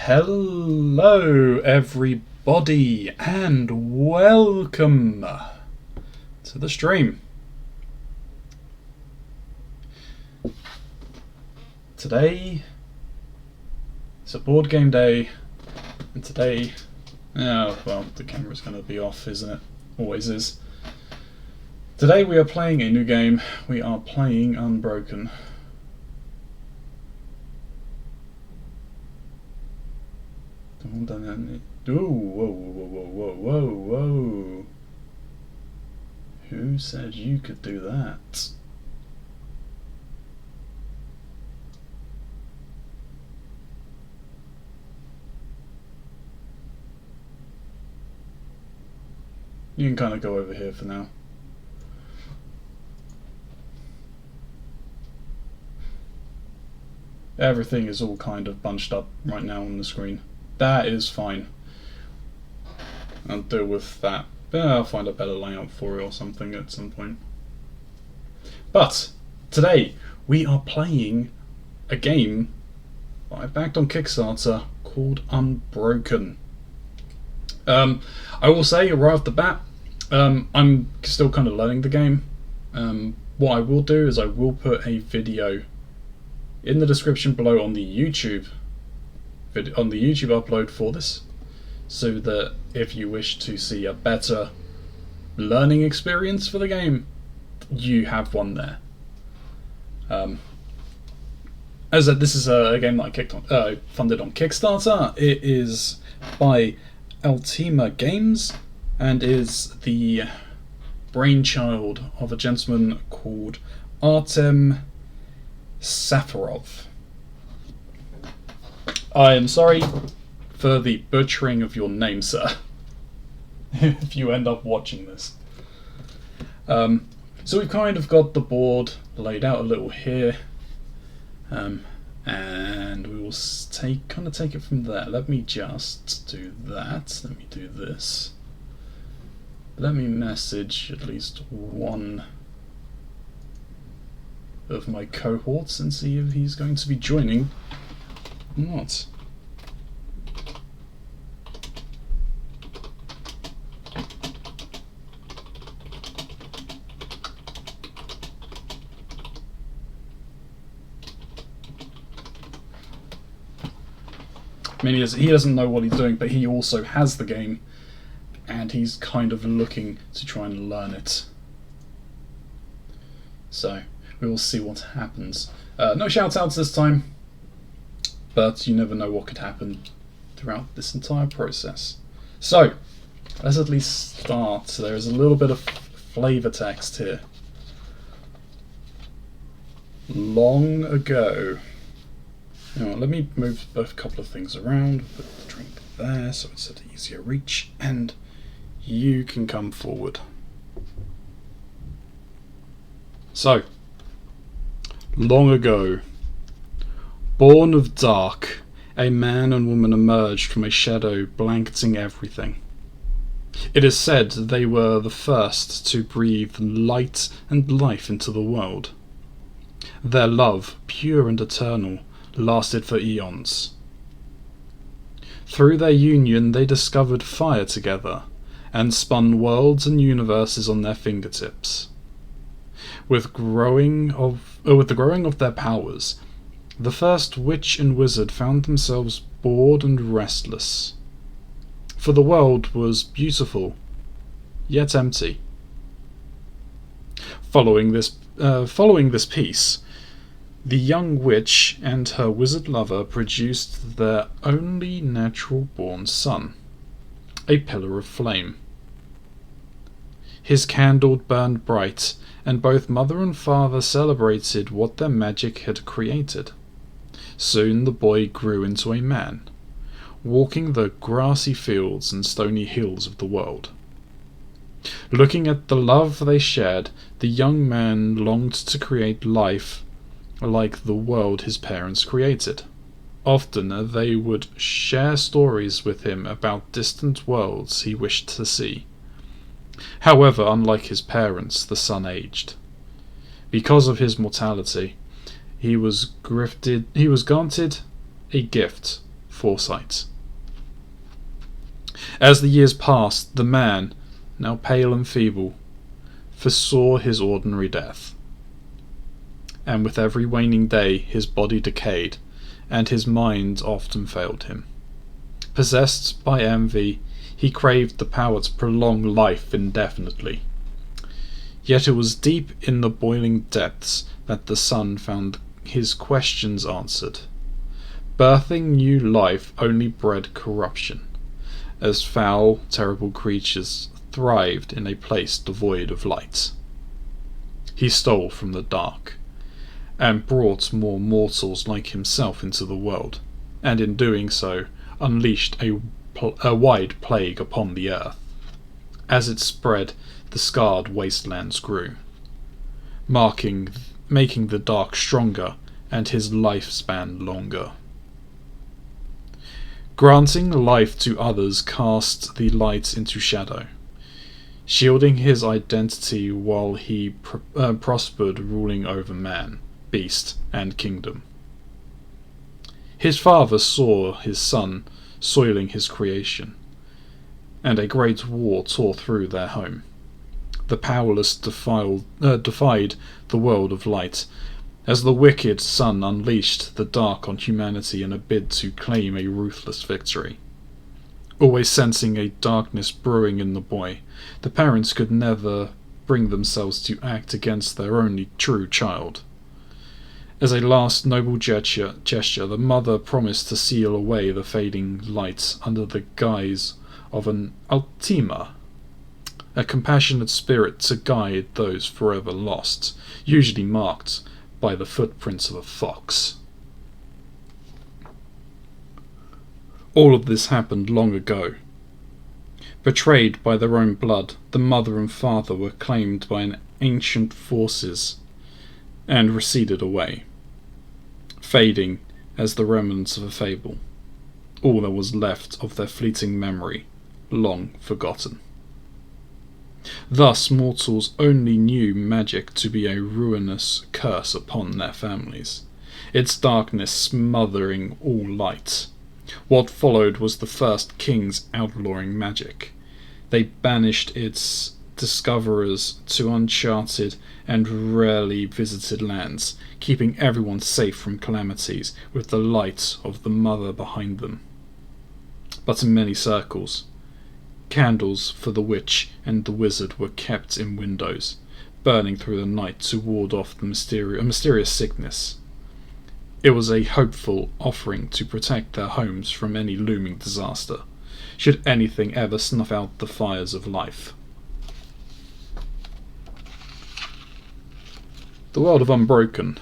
Hello, everybody, and welcome to the stream. Today it's a board game day, and today, the camera's going to be off, isn't it? Always is. Today we are playing a new game. We are playing Unbroken. Whoa. Who said you could do that? You can kind of go over here for now. Everything is all kind of bunched up right now on the screen. That is fine. I'll deal with that. I'll find a better layout for it or something at some point. But today we are playing a game that I backed on Kickstarter called Unbroken. I will say right off the bat, I'm still kind of learning the game. What I will do is I will put a video in the description below on the YouTube upload for this, so that if you wish to see a better learning experience for the game, you have one there. As I said, this is a game that I funded on Kickstarter. It is by Ultima Games and is the brainchild of a gentleman called Artem Safarov. I am sorry for the butchering of your name, sir, if you end up watching this. So we've kind of got the board laid out a little here, and we will take it from there. Let me just do that. Let me do this. Let me message at least one of my cohorts and see if he's going to be joining. What? I mean, he doesn't know what he's doing, but he also has the game, and he's kind of looking to try and learn it. So we will see what happens. No shout-outs this time, but you never know what could happen throughout this entire process. So let's at least start. There is a little bit of flavor text here. Long ago. Let me move a couple of things around. Put the drink there so it's at easier reach, and you can come forward. So, long ago, born of dark, a man and woman emerged from a shadow blanketing everything. It is said they were the first to breathe light and life into the world. Their love, pure and eternal, lasted for eons. Through their union they discovered fire together, and spun worlds and universes on their fingertips. With the growing of their powers, the first witch and wizard found themselves bored and restless. For the world was beautiful, yet empty. Following this piece, the young witch and her wizard lover produced their only natural-born son, a pillar of flame. His candle burned bright, and both mother and father celebrated what their magic had created. Soon the boy grew into a man, walking the grassy fields and stony hills of the world. Looking at the love they shared, the young man longed to create life like the world his parents created. Often they would share stories with him about distant worlds he wished to see. However, unlike his parents, the son aged. Because of his mortality, he was granted a gift foresight. As the years passed, the man, now pale and feeble, foresaw his ordinary death. And with every waning day his body decayed, and his mind often failed him. Possessed by envy, he craved the power to prolong life indefinitely. Yet it was deep in the boiling depths that the sun found his questions answered. Birthing new life only bred corruption, as foul, terrible creatures thrived in a place devoid of light. He stole from the dark, and brought more mortals like himself into the world, and in doing so unleashed a wide plague upon the earth. As it spread, the scarred wastelands grew, making the dark stronger and his lifespan longer. Granting life to others cast the light into shadow, shielding his identity while he prospered, ruling over man, beast, and kingdom. His father saw his son soiling his creation, and a great war tore through their home. The powerless defied the world of light, as the wicked son unleashed the dark on humanity in a bid to claim a ruthless victory. Always sensing a darkness brewing in the boy, the parents could never bring themselves to act against their only true child. As a last noble gesture, the mother promised to seal away the fading light under the guise of an Ultima, a compassionate spirit to guide those forever lost, usually marked by the footprints of a fox. All of this happened long ago. Betrayed by their own blood, the mother and father were claimed by an ancient forces and receded away, fading as the remnants of a fable, all that was left of their fleeting memory, long forgotten. Thus mortals only knew magic to be a ruinous curse upon their families, its darkness smothering all light. What followed was the first kings outlawing magic. They banished its discoverers to uncharted and rarely visited lands, keeping everyone safe from calamities with the light of the mother behind them. But in many circles, candles for the witch and the wizard were kept in windows, burning through the night to ward off a mysterious sickness. It was a hopeful offering to protect their homes from any looming disaster, should anything ever snuff out the fires of life. The world of Unbroken.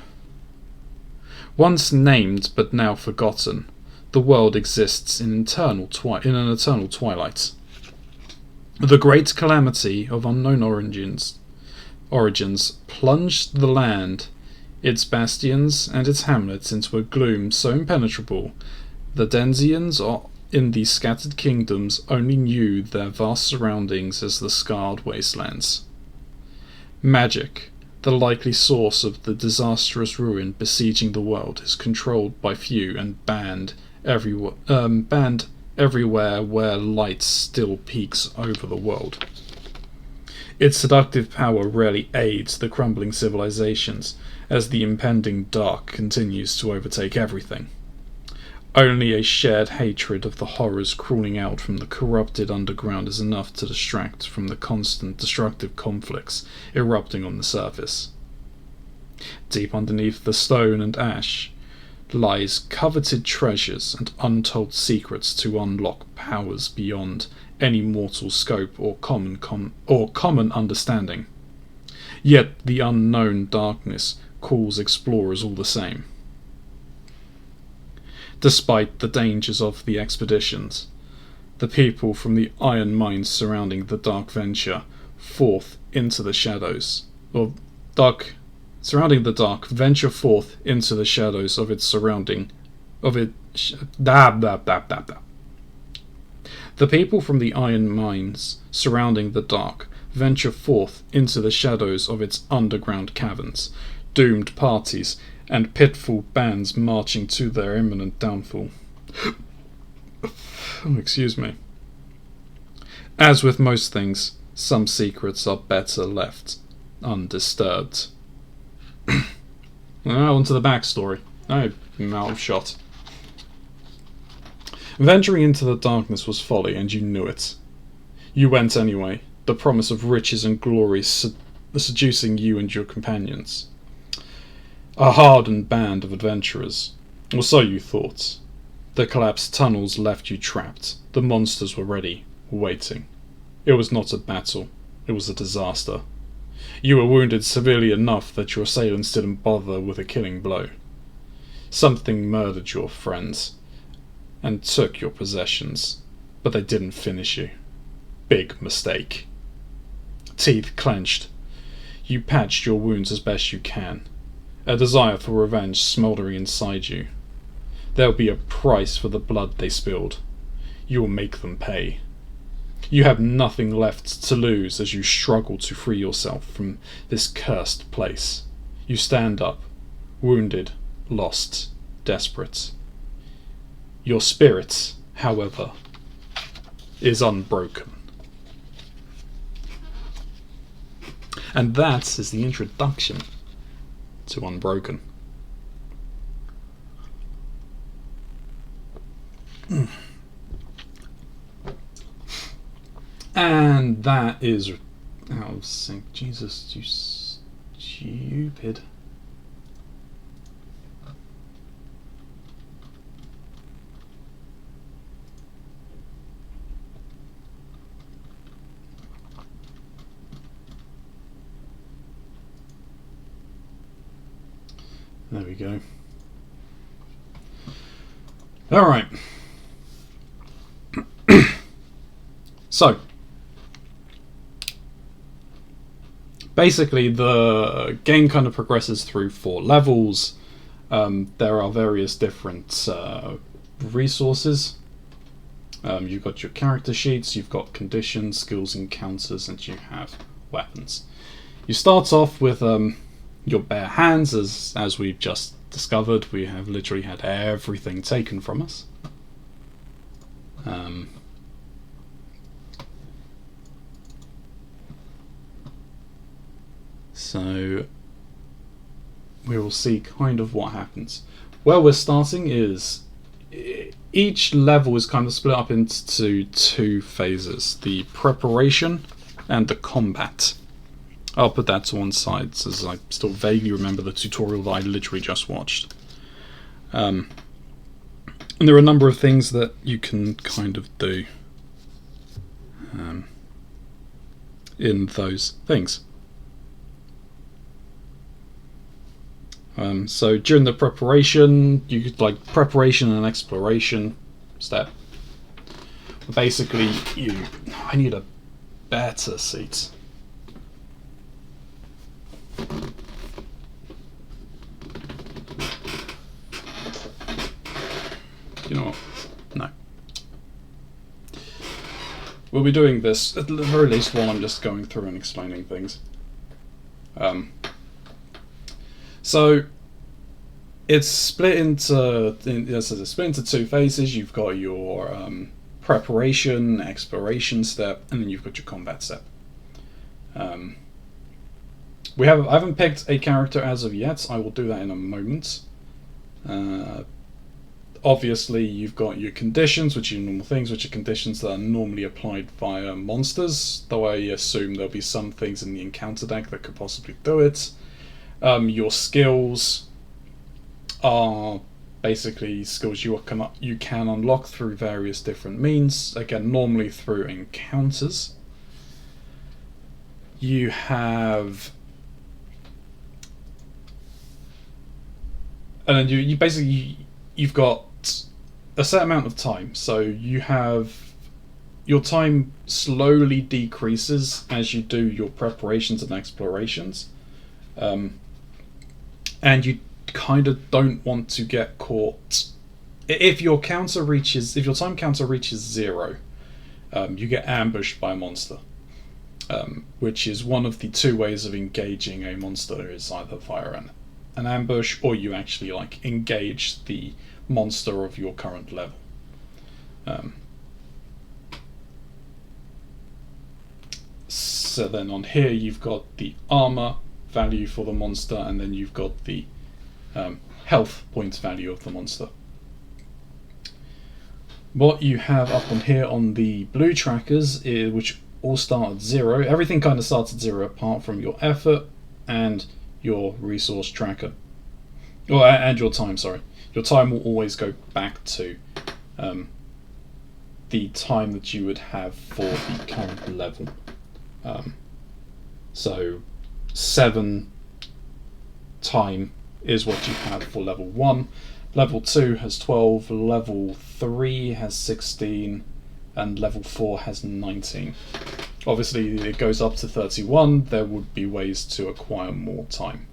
Once named but now forgotten, the world exists in an eternal twilight. The great calamity of unknown origins plunged the land, its bastions and its hamlets, into a gloom so impenetrable the Denzians in these scattered kingdoms only knew their vast surroundings as the scarred wastelands. Magic, the likely source of the disastrous ruin besieging the world, is controlled by few and banned everywhere where light still peeks over the world. Its seductive power rarely aids the crumbling civilizations, as the impending dark continues to overtake everything. Only a shared hatred of the horrors crawling out from the corrupted underground is enough to distract from the constant destructive conflicts erupting on the surface. Deep underneath the stone and ash lies coveted treasures and untold secrets to unlock powers beyond any mortal scope or common understanding. Yet the unknown darkness calls explorers all the same. Despite the dangers of the expeditions, the people from the iron mines surrounding the dark venture forth into the shadows, venture forth into the shadows of its surrounding, The people from the iron mines surrounding the dark venture forth into the shadows of its underground caverns, doomed parties and pitful bands marching to their imminent downfall. Oh, excuse me. As with most things, some secrets are better left undisturbed. Now, on to the backstory. Oh, mouth shot. Venturing into the darkness was folly, and you knew it. You went anyway, the promise of riches and glory seducing you and your companions. A hardened band of adventurers, or so you thought. The collapsed tunnels left you trapped. The monsters were ready, waiting. It was not a battle, it was a disaster. You were wounded severely enough that your assailants didn't bother with a killing blow. Something murdered your friends and took your possessions, but they didn't finish you. Big mistake. Teeth clenched. You patched your wounds as best you can, a desire for revenge smouldering inside you. There'll be a price for the blood they spilled. You will make them pay. You have nothing left to lose as you struggle to free yourself from this cursed place. You stand up, wounded, lost, desperate. Your spirit, however, is unbroken. And that is the introduction to Unbroken. And that is... Oh, Saint Jesus, you stupid. There we go. Alright. So, basically the game kind of progresses through 4 levels. There are various different resources. You've got your character sheets, you've got conditions, skills, encounters, and you have weapons. You start off with your bare hands, as we've just discovered. We have literally had everything taken from us. So we will see kind of what happens. Where we're starting is each level is kind of split up into 2 phases: the preparation and the combat. I'll put that to one side, as I still vaguely remember the tutorial that I literally just watched. And there are a number of things that you can kind of do in those things. So during the preparation, you could like preparation and exploration step. Basically, I need a better seat. You know what? No. We'll be doing this at the very least while I'm just going through and explaining things. So it's split into 2 phases. You've got your preparation, exploration step, and then you've got your combat step. I haven't picked a character as of yet. I will do that in a moment. Obviously, you've got your conditions, which are your normal things, which are conditions that are normally applied via monsters, though I assume there'll be some things in the encounter deck that could possibly do it. Your skills are basically skills you can unlock through various different means, again, normally through encounters. You have... And then you basically... You've got a set amount of time, so you have... Your time slowly decreases as you do your preparations and explorations. And you kind of don't want to get caught. If your time counter reaches 0, you get ambushed by a monster, which is one of the 2 ways of engaging a monster. Is either via an ambush, or you actually engage the monster of your current level. So then on here you've got the armor value for the monster, and then you've got the health points value of the monster. What you have up on here on the blue trackers, which all start at 0, everything kind of starts at 0 apart from your effort and your resource tracker. And your time, sorry. Your time will always go back to the time that you would have for the current level. So 7 time is what you have for level 1. Level 2 has 12, level 3 has 16, and level 4 has 19. Obviously it goes up to 31, there would be ways to acquire more time.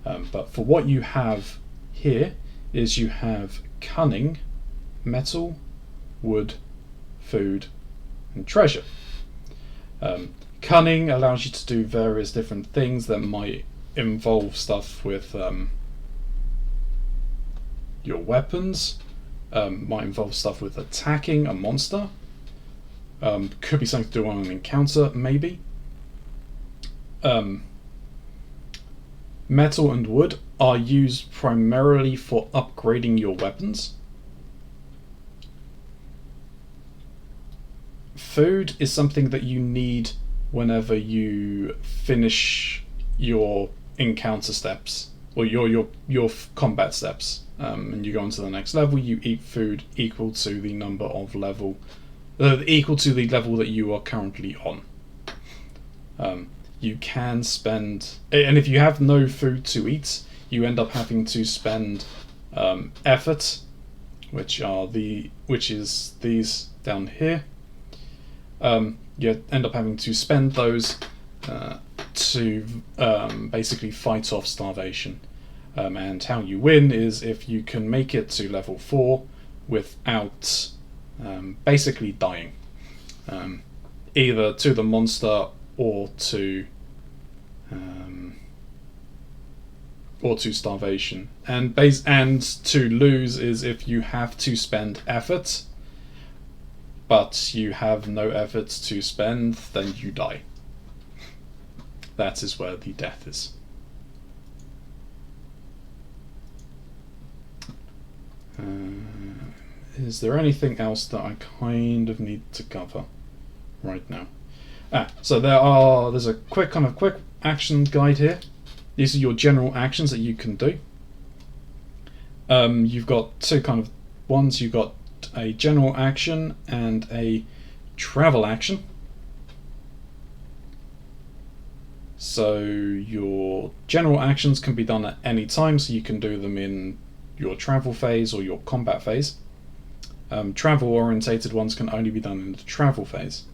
But for what you have here is you have cunning, metal, wood, food, and treasure. Cunning allows you to do various different things that might involve stuff with your weapons, might involve stuff with attacking a monster, could be something to do on an encounter, maybe. Metal and wood are used primarily for upgrading your weapons. Food is something that you need whenever you finish your encounter steps, or your combat steps, and you go on to the next level. You eat food equal to the number of level, equal to the level that you are currently on. You can spend, and if you have no food to eat, you end up having to spend effort, which is these down here. You end up having to spend those to basically fight off starvation. And how you win is if you can make it to level 4 without basically dying, either to the monster or to starvation. And to lose is if you have to spend effort, but you have no efforts to spend, then you die. That is where the death is. Is there anything else that I kind of need to cover right now? So there's a quick action guide here. These are your general actions that you can do. You've got two kind of ones. You've got a general action and a travel action. So your general actions can be done at any time, so you can do them in your travel phase or your combat phase. Travel orientated ones can only be done in the travel phase.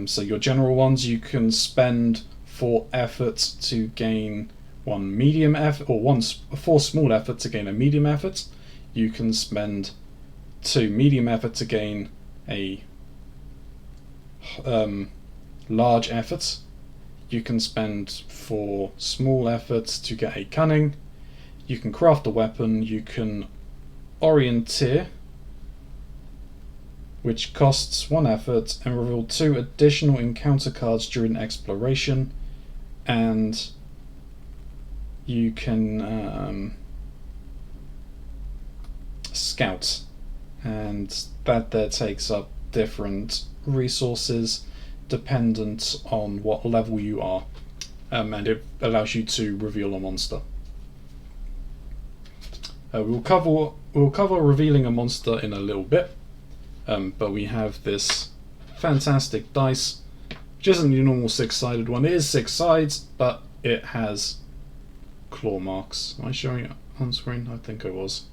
So your general ones you can spend 4 efforts to gain 1 medium effort, or 4 small effort to gain a medium effort. You can spend 2 medium effort to gain a large effort. You can spend 4 small efforts to get a cunning. You can craft a weapon. You can orienteer, which costs 1 effort, and reveal 2 additional encounter cards during exploration. And you can scout, and that there takes up different resources dependent on what level you are, and it allows you to reveal a monster. We'll cover revealing a monster in a little bit, but we have this fantastic dice, which isn't your normal 6-sided one. It is 6 sides, but it has claw marks. Am I showing it on screen? I think I was.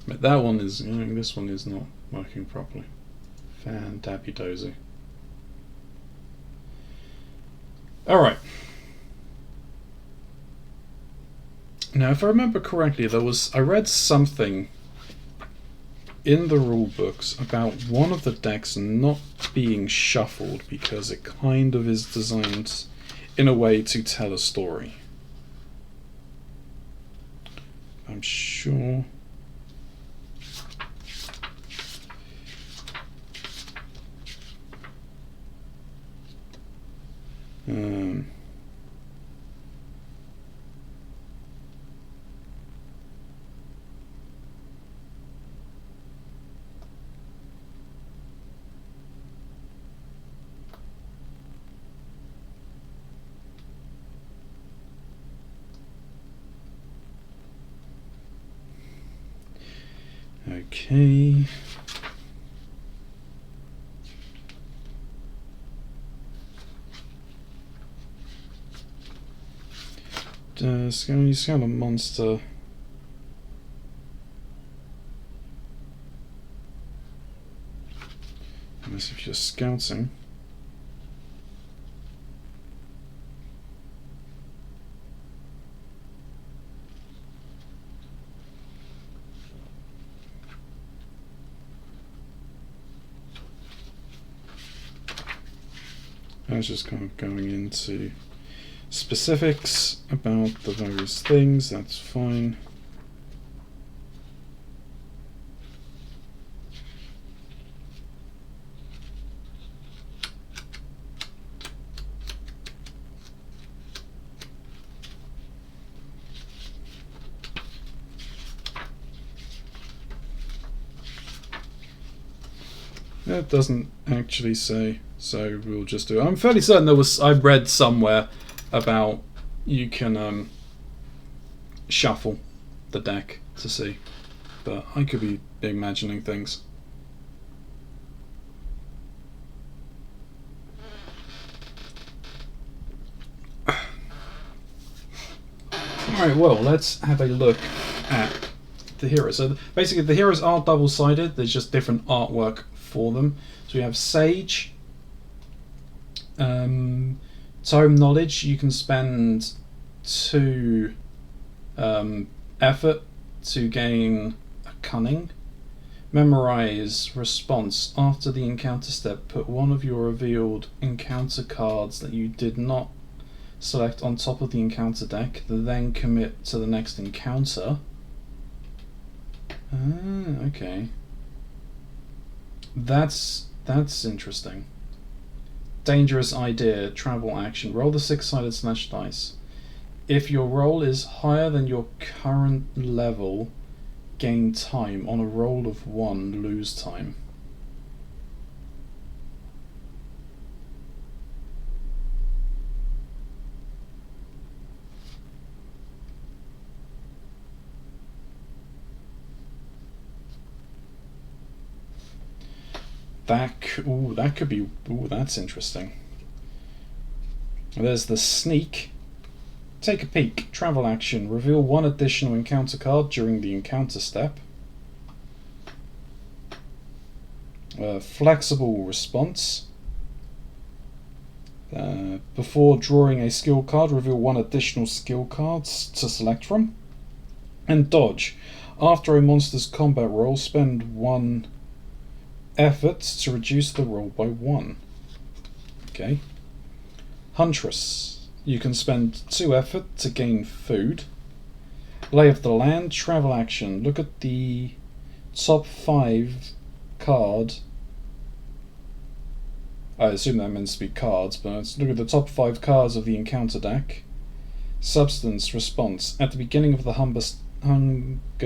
But that one is, this one is not working properly. Fan-dappy-dozy. Alright. Now, if I remember correctly, I read something in the rule books about one of the decks not being shuffled because it kind of is designed in a way to tell a story. I'm sure. Okay. You scout a monster. Unless if you're scouting. I was just kind of going into specifics about the various things. That's fine. It doesn't actually say, so we'll just do it. I'm fairly certain I read somewhere about you can shuffle the deck to see, but I could be imagining things. Alright, well, let's have a look at the heroes. So basically the heroes are double-sided, there's just different artwork for them. So we have Sage, Tome Knowledge. You can spend 2 effort to gain a Cunning. Memorize Response. After the encounter step, put one of your revealed encounter cards that you did not select on top of the encounter deck, then commit to the next encounter. Okay. That's interesting. Dangerous idea, travel action. Roll the 6-sided slash dice. If your roll is higher than your current level, gain time. On a roll of 1, lose time. That could be. That's interesting. There's the sneak. Take a peek. Travel action. Reveal 1 additional encounter card during the encounter step. Flexible response. Before drawing a skill card, reveal 1 additional skill cards to select from. And dodge. After a monster's combat roll, spend 1 effort to reduce the roll by 1. Okay. Huntress. You can spend 2 effort to gain food. Lay of the land, travel action. Look at the top 5 card. I assume that means to be cards, but let's look at the top 5 cards of the encounter deck. Substance response. At the beginning of the hunger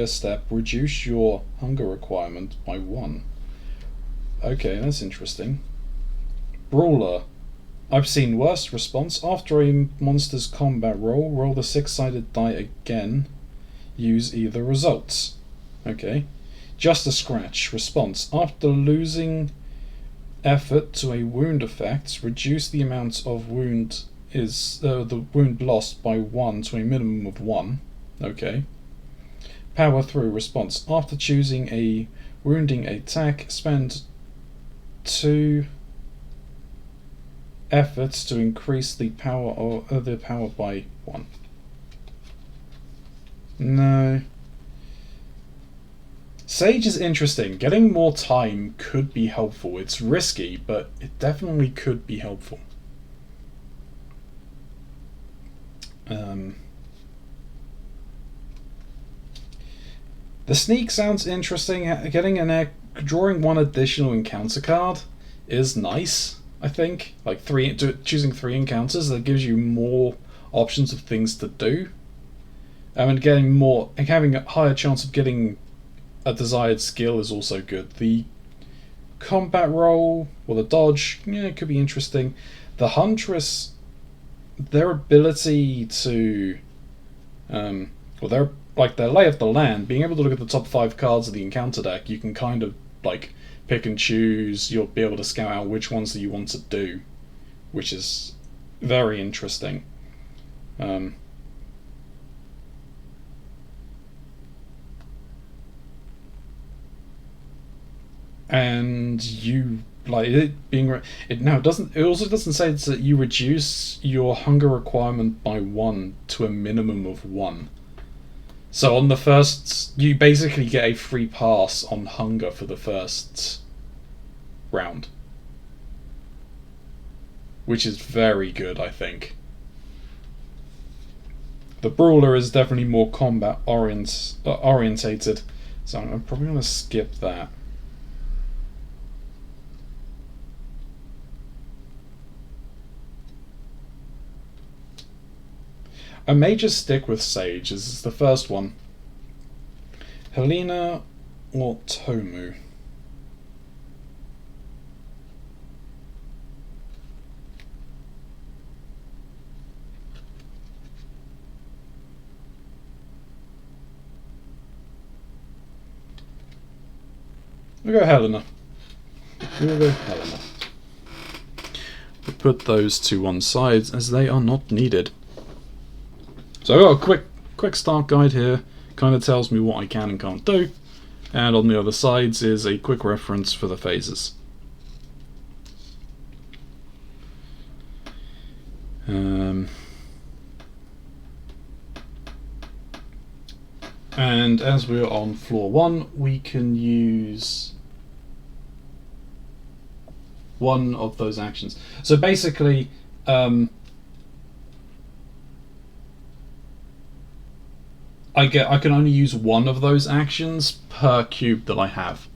step, reduce your hunger requirement by 1. Okay, that's interesting. Brawler. I've seen worse. Response. After a monster's combat roll, roll the 6-sided die again. Use either results. Okay. Just a scratch. Response. After losing effort to a wound effect, reduce the amount of wound the wound lost by 1 to a minimum of 1. Okay. Power through. Response. After choosing a wounding attack, spend 2 efforts to increase the power by 1. No. Sage is interesting. Getting more time could be helpful. It's risky, but it definitely could be helpful. The sneak sounds interesting. Drawing one additional encounter card is nice. I think like choosing 3 encounters that gives you more options of things to do. And having a higher chance of getting a desired skill is also good. The combat roll or the dodge, it could be interesting. The Huntress, their ability to, their lay of the land, being able to look at the top 5 cards of the encounter deck, you can kind of like pick and choose. You'll be able to scout out which ones that you want to do, which is very interesting. And you like it being it also doesn't say that you reduce your hunger requirement by 1 to a minimum of 1. So on the first, you basically get a free pass on hunger for the first round, which is very good, I think. The Brawler is definitely more combat orientated, so I'm probably going to skip that. I may just stick with Sage. This is the first one. Helena or Tomu? We'll go Helena. We'll put those to one side as they are not needed. So I've got a quick start guide here, kind of tells me what I can and can't do, and on the other sides is a quick reference for the phases. And as we're on floor 1, we can use one of those actions. So basically, I can only use one of those actions per cube that I have.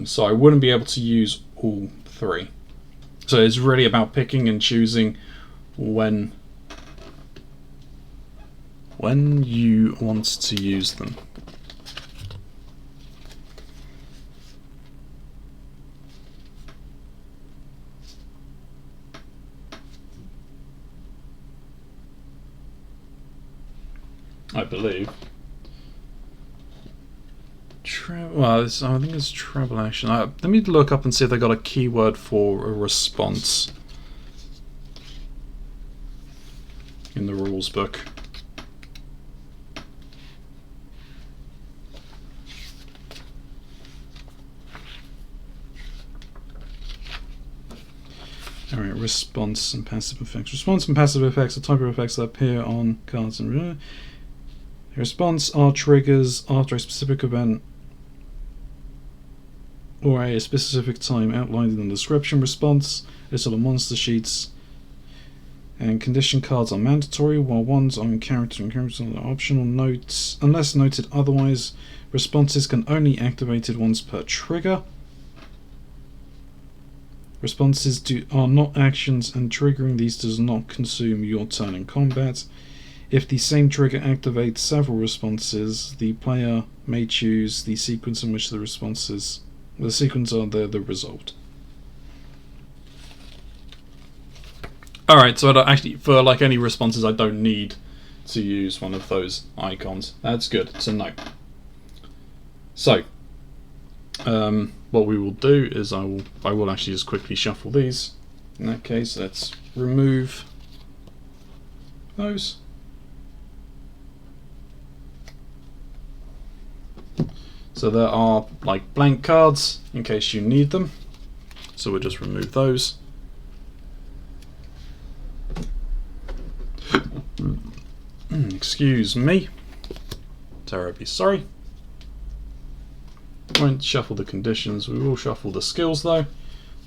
So I wouldn't be able to use all 3. So it's really about picking and choosing when you want to use them. I believe. I think it's treble action. Let me look up and see if they got a keyword for a response in the rules book. Alright, response and passive effects. Response and passive effects are type of effects that appear on cards and response are triggers after a specific event or a specific time outlined in the description. Response is on the monster sheets, and condition cards are mandatory, while ones on character and characters are optional. Notes unless noted otherwise. Responses can only be activated once per trigger. Responses are not actions, and triggering these does not consume your turn in combat. If the same trigger activates several responses, the player may choose the sequence in which the sequence are the result. Alright, so I don't actually, for like any responses, I don't need to use one of those icons. That's good to know. So, what we will do is I will actually just quickly shuffle these. In that case, let's remove those. So there are like blank cards in case you need them. So we'll just remove those. Excuse me. Terribly sorry. Won't shuffle the conditions. We will shuffle the skills though.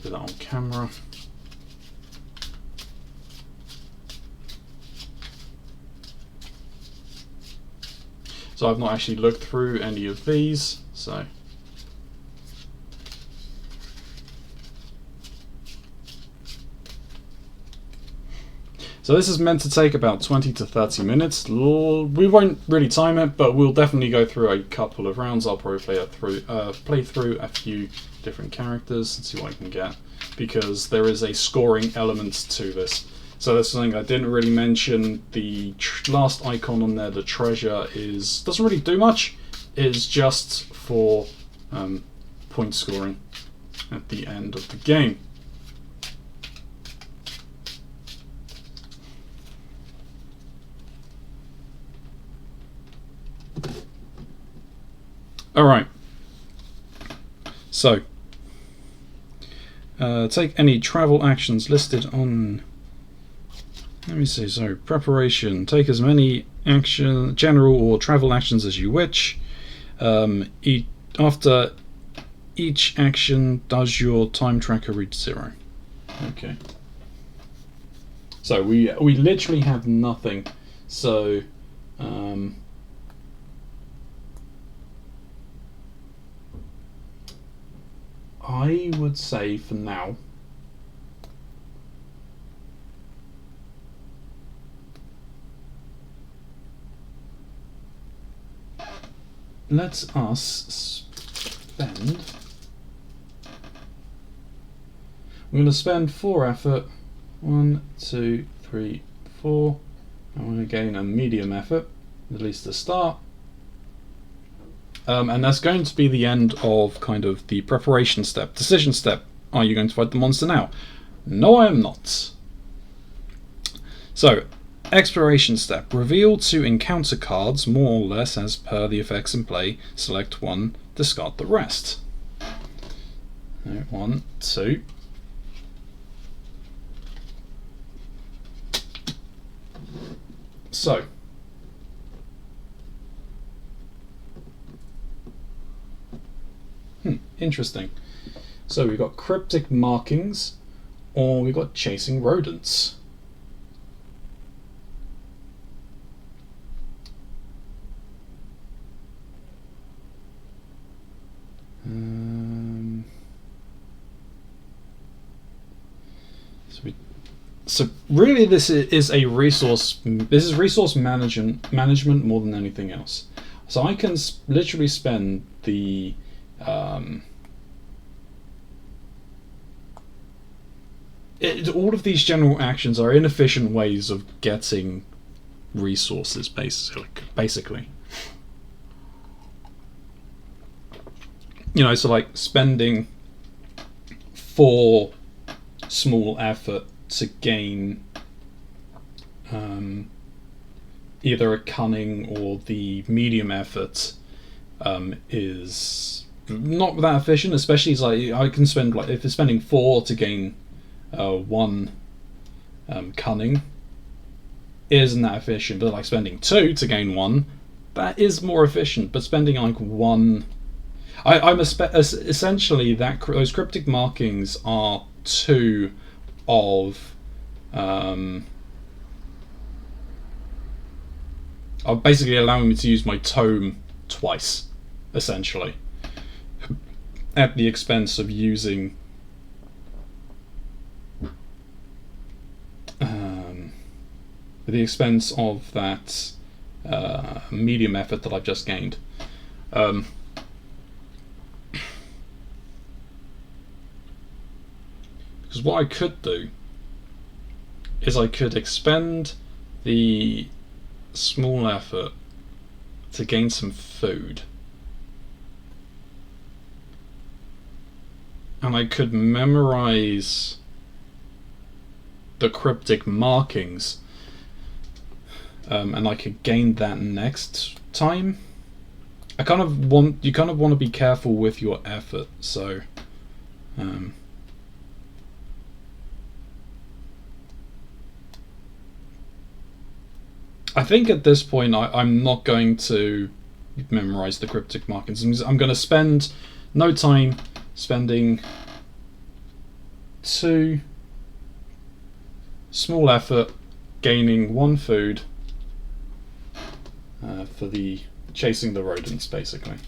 Do that on camera. So I've not actually looked through any of these, so this is meant to take about 20 to 30 minutes. We won't really time it, but we'll definitely go through a couple of rounds. I'll probably play through a few different characters and see what I can get, because there is a scoring element to this. So that's something I didn't really mention. The last icon on there, the treasure, doesn't really do much. It's just for point scoring at the end of the game. Alright, so take any travel actions listed on, let me see, so preparation, take as many general or travel actions as you wish. After each action, does your time tracker reach 0? Okay. So we literally have nothing, so I would say for now let us spend, we're going to spend 4 effort, 1, 2, 3, 4, and we're going to gain a medium effort, at least to start. And that's going to be the end of kind of the preparation step, decision step. Are you going to fight the monster now? No, I am not. So, exploration step. Reveal 2 encounter cards, more or less as per the effects in play. Select 1, discard the rest. 1, 2. So, interesting. So we've got cryptic markings, or we've got chasing rodents. So really, this is a resource. This is resource management more than anything else. So I can literally spend the all of these general actions are inefficient ways of getting resources, basically. You know, so like spending 4 small effort to gain either a cunning or the medium effort is not that efficient, especially as I can spend, like, if it's spending 4 to gain 1 cunning, isn't that efficient, but like spending 2 to gain 1, that is more efficient. But spending like 1, I'm essentially that those cryptic markings are 2 of are basically allowing me to use my tome twice, essentially, at the expense of using at the expense of that medium effort that I've just gained. Because what I could do is I could expend the small effort to gain some food, and I could memorize the cryptic markings, and I could gain that next time. You kind of want to be careful with your effort, so I think at this point I'm not going to memorize the cryptic markings. I'm going to spend no time spending 2 small effort gaining 1 food for the chasing the rodents, basically.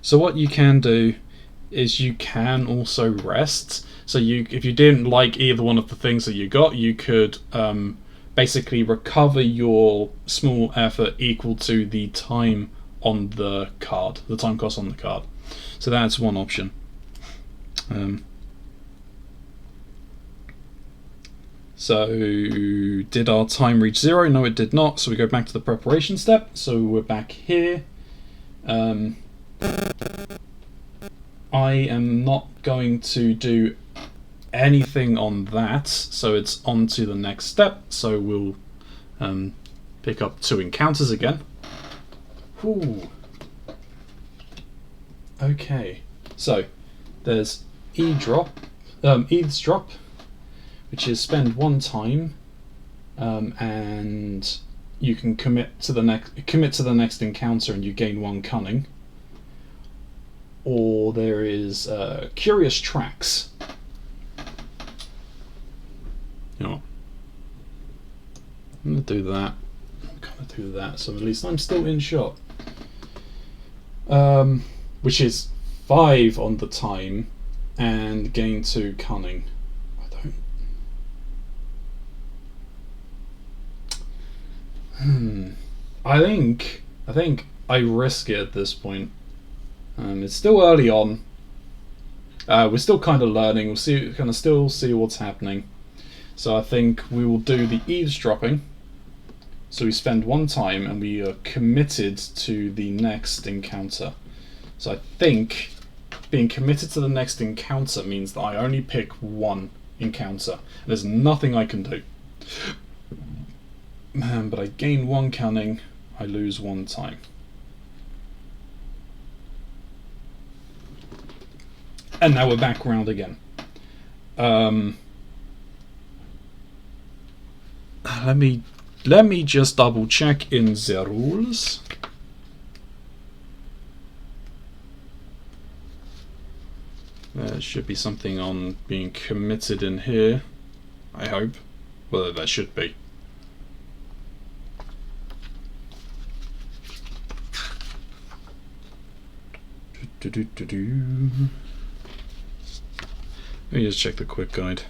So what you can do is you can also rest. So if you didn't like either one of the things that you got, you could basically recover your small effort equal to the time on the card, the time cost on the card. So that's one option. So did our time reach 0? No, it did not. So we go back to the preparation step. So we're back here. I am not going to do anything on that, so it's on to the next step. So we'll pick up 2 encounters again. Ooh. Okay, so there's eavesdrop, which is spend 1 time, and you can commit to the next encounter, and you gain 1 cunning. Or there is curious tracks. You know, I'm gonna do that. So at least I'm still in shot. Which is 5 on the time and gain 2 cunning. I think I risk it at this point. It's still early on. We're still kind of learning. We'll still see what's happening. So I think we will do the eavesdropping. So we spend 1 time and we are committed to the next encounter. So I think being committed to the next encounter means that I only pick 1 encounter. There's nothing I can do. But I gain 1 cunning. I lose 1 time. And now we're back round again. Let me just double check in the rules. There should be something on being committed in here, I hope. Well, there should be. Let me just check the quick guide.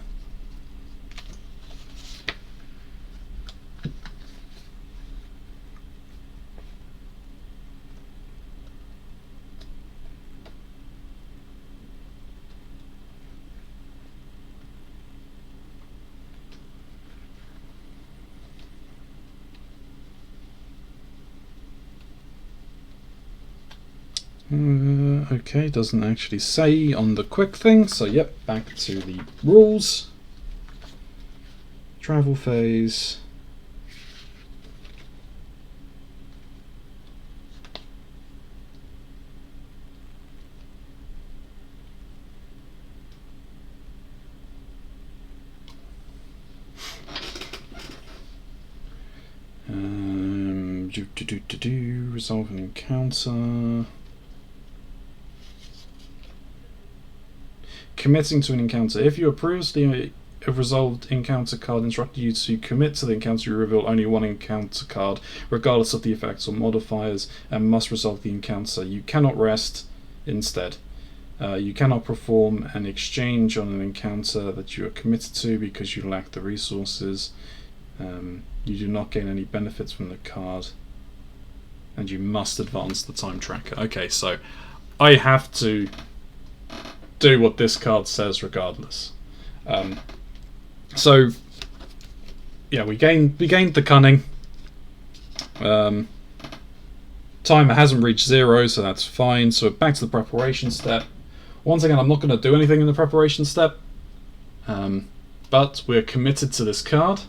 Okay, doesn't actually say on the quick thing, so yep, back to the rules. Travel phase. Resolve an encounter. Committing to an encounter. If you have previously a resolved encounter card instructed you to commit to the encounter, you reveal only 1 encounter card, regardless of the effects or modifiers, and must resolve the encounter. You cannot rest instead. You cannot perform an exchange on an encounter that you are committed to because you lack the resources. You do not gain any benefits from the card. And you must advance the time tracker. Okay, so I have to do what this card says regardless. So yeah, we gained the cunning. Timer hasn't reached 0, so that's fine. So back to the preparation step. Once again, I'm not going to do anything in the preparation step, but we're committed to this card.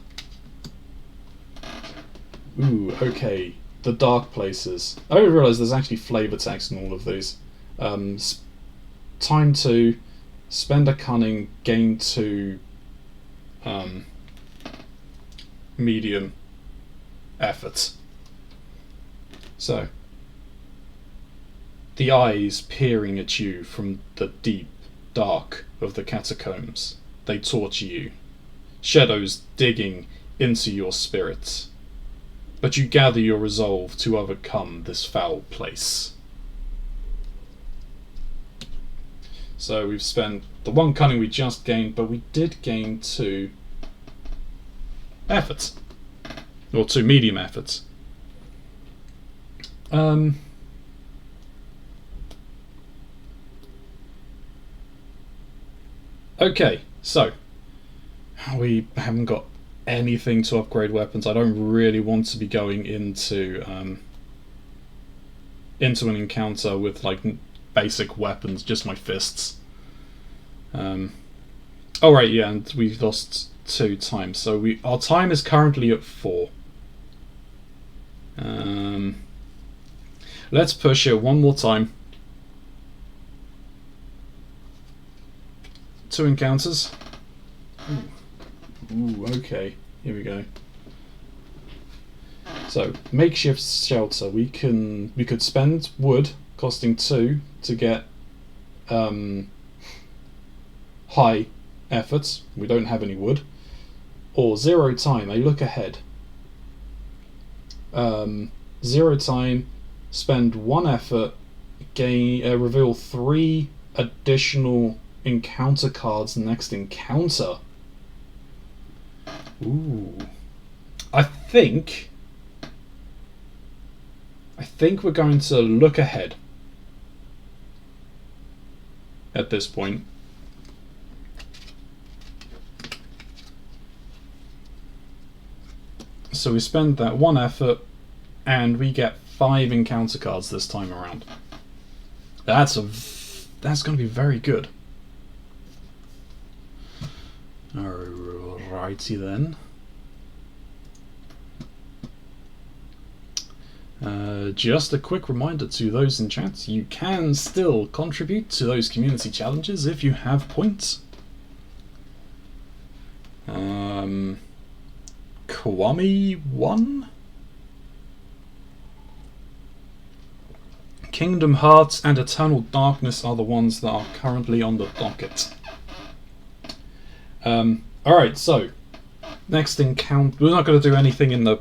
Ooh, okay. The dark places. I didn't realise there's actually flavour text in all of these. Time 2, spend a cunning, gain 2 medium effort. So, the eyes peering at you from the deep dark of the catacombs. They torture you, shadows digging into your spirits. But you gather your resolve to overcome this foul place. So we've spent the 1 cunning we just gained, but we did gain 2 efforts. Or 2 medium efforts. Okay, so we haven't got anything to upgrade weapons. I don't really want to be going into an encounter with like basic weapons, just my fists. Oh right, yeah, and we've lost 2 times, so our time is currently at 4. Let's push it one more time. 2 encounters. Ooh, okay. Here we go. So, makeshift shelter. We could spend wood, costing 2, to get high efforts. We don't have any wood. Or 0 time. A look ahead. 0 time. Spend 1 effort. Reveal 3 additional encounter cards next encounter. Ooh. I think we're going to look ahead at this point. So we spend that 1 effort and we get 5 encounter cards this time around. That's going to be very good. Alrighty then. Just a quick reminder to those in chat, you can still contribute to those community challenges if you have points. Kwame 1? Kingdom Hearts and Eternal Darkness are the ones that are currently on the docket. Alright, so next encounter. We're not going to do anything in the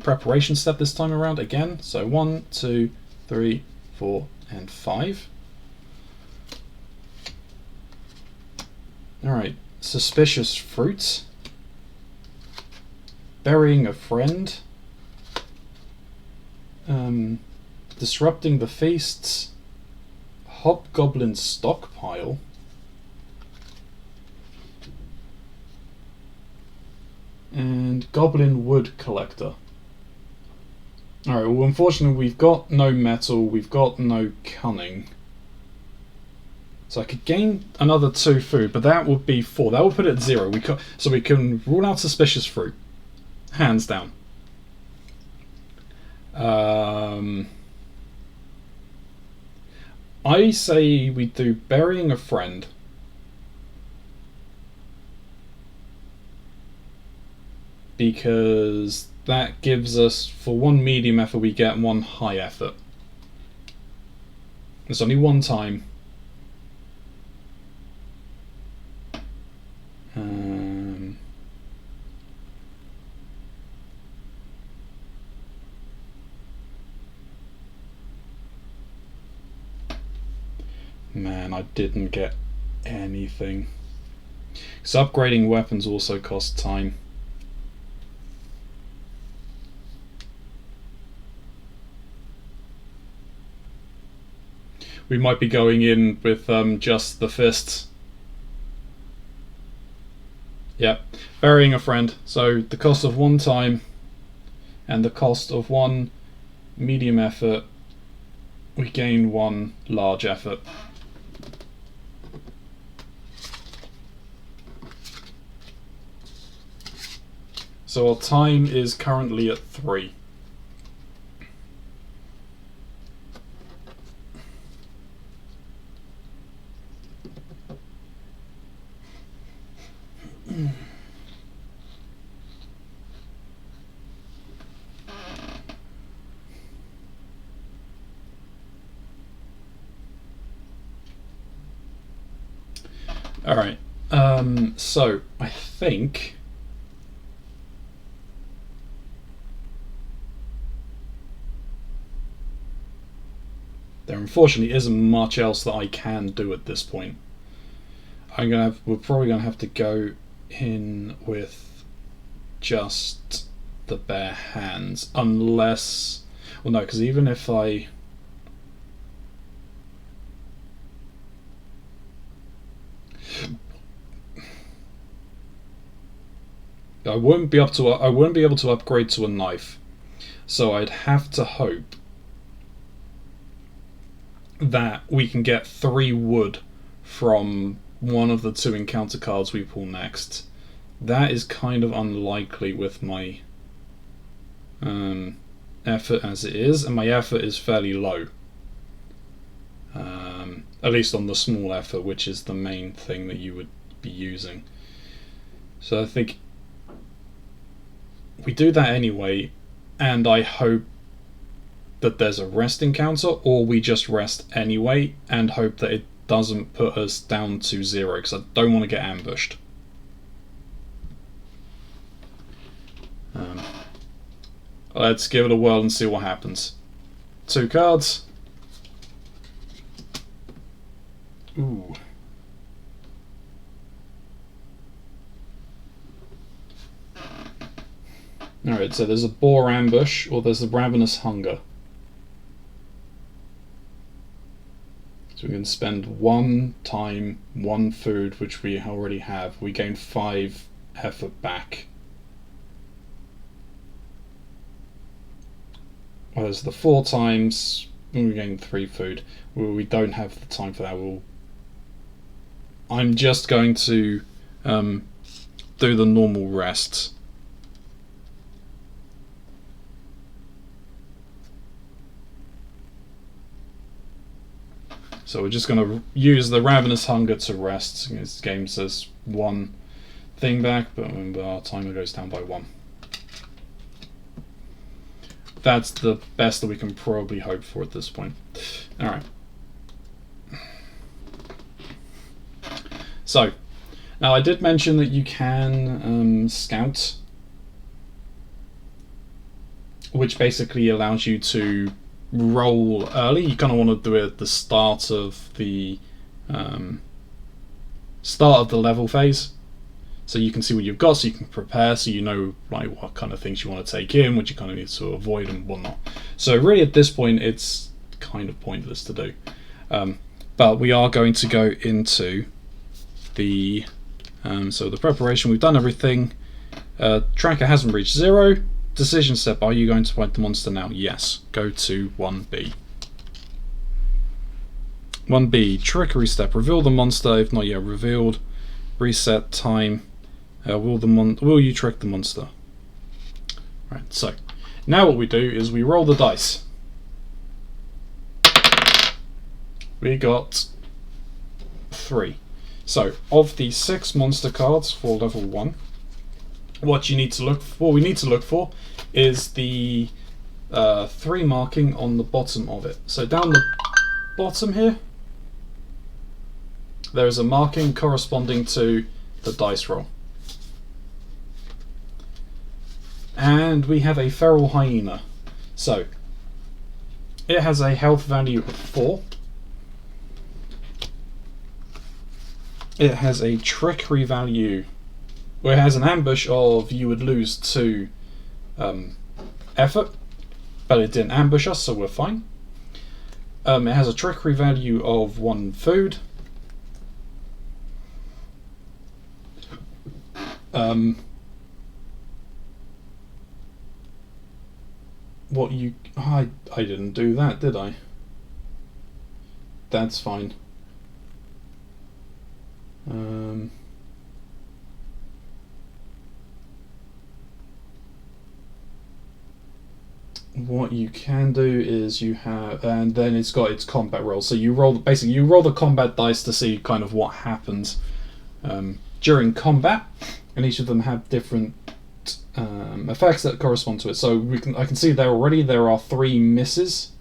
preparation step this time around again. So 1, 2, 3, 4, and 5. Alright, suspicious fruit. Burying a friend. Disrupting the feasts. Hobgoblin stockpile. And Goblin Wood Collector. Alright, well unfortunately we've got no metal, we've got no cunning. So I could gain another 2 food, but that would be 4. That would put it at 0. So we can rule out suspicious fruit. Hands down. I say we do burying a friend. Because that gives us, for 1 medium effort, we get 1 high effort. It's only 1 time. Man, I didn't get anything. So upgrading weapons also costs time. We might be going in with just the fists. Yep, burying a friend. So the cost of 1 time and the cost of 1 medium effort, we gain 1 large effort. So our time is currently at 3. Alright, so I think there unfortunately isn't much else that I can do at this point. We're probably gonna have to go in with just the bare hands, unless, well, no, because even if I wouldn't be able to upgrade to a knife, so I'd have to hope that we can get 3 wood from one of the 2 encounter cards we pull next. That is kind of unlikely with my effort as it is, and my effort is fairly low. At least on the small effort, which is the main thing that you would be using. So I think we do that anyway, and I hope that there's a rest encounter, or we just rest anyway and hope that it doesn't put us down to 0, because I don't want to get ambushed. Let's give it a whirl and see what happens. 2 cards. Ooh. Alright, so there's a boar ambush, or there's a ravenous hunger. So we can spend 1 time, 1 food, which we already have. We gain 5 effort back. Well, there's the 4 times, we gain 3 food. We don't have the time for that. I'm just going to do the normal rest. So we're just going to use the Ravenous Hunger to rest. This game says 1 thing back, but remember our timer goes down by 1. That's the best that we can probably hope for at this point. Alright. So, now I did mention that you can scout, which basically allows you to roll early. You kind of want to do it at the start of the level phase, so you can see what you've got, so you can prepare, so you know like what kind of things you want to take in, what you kind of need to avoid and whatnot. So really at this point it's kind of pointless to do, but we are going to go into the so the preparation. We've done everything. Tracker hasn't reached 0. Decision step, are you going to fight the monster now? Yes. Go to 1B. 1B, trickery step. Reveal the monster if not yet revealed. Reset time. Will you trick the monster? Right, so now what we do is we roll the dice. We got 3. So of the 6 monster cards for level 1, what we need to look for is the 3 marking on the bottom of it. So down the bottom here, there is a marking corresponding to the dice roll. And we have a feral hyena. So it has a health value of 4. It has a trickery value, where it has an ambush of you would lose 2 effort, but it didn't ambush us, so we're fine. It has a trickery value of 1 food. I didn't do that, did I? That's fine. What you can do is you have, and then it's got its combat roll. So you roll the combat dice to see kind of what happens during combat, and each of them have different effects that correspond to it. So I can see there are 3 misses.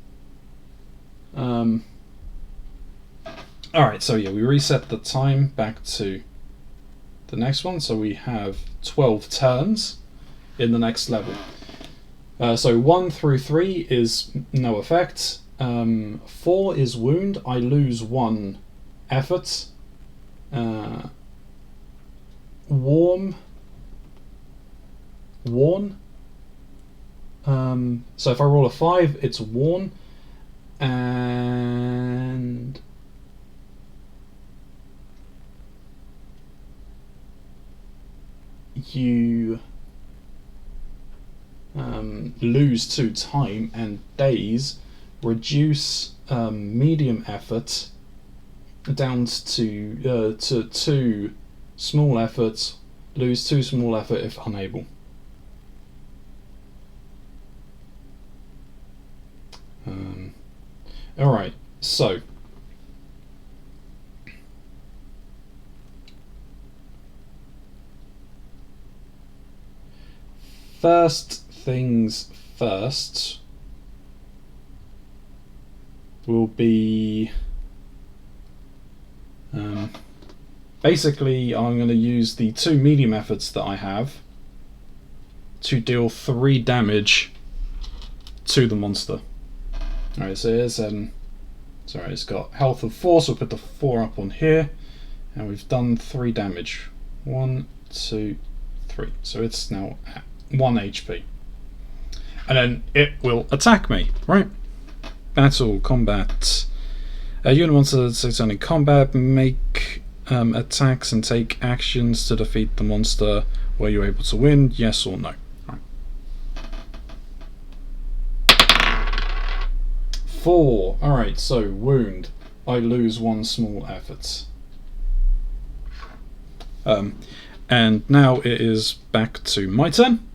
Alright, so yeah, we reset the time back to the next one, so we have 12 turns in the next level. So 1 through 3 is no effect. 4 is wound. I lose 1 effort. Warn. So if I roll a 5, it's warn. And you lose 2 time, and daze reduce medium effort down to 2 small efforts, lose 2 small effort if unable. Alright, so first things first will be basically I'm going to use the 2 medium efforts that I have to deal 3 damage to the monster. Alright, so here's sorry, it's got health of 4, so we'll put the 4 up on here, and we've done 3 damage. 1, 2, 3. So it's now at 1 HP. And then it will attack me, right? Battle, combat. You're going to want to say something. Combat, make attacks and take actions to defeat the monster. Were you able to win? Yes or no? Right. 4. Alright, so wound. I lose 1 small effort. And now it is back to my turn.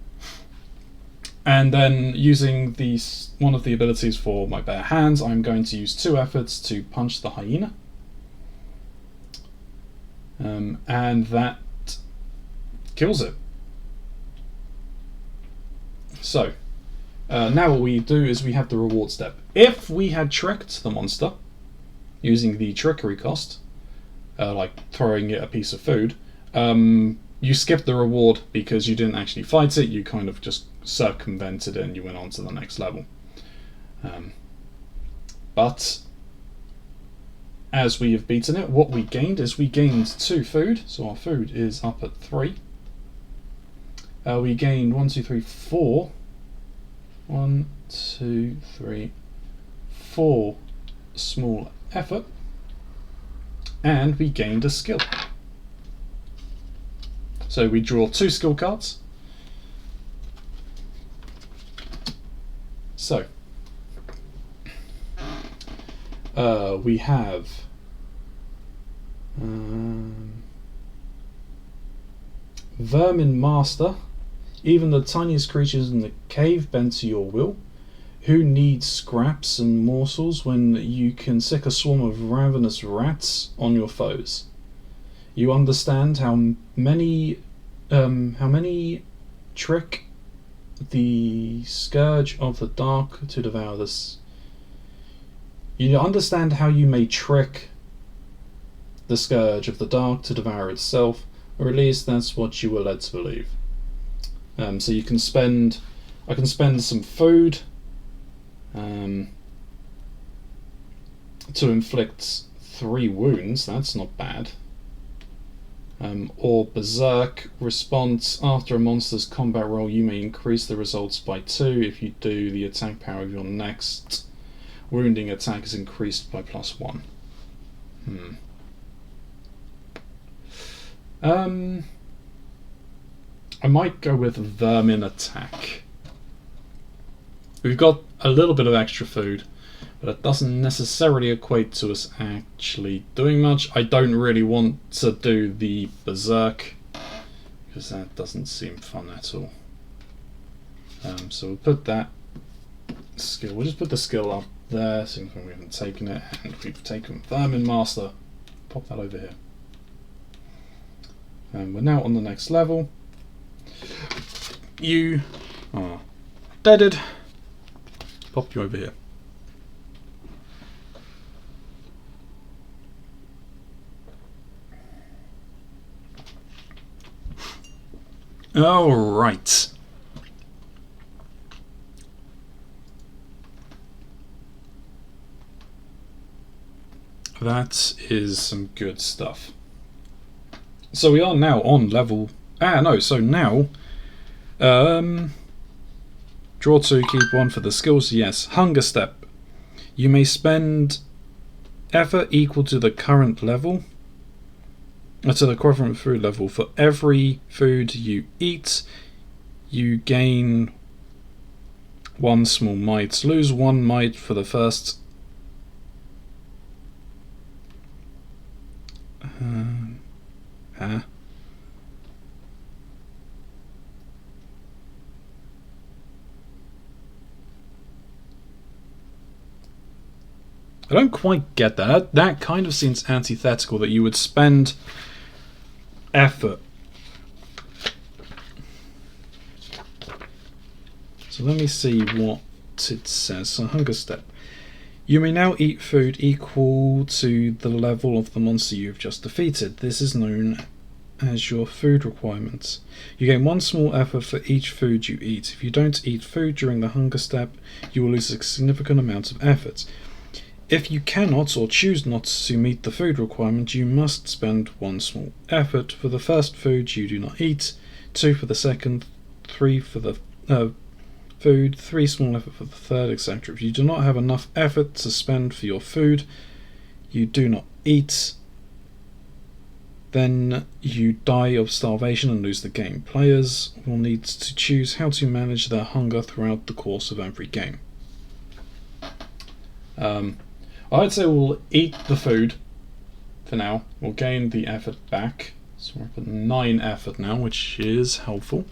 And then using one of the abilities for my bare hands, I'm going to use 2 efforts to punch the hyena. And that kills it. So, now what we do is we have the reward step. If we had tricked the monster using the trickery cost, like throwing it a piece of food, you skipped the reward because you didn't actually fight it, you kind of just circumvented it and you went on to the next level. But as we have beaten it, what we gained is we gained 2 food, so our food is up at 3. We gained 1, 2, 3, 4. 1, 2, 3, 4 small effort, and we gained a skill. So we draw 2 skill cards. So we have Vermin Master. Even the tiniest creatures in the cave bend to your will. Who needs scraps and morsels when you can sick a swarm of ravenous rats on your foes? You understand how many trick the scourge of the dark to devour this. You understand how you may trick the scourge of the dark to devour itself, or at least that's what you were led to believe. So you can spend. I can spend some food to inflict 3 wounds. That's not bad. Or Berserk response. After a monster's combat roll, you may increase the results by 2. If you do, the attack power of your next wounding attack is increased by +1. I might go with Vermin Attack. We've got a little bit of extra food, but it doesn't necessarily equate to us actually doing much. I don't really want to do the Berserk, because that doesn't seem fun at all. So we'll put that skill, we'll just put the skill up there, seeing we haven't taken it, and we've taken Vermin Master. Pop that over here. And we're now on the next level. You are deaded. Pop you over here. Alright. That is some good stuff. So we are now on level... so now... draw 2, keep 1 for the skills, yes. Hunger step. You may spend effort equal to the current level, to the equivalent food level. For every food you eat, you gain 1 small mite. Lose 1 mite for the first... I don't quite get that. That kind of seems antithetical, that you would spend effort. So let me see what it says. So hunger step. You may now eat food equal to the level of the monster you have just defeated. This is known as your food requirements. You gain 1 small effort for each food you eat. If you don't eat food during the hunger step, you will lose a significant amount of effort. If you cannot or choose not to meet the food requirement, you must spend 1 small effort for the first food you do not eat, 2 for the second, 3 for the food, 3 small effort for the third, etc. If you do not have enough effort to spend for your food you do not eat, then you die of starvation and lose the game. Players will need to choose how to manage their hunger throughout the course of every game. I'd say we'll eat the food for now. We'll gain the effort back. So we're up at 9 effort now, which is helpful.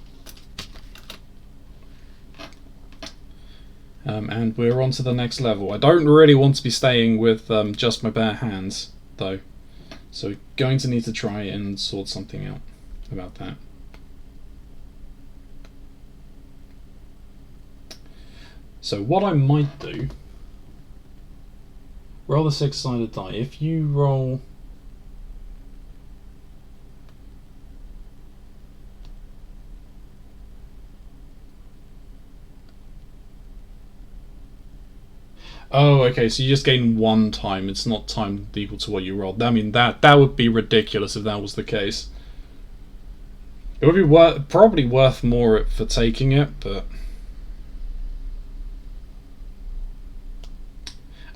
And we're on to the next level. I don't really want to be staying with just my bare hands, though. So we're going to need to try and sort something out about that. So what I might do... Roll the 6-sided die. If you roll... Oh, okay, so you just gain 1 time. It's not time equal to what you rolled. I mean, that would be ridiculous if that was the case. It would be probably worth more for taking it, but...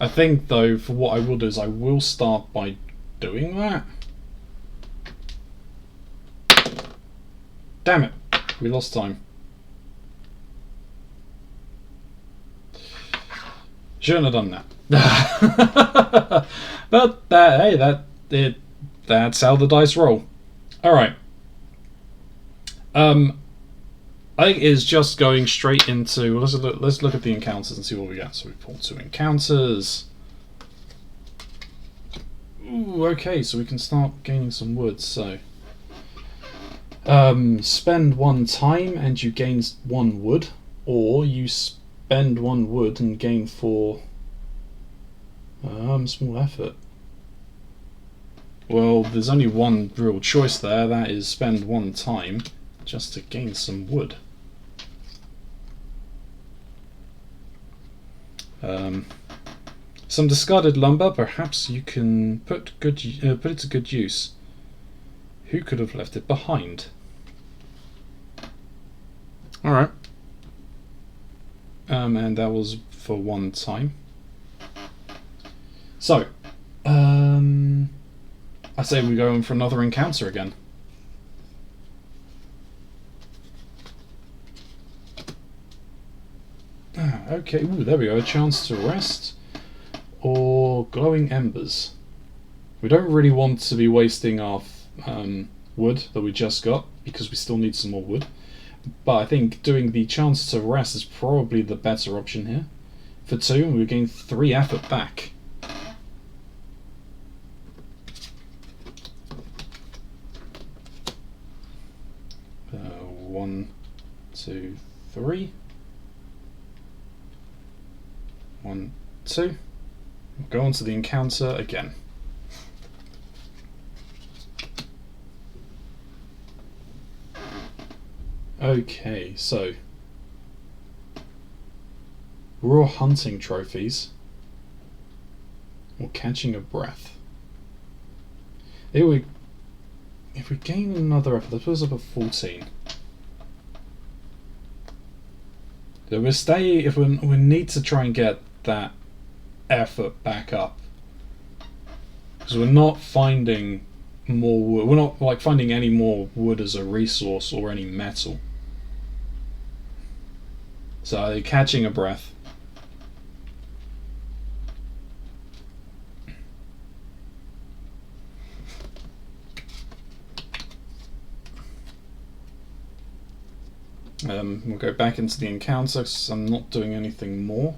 I think, though, for what I will do is I will start by doing that. Damn it! We lost time. Shouldn't have done that. But hey, that's how the dice roll. All right. I think it's just going straight into... Let's look at the encounters and see what we got. So we pull 2 encounters. Ooh, okay, so we can start gaining some wood. So spend 1 time and you gain 1 wood, or you spend 1 wood and gain 4 small effort. Well, there's only one real choice there. That is spend 1 time just to gain some wood. Some discarded lumber. Perhaps you can put it to good use. Who could have left it behind? All right. And that was for 1 time. So, I say we go in for another encounter again. Okay, ooh, there we go. A chance to rest, or glowing embers. We don't really want to be wasting our wood that we just got, because we still need some more wood. But I think doing the chance to rest is probably the better option here. For 2, and we gain 3 effort back. One, 2, 3. 1, 2. We'll go on to the encounter again. Okay, so raw hunting trophies or catching a breath. If we gain another effort, that puts us up at 14. So if we need to try and get that effort back up, because we're not finding more wood. We're not like finding any more wood as a resource or any metal. So catching a breath. We'll go back into the encounter because I'm not doing anything more.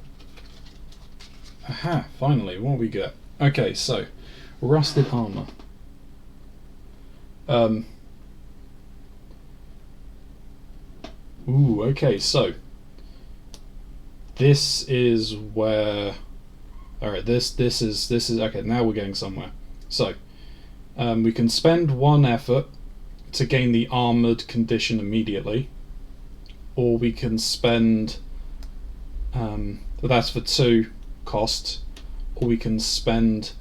Aha, finally, what we get? Okay, so rusted armor. Ooh, okay, so this is where. Alright, this is okay, now we're getting somewhere. So we can spend 1 effort to gain the armored condition immediately, or we can spend that's for 2 cost, or we can spend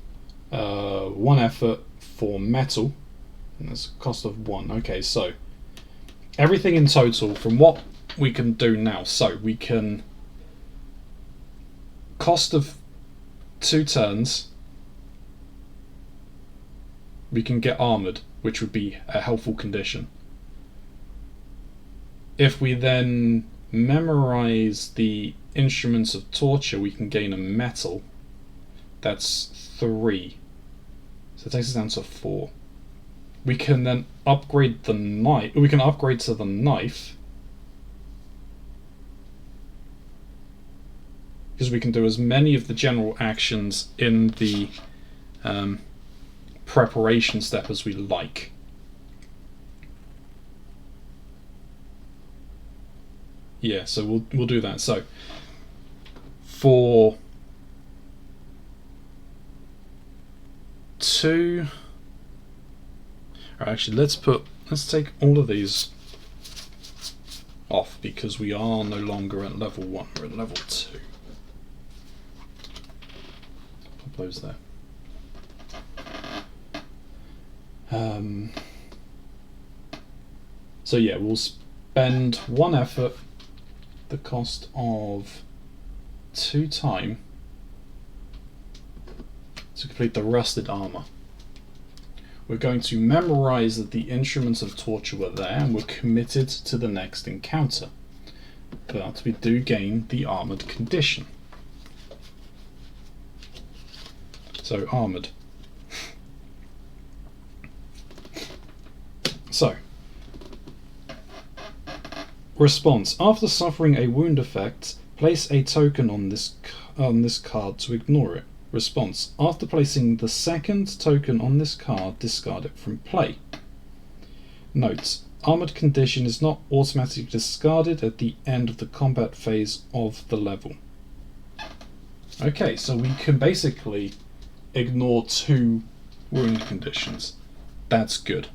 1 effort for metal, and that's a cost of 1. Okay, so everything in total from what we can do now, so we can cost of 2 turns we can get armored, which would be a helpful condition. If we then memorize the instruments of torture, we can gain a metal. That's 3. So it takes us down to 4. We can then upgrade the knife. We can upgrade to the knife, because we can do as many of the general actions in the preparation step as we like. Yeah, so we'll do that. So for 2, actually let's take all of these off because we are no longer at level 1, we're at level 2. Pop those there. So yeah, we'll spend 1 effort, the cost of 2 time, to complete the rusted armor. We're going to memorize that the instruments of torture were there, and we're committed to the next encounter. But we do gain the armored condition. So armored. So, response. After suffering a wound effect, place a token on this card to ignore it. Response. After placing the second token on this card, discard it from play. Note. Armored condition is not automatically discarded at the end of the combat phase of the level. Okay, so we can basically ignore 2 wound conditions. That's good.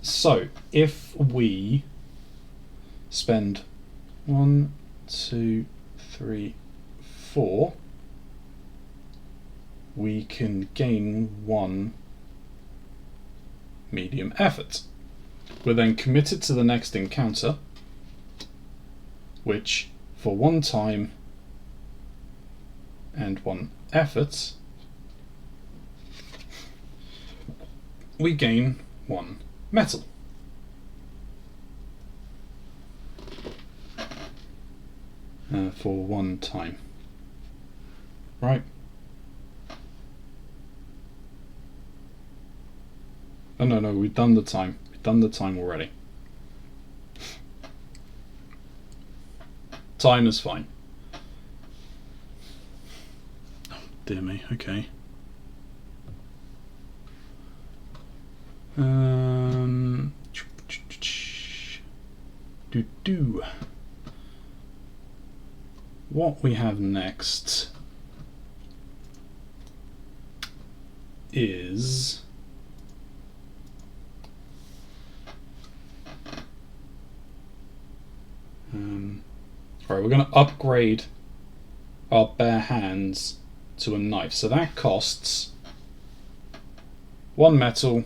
So if we spend 1, 2, 3, 4, we can gain 1 medium effort. We're then committed to the next encounter, which for 1 time and 1 effort, we gain 1 metal. For 1 time. Right. Oh no, we've done the time. We've done the time already. Time is fine. Oh, dear me, okay. What we have next is Alright, we're going to upgrade our bare hands to a knife. So that costs 1 metal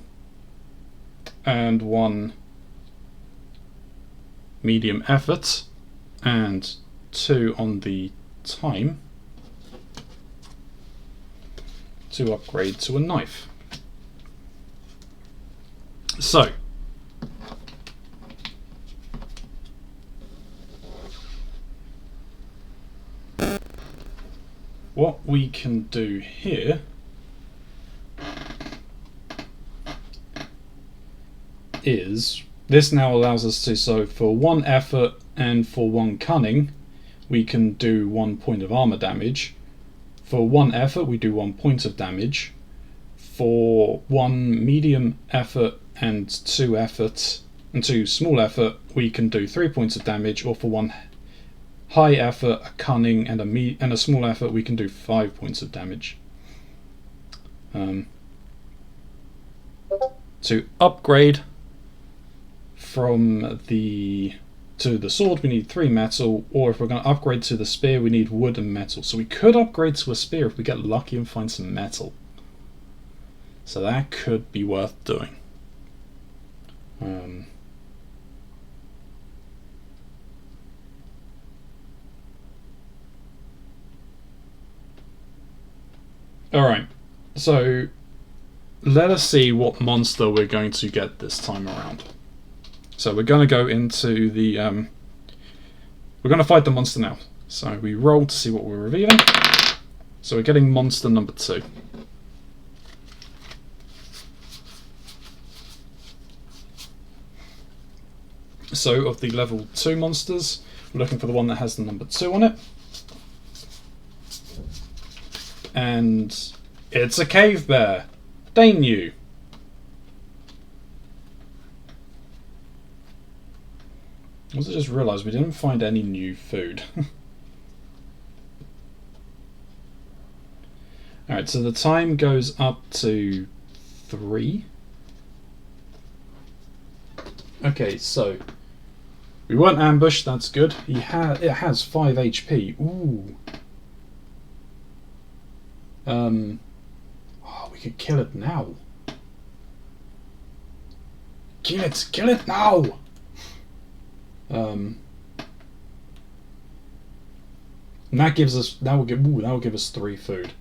and 1 medium effort and 2 on the time to upgrade to a knife. So what we can do here is, this now allows us to, so for 1 effort and for 1 cunning, we can do 1 point of armor damage. For 1 effort, we do 1 point of damage. For 1 medium effort and 2 effort and 2 small effort, we can do 3 points of damage. Or for 1 high effort, a cunning, and a small effort, we can do 5 points of damage. To upgrade from to the sword, we need 3 metal, or if we're going to upgrade to the spear, we need wood and metal. So we could upgrade to a spear if we get lucky and find some metal. So that could be worth doing. Alright, so let us see what monster we're going to get this time around. So we're going to go into the... we're going to fight the monster now. So we roll to see what we're revealing. So we're getting monster number 2. So of the level 2 monsters, we're looking for the one that has the number 2 on it. And it's a cave bear. They knew. I also just realised we didn't find any new food. Alright, so the time goes up to 3. Okay, so we weren't ambushed, that's good. It has 5 HP. Ooh. Oh, we could kill it now. Kill it now! And that gives us, that will give us 3 food.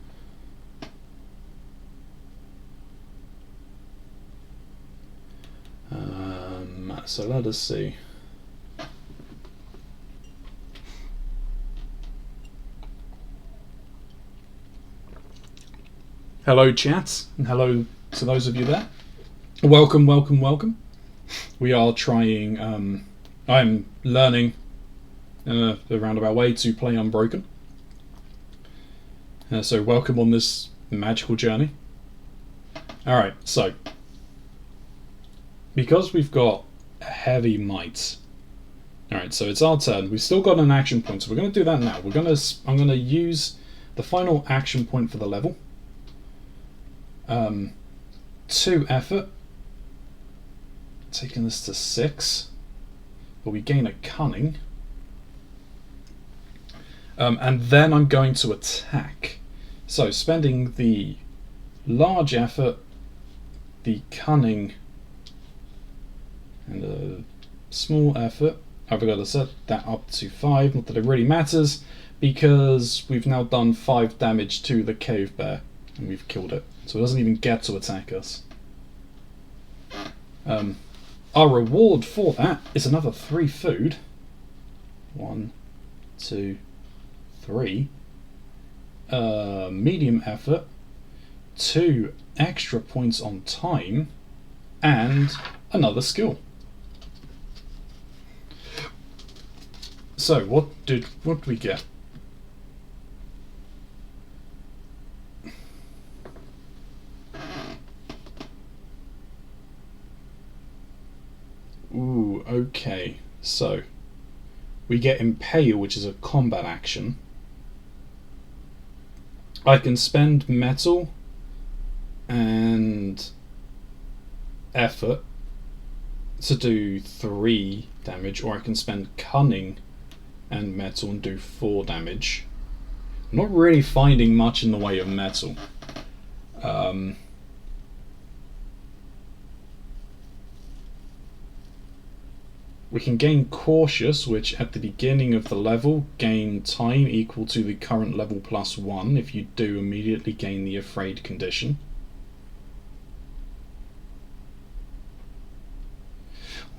So let us see. Hello chat, and hello to those of you there. Welcome, welcome, welcome. We are trying, I'm learning in a roundabout way to play Unbroken. So welcome on this magical journey. Alright, so because we've got a heavy might. Alright, so it's our turn. We've still got an action point, so we're going to do that now. I'm going to use the final action point for the level. 2 effort. Taking this to 6. But we gain a cunning. And then I'm going to attack. So spending the large effort, the cunning, and a small effort. I've got to set that up to 5, not that it really matters, because we've now done 5 damage to the cave bear, and we've killed it. So it doesn't even get to attack us. Our reward for that is another 3 food. 1, 2, 3. Medium effort, 2 extra points on time, and another skill. So what did we get? Ooh, okay. So we get Impale, which is a combat action. I can spend metal and effort to do 3 damage, or I can spend cunning and metal and do 4 damage. I'm not really finding much in the way of metal. We can gain Cautious, which at the beginning of the level gain time equal to the current level +1 if you do immediately gain the Afraid condition.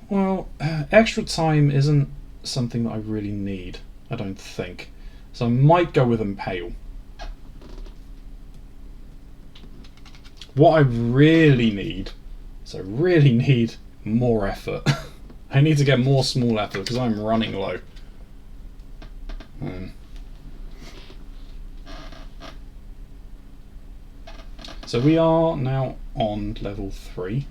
Well, extra time isn't something that I really need, I don't think. So I might go with Impale. What I really need is I really need more effort. I need to get more small effort because I'm running low. So we are now on level 3.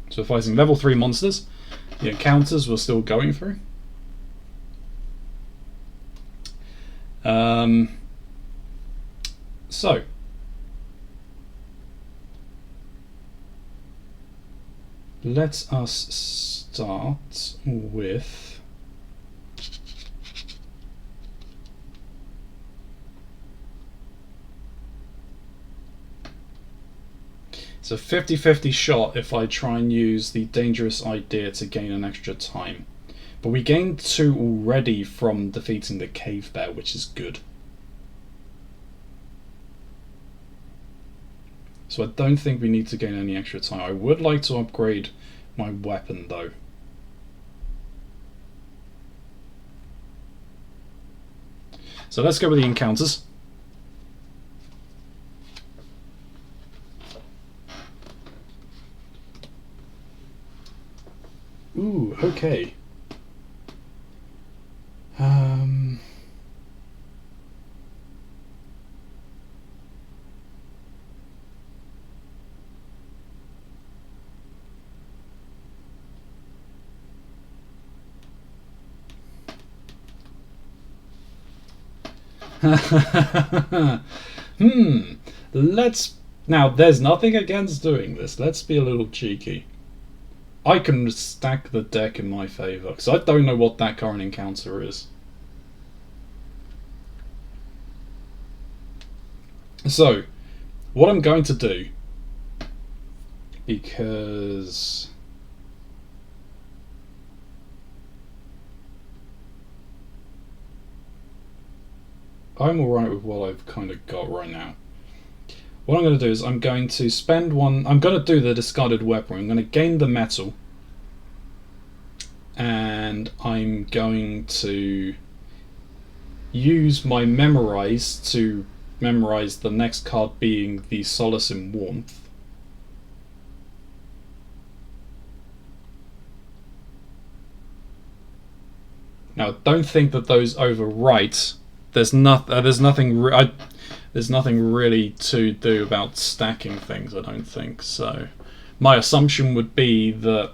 So fighting level 3 monsters. The encounters we're still going through. So let us start with it's a 50-50 shot if I try and use the Dangerous Idea to gain an extra time. But we gained 2 already from defeating the Cave Bear, which is good. So I don't think we need to gain any extra time. I would like to upgrade my weapon though. So let's go with the encounters. Ooh, okay. Let's... Now, there's nothing against doing this. Let's be a little cheeky. I can stack the deck in my favour, because I don't know what that current encounter is. So, what I'm going to do, because I'm alright with what I've kind of got right now. What I'm going to do is I'm going to spend one... I'm going to do the discarded weapon. I'm going to gain the metal. And I'm going to use my memorize to memorize the next card being the Solace in Warmth. Now, I don't think that those overwrite. There's nothing really to do about stacking things, I don't think. So my assumption would be that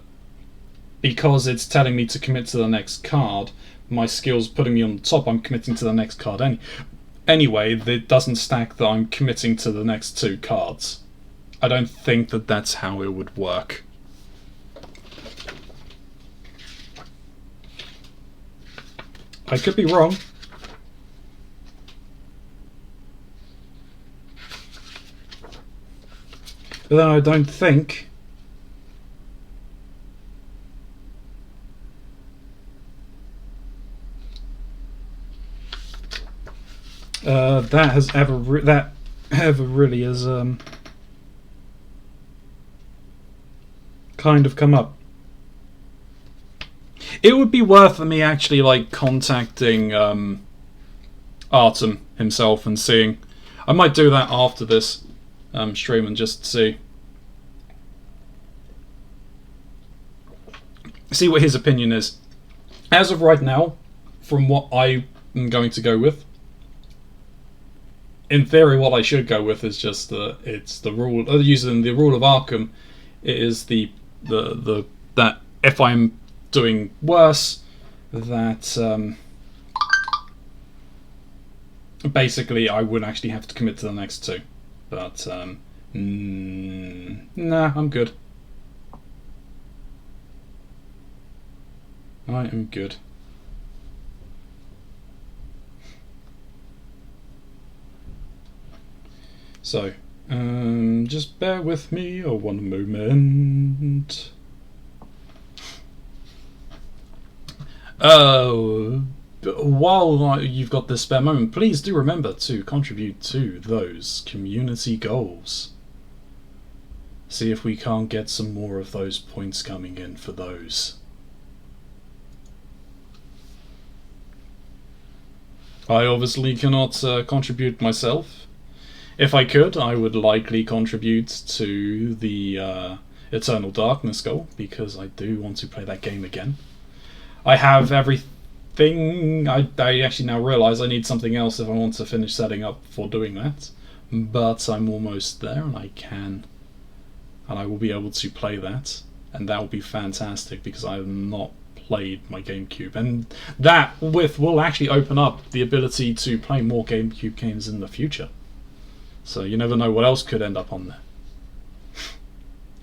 because it's telling me to commit to the next card, my skill's putting me on the top, I'm committing to the next card anyway. It doesn't stack that I'm committing to the next 2 cards. I don't think that that's how it would work. I could be wrong. But then I don't think that has ever really has kind of come up. It would be worth me actually like contacting Artem himself and seeing. I might do that after this stream and just see what his opinion is. As of right now, from what I am going to go with, in theory, what I should go with is just it's the rule. Using the rule of Arkham, it is the that if I'm doing worse, that basically I would actually have to commit to the next 2. But nah, I'm good. I am good. So, just bear with me one moment. While you've got this spare moment, please do remember to contribute to those community goals. See if we can't get some more of those points coming in for those. I obviously cannot contribute myself. If I could, I would likely contribute to the Eternal Darkness goal, because I do want to play that game again. I have everything. I actually now realise I need something else if I want to finish setting up for doing that. But I'm almost there, and I can. And I will be able to play that. And that will be fantastic, because I have not played my GameCube. And that will actually open up the ability to play more GameCube games in the future. So you never know what else could end up on there.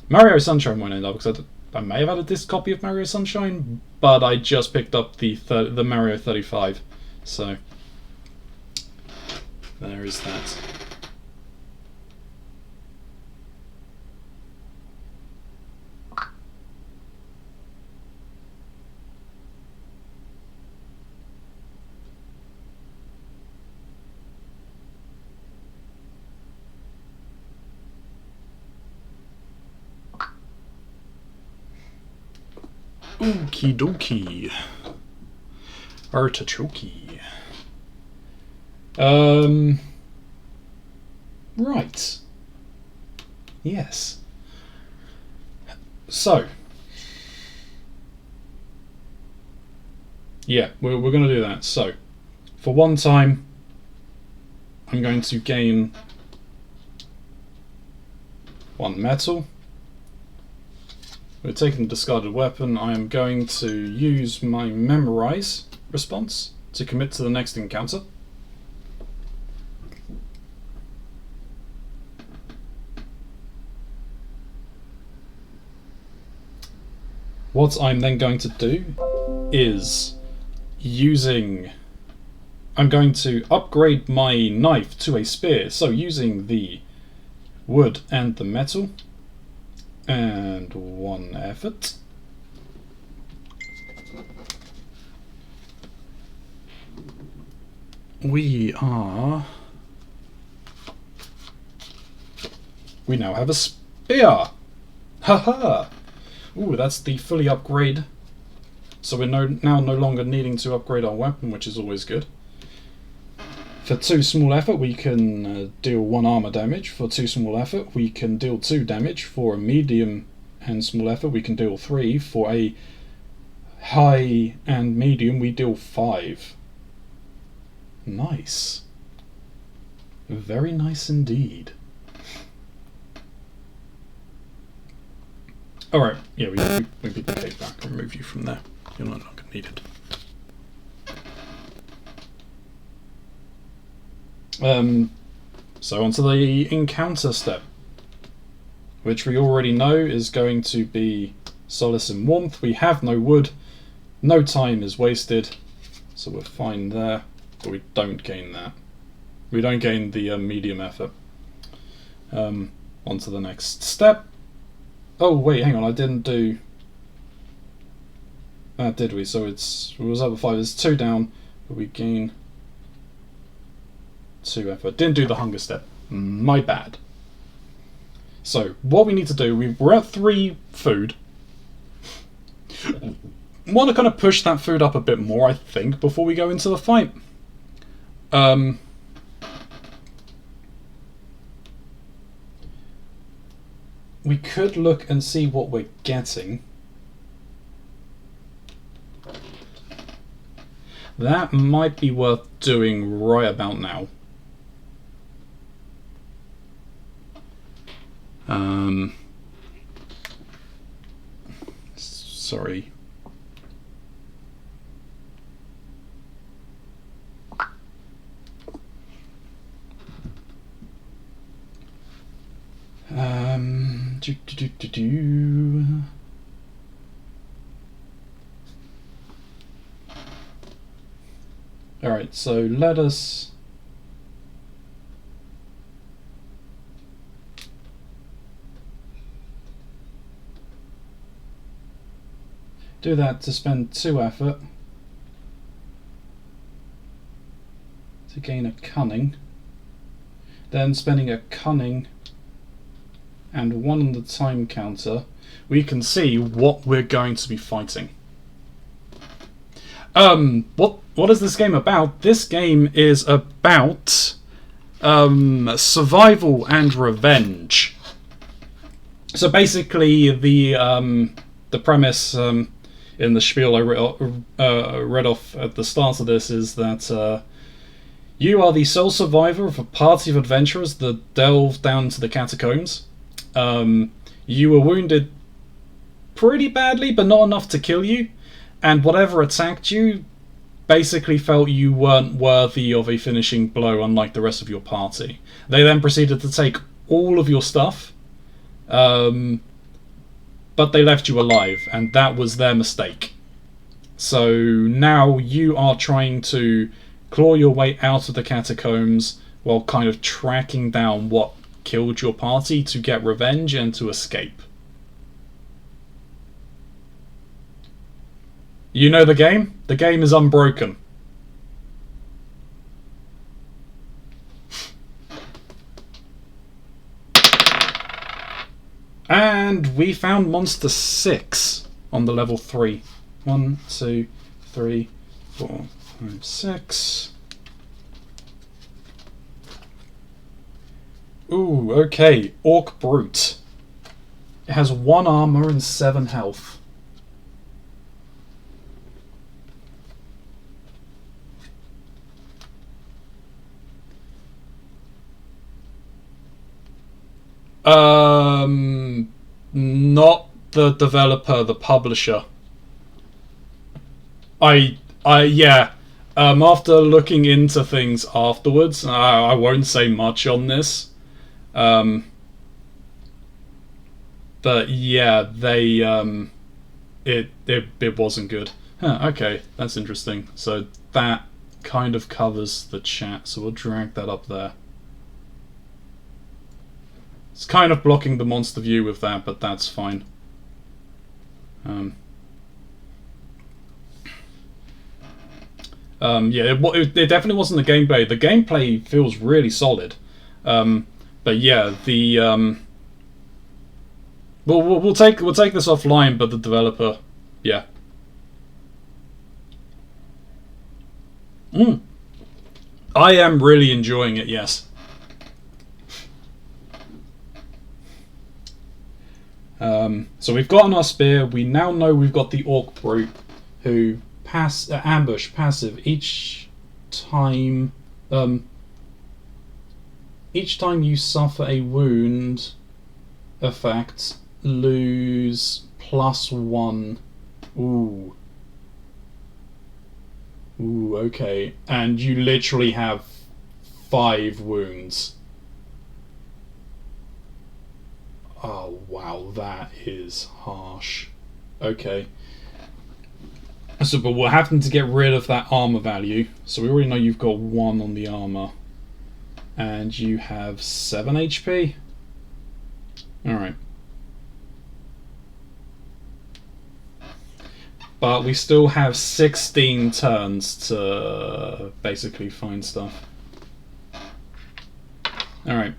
Mario Sunshine won't end up, because I may have had a disc copy of Mario Sunshine, but I just picked up the Mario 35, so there is that. Okie dokie. Artichoke. Right. Yes. So. Yeah, we're going to do that. So, for one time, I'm going to gain 1 metal. We're taking the discarded weapon. I am going to use my memorize response to commit to the next encounter. What I'm then going to do is I'm going to upgrade my knife to a spear, so using the wood and the metal. And 1 effort. We now have a spear! Haha! Ooh, that's the fully upgrade. So we're now no longer needing to upgrade our weapon, which is always good. For 2 small effort, we can deal 1 armor damage. For 2 small effort, we can deal 2 damage. For a medium and small effort, we can deal 3. For a high and medium, we deal 5. Nice. Very nice indeed. Alright, yeah, we beat the cake back and remove you from there. You're no longer needed. So onto the encounter step, which we already know is going to be solace and warmth. We have no wood, no time is wasted, so we're fine there, but we don't gain that. We don't gain the medium effort. Onto the next step. Oh wait, hang on, I didn't do that, did we? So it was over 5, it's 2 down, but we gain 2 effort. Didn't do the hunger step. My bad. So, what we need to do, we're at 3 food. Want to kind of push that food up a bit more, I think, before we go into the fight. We could look and see what we're getting. That might be worth doing right about now. Sorry. Alright, so let us... do that to spend 2 effort to gain a cunning, then spending a cunning and 1 on the time counter, we can see what we're going to be fighting. What is this game about? This game is about survival and revenge. So basically, the premise in the spiel I read off at the start of this is that you are the sole survivor of a party of adventurers that delve down into the catacombs. You were wounded pretty badly, but not enough to kill you, and whatever attacked you basically felt you weren't worthy of a finishing blow, unlike the rest of your party. They then proceeded to take all of your stuff, but they left you alive, and that was their mistake. So now you are trying to claw your way out of the catacombs while kind of tracking down what killed your party to get revenge and to escape. You know the game? The game is Unbroken. And we found monster 6 on the level 3. 1, 2, 3, 4, 5, 6. Ooh, okay. Orc Brute. It has 1 armor and 7 health. Not the developer, the publisher. Yeah. After looking into things afterwards, I won't say much on this. But yeah, they it wasn't good. Huh, okay, that's interesting. So that kind of covers the chat, so we'll drag that up there. It's kind of blocking the monster view with that, but that's fine. Yeah, it definitely wasn't the gameplay. The gameplay feels really solid. But yeah, the we'll take this offline. But the developer, yeah. I am really enjoying it. Yes. So we've gotten our spear. We now know we've got the Orc Brute, who ambush passive each time. Each time you suffer a wound effect, lose +1. Ooh. Ooh, okay. And you literally have 5 wounds. Oh, wow, that is harsh. Okay. So, but we're having to get rid of that armor value. So we already know you've got 1 on the armor. And you have 7 HP? Alright. But we still have 16 turns to basically find stuff. Alright.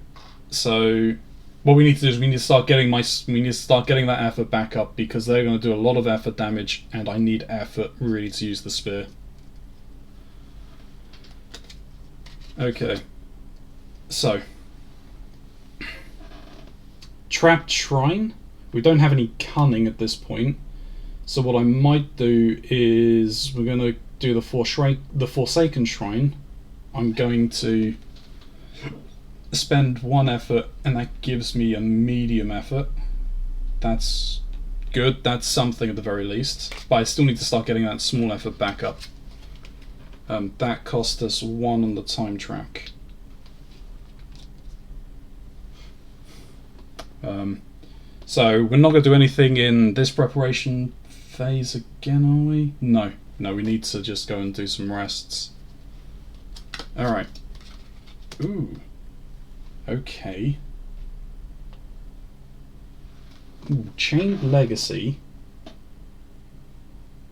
So what we need to do is we need to start getting that effort back up, because they're going to do a lot of effort damage, and I need effort really to use the spear. Okay. So, Trapped Shrine. We don't have any cunning at this point, so what I might do is we're going to do the Forsaken Shrine. I'm going to spend 1 effort, and that gives me a medium effort. That's good. That's something at the very least. But I still need to start getting that small effort back up. That cost us 1 on the time track. So we're not going to do anything in this preparation phase again, are we? No, we need to just go and do some rests. Alright. Ooh. Okay. Ooh, Chained Legacy.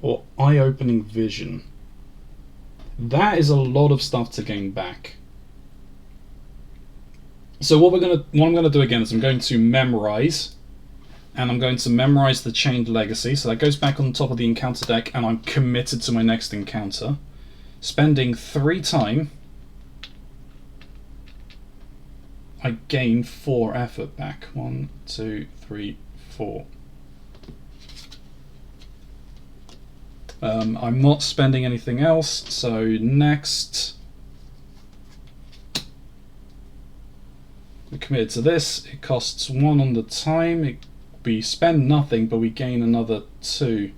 Or Eye-Opening Vision. That is a lot of stuff to gain back. So what I'm gonna do again is I'm going to memorize, and I'm going to memorize the Chained Legacy. So that goes back on top of the encounter deck, and I'm committed to my next encounter. Spending 3 time, I gain 4 effort back. 1, 2, 3, 4. I'm not spending anything else, so next we're committed to this. It costs 1 on the time. We spend nothing, but we gain another 2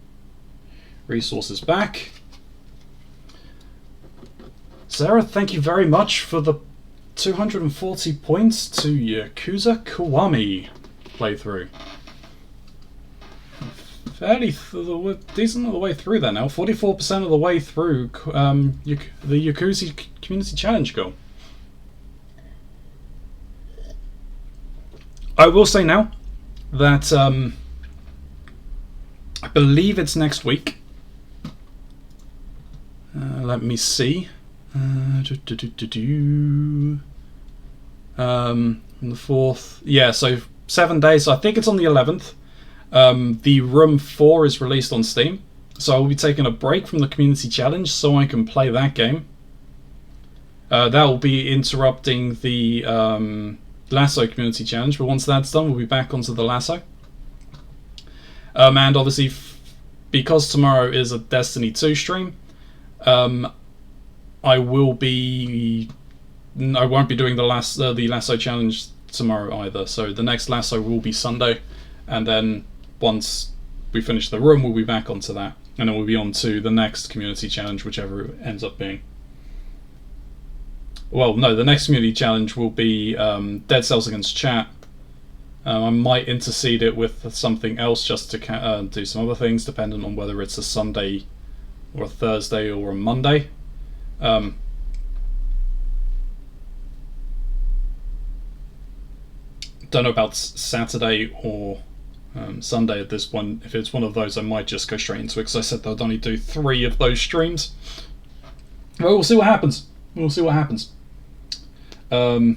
resources back. Sarah, thank you very much for the 240 points to Yakuza Kiwami playthrough. Fairly decent of the way through there now. 44% of the way through the Yakuza Community Challenge goal. I will say now that I believe it's next week. Let me see. On the 4th. Yeah, so 7 days. I think it's on the 11th. The Room 4 is released on Steam, so I will be taking a break from the Community Challenge so I can play that game. That will be interrupting the Lasso Community Challenge, but once that's done, we'll be back onto the Lasso. And obviously, because tomorrow is a Destiny 2 stream, I won't be doing the Lasso Challenge tomorrow either. So the next Lasso will be Sunday, and then once we finish the Room, we'll be back onto that, and then we'll be on to the next Community Challenge, whichever it ends up being. Well, no, the next Community Challenge will be Dead Cells Against Chat. I might intercede it with something else just to do some other things, depending on whether it's a Sunday or a Thursday or a Monday. Don't know about Saturday or Sunday at this point. If it's one of those, I might just go straight into it, because I said I'd only do 3 of those streams. Well, we'll see what happens. So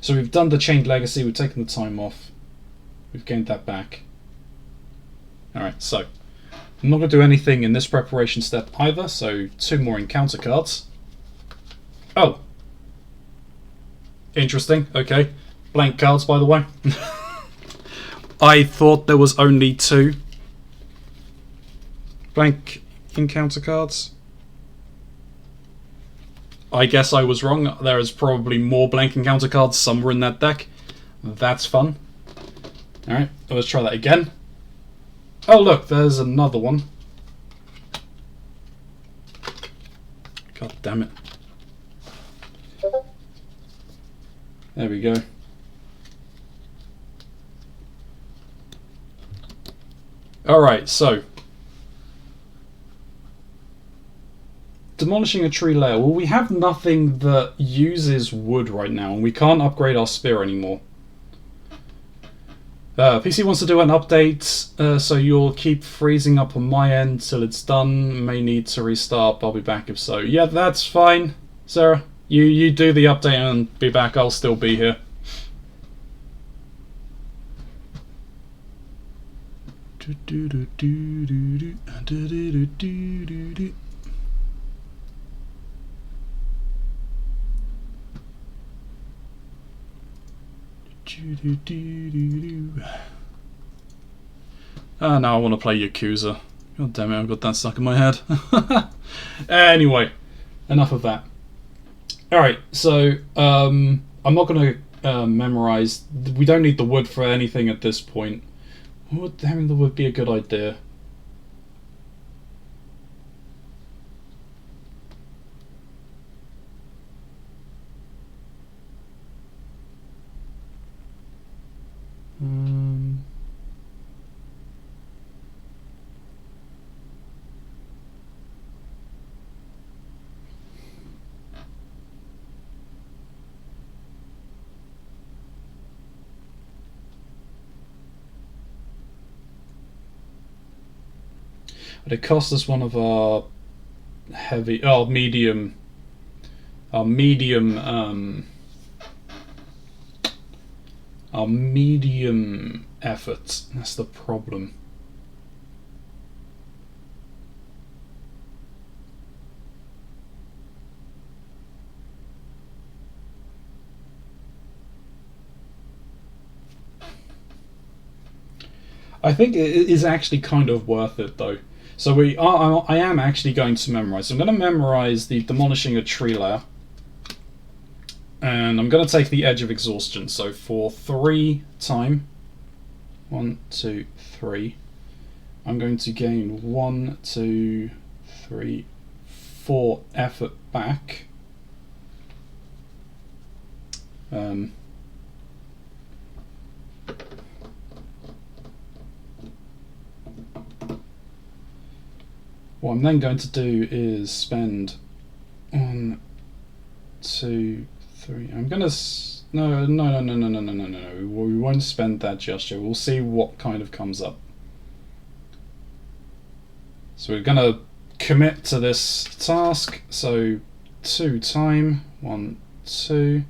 we've done the Chained Legacy, we've taken the time off, we've gained that back. Alright, so I'm not going to do anything in this preparation step either, so 2 more encounter cards. Oh! Interesting, okay. Blank cards, by the way. I thought there was only 2 blank encounter cards. I guess I was wrong. There is probably more blank encounter cards somewhere in that deck. That's fun. Alright, let's try that again. Oh look, there's another one. God damn it. There we go. Alright, so demolishing a tree layer. Well, we have nothing that uses wood right now, and we can't upgrade our spear anymore. PC wants to do an update, so you'll keep freezing up on my end till it's done. May need to restart. I'll be back if so. Yeah, that's fine, Sarah. You do the update and be back. I'll still be here. Ah, now I want to play Yakuza. God damn it, I've got that stuck in my head. Anyway, enough of that. Alright, so I'm not going to memorize. We don't need the wood for anything at this point. Would having the wood be a good idea? But it cost us one of our medium, our medium efforts. That's the problem. I think it is actually kind of worth it though. So I am actually going to memorize. So I'm going to memorize the demolishing a tree layer, and I'm going to take the edge of exhaustion. So for 3 time, 1, 2, 3, I'm going to gain 1, 2, 3, 4 effort back. What I'm then going to do is spend 1, 2, 3. I'm gonna no. We won't spend that just yet. We'll see what kind of comes up. So we're gonna commit to this task. So 2 time, 1, 2.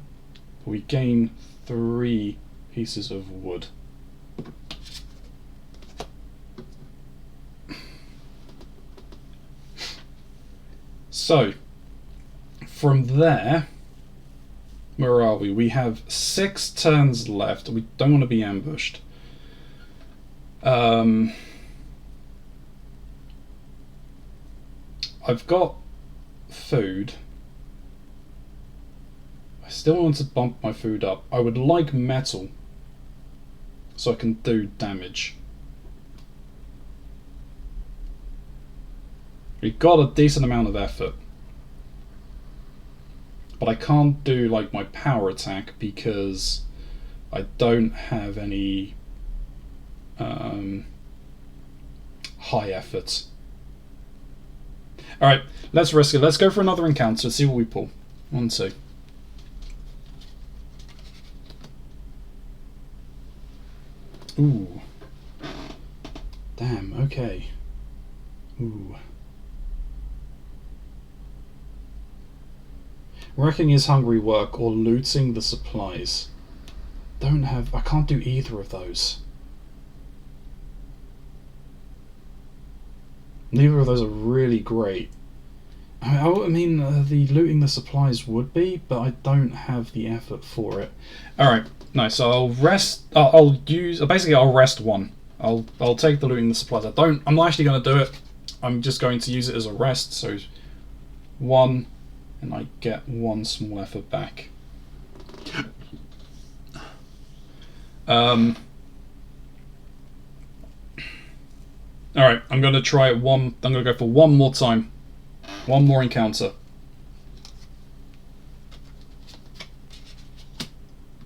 We gain 3 pieces of wood. So, from there, where are we? We have 6 turns left. We don't want to be ambushed. I've got food. I still want to bump my food up. I would like metal, so I can do damage. We've got a decent amount of effort, but I can't do like my power attack because I don't have any high effort. Alright, let's risk it. Let's go for another encounter, see what we pull. 1, 2. Ooh. Damn, okay. Ooh. Wrecking his hungry work or looting the supplies. I can't do either of those. Neither of those are really great. I mean, the looting the supplies would be, but I don't have the effort for it. Alright, nice. So I'll rest. I'll rest 1. I'll take the looting the supplies. I'm not actually going to do it. I'm just going to use it as a rest. So 1. And I get 1 small effort back. Alright, I'm going to try it I'm going to go for 1 more time. 1 more encounter.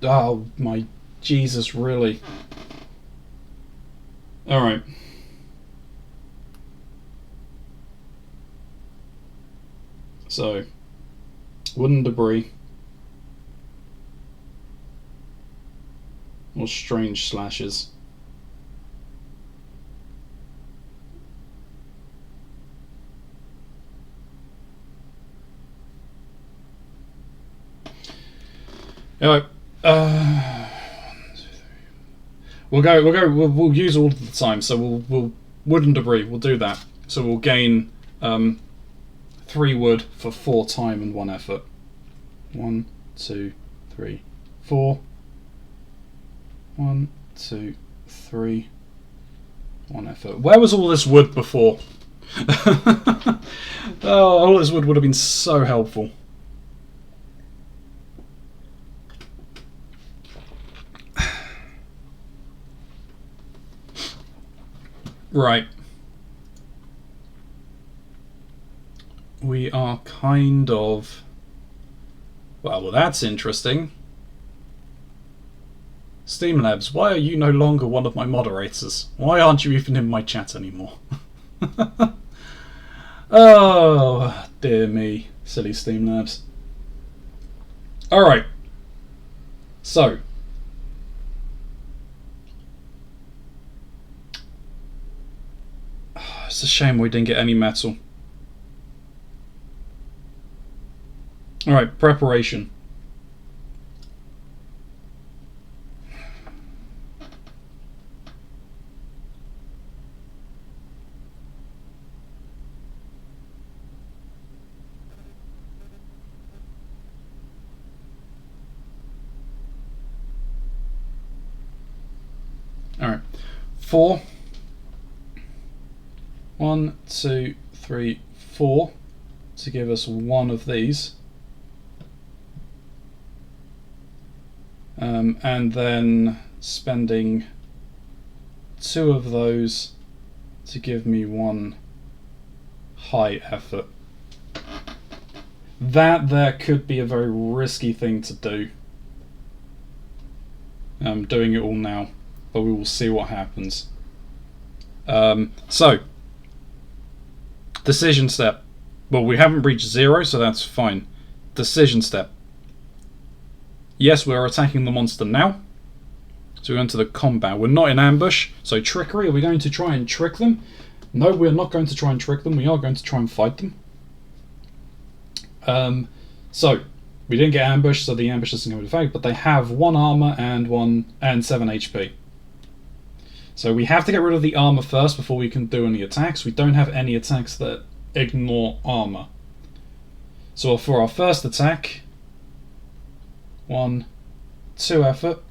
Oh my Jesus, really? Alright. So, wooden debris. Or strange slashes. Anyway, we'll use all of the time. So we'll wooden debris. We'll do that. So we'll gain 3 wood for 4 time and 1 effort. 1, 2, 3, 4. 1, 2, 3. 1 effort. Where was all this wood before? Oh, all this wood would have been so helpful. Right. We are kind of... Well, that's interesting. Steam Labs, why are you no longer one of my moderators? Why aren't you even in my chat anymore? Oh, dear me, silly Steam Labs. Alright. So. It's a shame we didn't get any metal. Alright, preparation. Alright, 4. 1, 2, 3, 4 to give us one of these. And then spending 2 of those to give me 1 high effort. That there could be a very risky thing to do. I'm doing it all now, but we will see what happens. So, decision step. Well, we haven't reached 0, so that's fine. Decision step. Yes, we're attacking the monster now. So we're going to the combat. We're not in ambush, so trickery. Are we going to try and trick them? No, we're not going to try and trick them. We are going to try and fight them. So we didn't get ambushed, so the ambush doesn't go into effect, but they have 1 armor and 7 HP. So we have to get rid of the armor first before we can do any attacks. We don't have any attacks that ignore armor. So for our first attack, 1, 2 effort,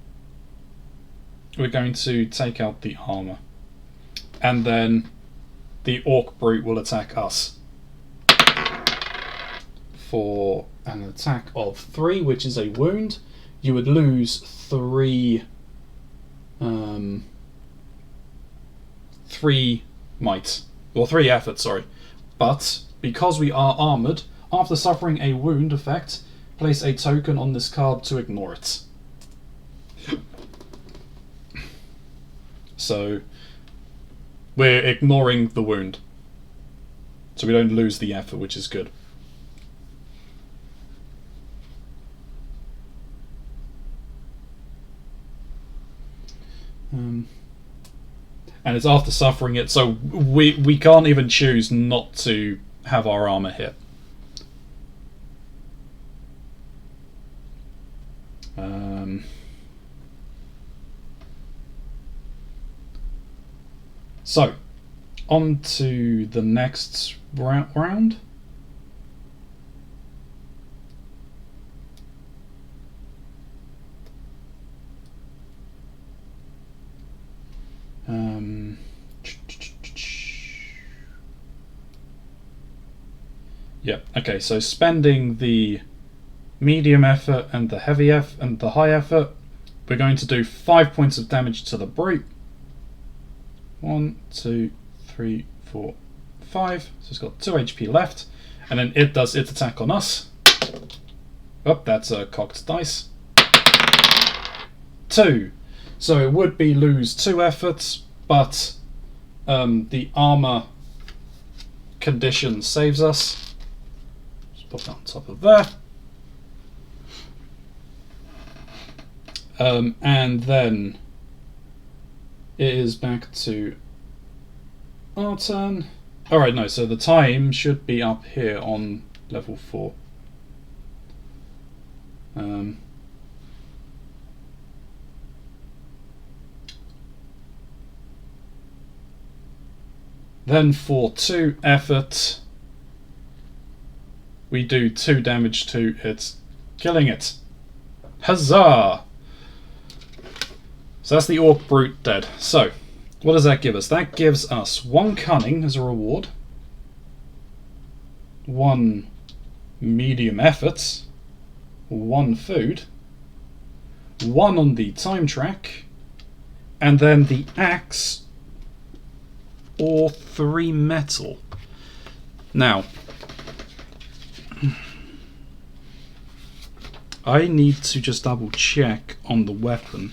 we're going to take out the armor. And then the Orc Brute will attack us. For an attack of 3, which is a wound, you would lose 3 might. Or 3 effort, sorry. But, because we are armoured, after suffering a wound effect, place a token on this card to ignore it. So, we're ignoring the wound. So we don't lose the effort, which is good. And it's after suffering it, so we can't even choose not to have our armor hit. So, on to the next round. Yeah, okay, so spending the medium effort and the heavy effort and the high effort, we're going to do 5 points of damage to the brute. 1, 2, 3, 4, 5. So it's got 2 HP left, and then it does its attack on us. Oh, that's a cocked dice. 2. So it would be lose 2 efforts, but the armor condition saves us. Just put that on top of there. And then it is back to our turn. Alright, no, so the time should be up here on level 4. Then for 2 effort, we do 2 damage to it, killing it. Huzzah! So that's the Orc Brute dead. So, what does that give us? That gives us 1 cunning as a reward, 1 medium effort, 1 food, 1 on the time track, and then the axe, or 3 metal. Now, I need to just double check on the weapon.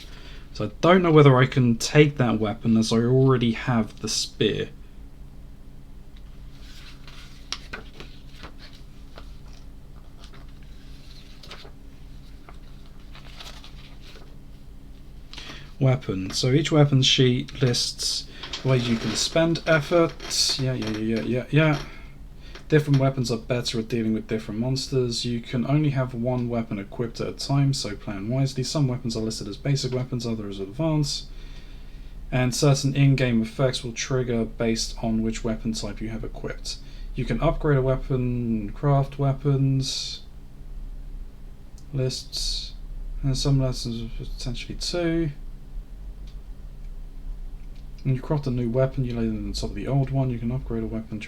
So I don't know whether I can take that weapon as I already have the spear. Weapon. So each weapon sheet lists Ways you can spend effort. Yeah. Different weapons are better at dealing with different monsters. You can only have one weapon equipped at a time, so plan wisely. Some weapons are listed as basic weapons, others as advanced. And certain in-game effects will trigger based on which weapon type you have equipped. You can upgrade a weapon, craft weapons, lists, and some lessons potentially too. When you craft a new weapon, you lay them on top of the old one. You can upgrade a weapon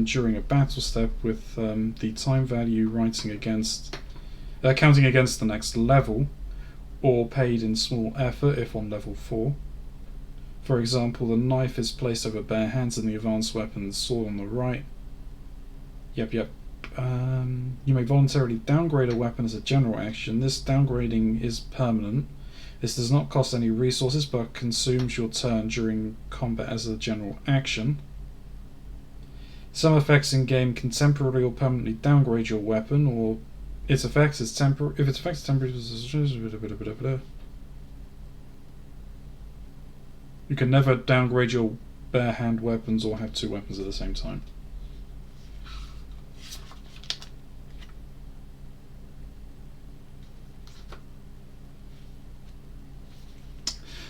during a battle step with the time value counting against the next level, or paid in small effort if on level 4. For example, the knife is placed over bare hands and the advanced weapon is sword on the right. Yep. You may voluntarily downgrade a weapon as a general action. This downgrading is permanent. This does not cost any resources but consumes your turn during combat as a general action. Some effects in game can temporarily or permanently downgrade your weapon, or its effects is temporary. If its effects are temporary, you can never downgrade your bare hand weapons or have 2 weapons at the same time.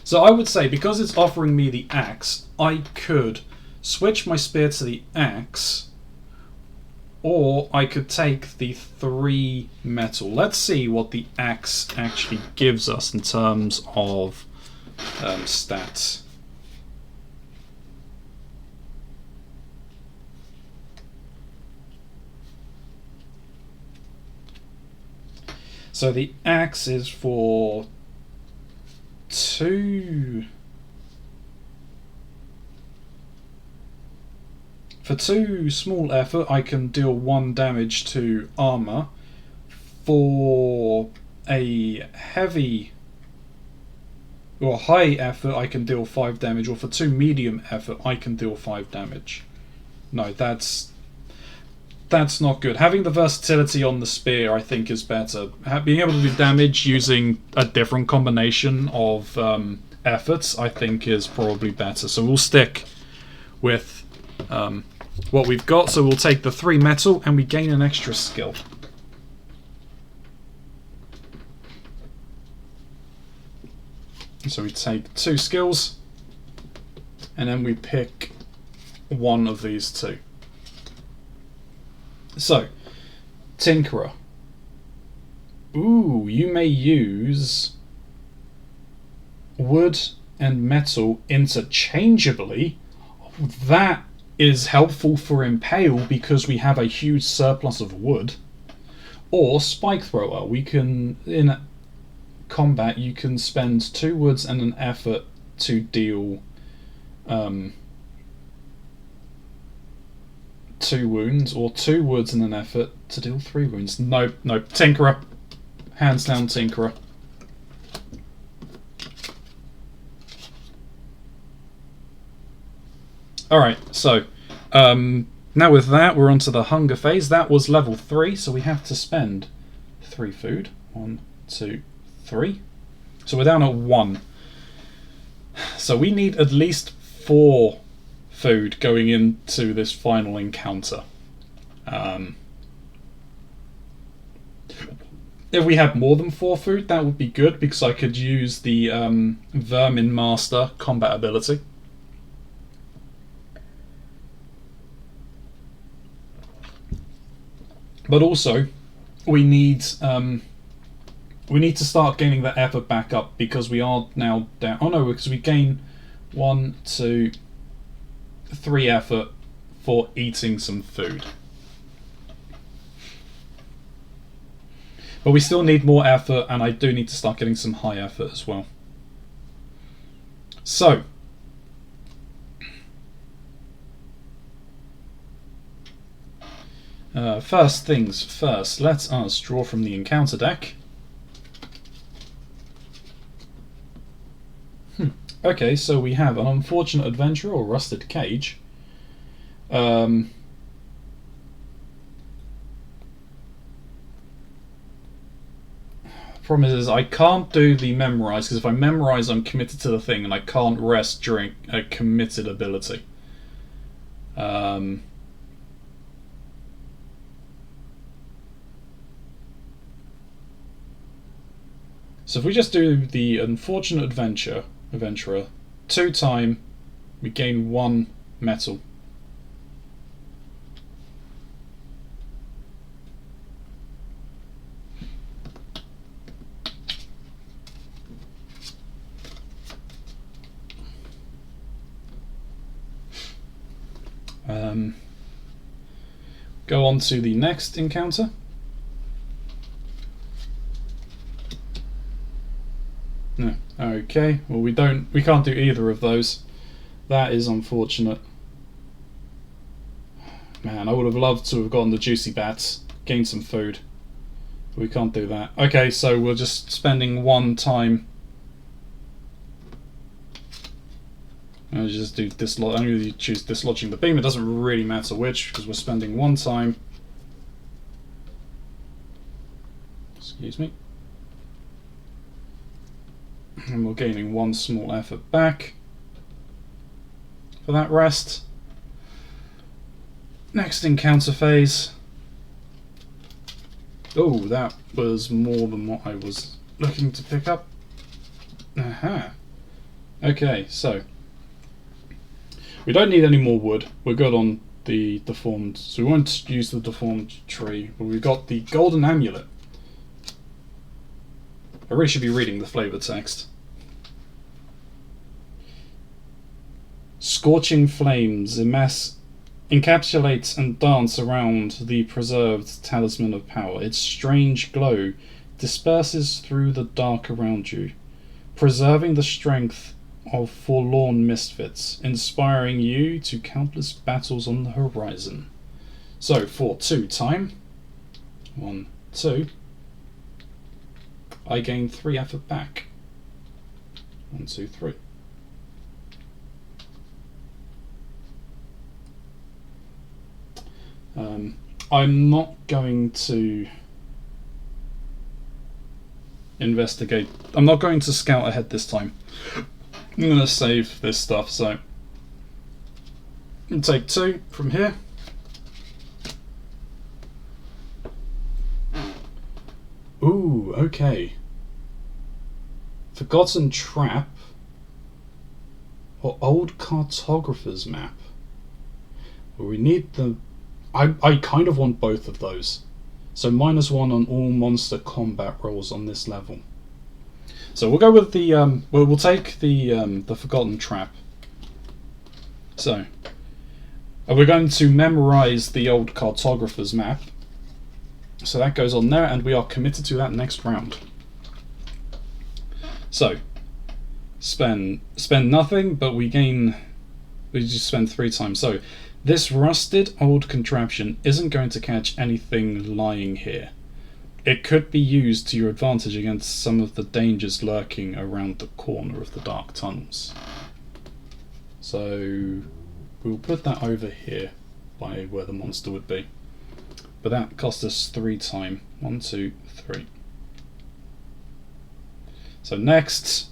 So I would say, because it's offering me the axe, I could switch my spear to the axe, or I could take the 3 metal. Let's see what the axe actually gives us in terms of stats. So the axe is for 2. For 2 small effort, I can deal 1 damage to armor. For a heavy or high effort, I can deal 5 damage. Or for 2 medium effort, I can deal 5 damage. No, that's not good. Having the versatility on the spear, I think, is better. Being able to do damage using a different combination of efforts, I think, is probably better. So we'll stick with what we've got. So we'll take the 3 metal and we gain an extra skill. So we take 2 skills and then we pick one of these 2. So, Tinkerer. Ooh, you may use wood and metal interchangeably. That is helpful for Impale because we have a huge surplus of wood. Or Spike Thrower. We can, in combat, you can spend 2 woods and an effort to deal 2 wounds, or 2 woods and an effort to deal 3 wounds. No, Tinkerer. Hands down, Tinkerer. Alright, so now with that, we're onto the hunger phase. That was level 3, so we have to spend 3 food. 1, 2, 3. So we're down at 1. So we need at least 4 food going into this final encounter. If we had more than 4 food, that would be good, because I could use the Vermin Master combat ability. But also, we need to start gaining that effort back up, because we are now down. Oh no, because we gain 1, 2, 3 effort for eating some food. But we still need more effort, and I do need to start getting some high effort as well. So, first things first, let us draw from the encounter deck. Okay, so we have an unfortunate adventurer, or rusted cage. Problem is I can't do the memorize, because if I memorize, I'm committed to the thing, and I can't rest during a committed ability. So if we just do the unfortunate adventurer 2 times, we gain 1 metal. Go on to the next encounter. No. Okay. Well, we can't do either of those. That is unfortunate. Man, I would have loved to have gotten the juicy bats, gained some food. But we can't do that. Okay, so we're just spending 1 time. I'll just do I'm going to choose dislodging the beam. It doesn't really matter which, because we're spending 1 time. Excuse me. And we're gaining 1 small effort back for that rest. Next encounter phase. Oh, that was more than what I was looking to pick up. Aha. Okay, so we don't need any more wood. We're good on the deformed, so we won't use the deformed tree, but we've got the golden amulet. I really should be reading the flavor text. Scorching flames encapsulates and dance around the preserved talisman of power. Its strange glow disperses through the dark around you, preserving the strength of forlorn misfits, inspiring you to countless battles on the horizon. So for 2 time, 1, 2, I gain 3 effort back. 1, 2, 3. I'm not going to investigate. I'm not going to scout ahead this time. I'm going to save this stuff, so I'll take 2 from here. Ooh, okay. Forgotten Trap or Old Cartographer's Map. Well, we need the... I kind of want both of those. So -1 on all monster combat rolls on this level. So we'll go with the we'll take the Forgotten Trap. So we're going to memorize the Old Cartographer's Map. So that goes on there, and we are committed to that next round. So spend nothing, but we just spend 3 times. So this rusted old contraption isn't going to catch anything lying here. It could be used to your advantage against some of the dangers lurking around the corner of the dark tunnels. So we'll put that over here by where the monster would be. But that cost us 3 time. 1, 2, 3. So next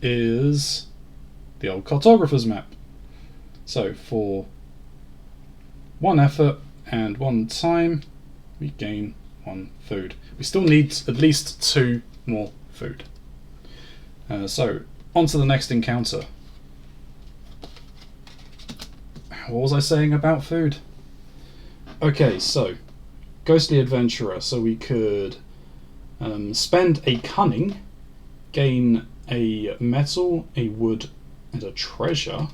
is the Old Cartographer's Map. So for 1 effort and 1 time, we gain 1 food. We still need at least 2 more food. So on to the next encounter. What was I saying about food? Okay, so Ghostly Adventurer. So we could spend a cunning, gain a metal, a wood, and a treasure.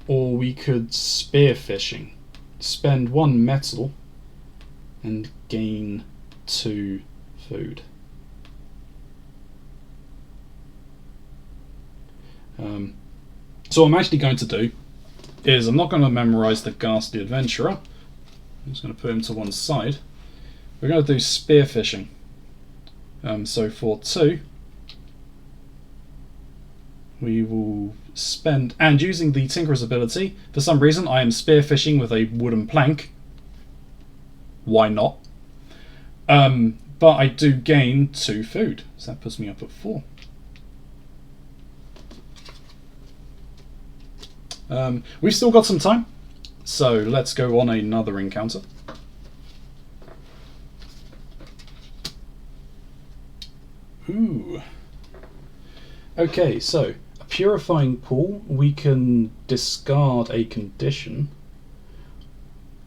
Or we could spearfishing, spend 1 metal and gain 2 food. So what I'm actually going to do is I'm not going to memorize the Ghastly Adventurer. I'm just going to put him to one side. We're going to do spearfishing. So for 2, we will spend, and using the Tinkerer's ability, for some reason I am spearfishing with a wooden plank. Why not? But I do gain 2 food, so that puts me up at 4. We've still got some time, so let's go on another encounter. Ooh. Okay, so a purifying pool, we can discard a condition,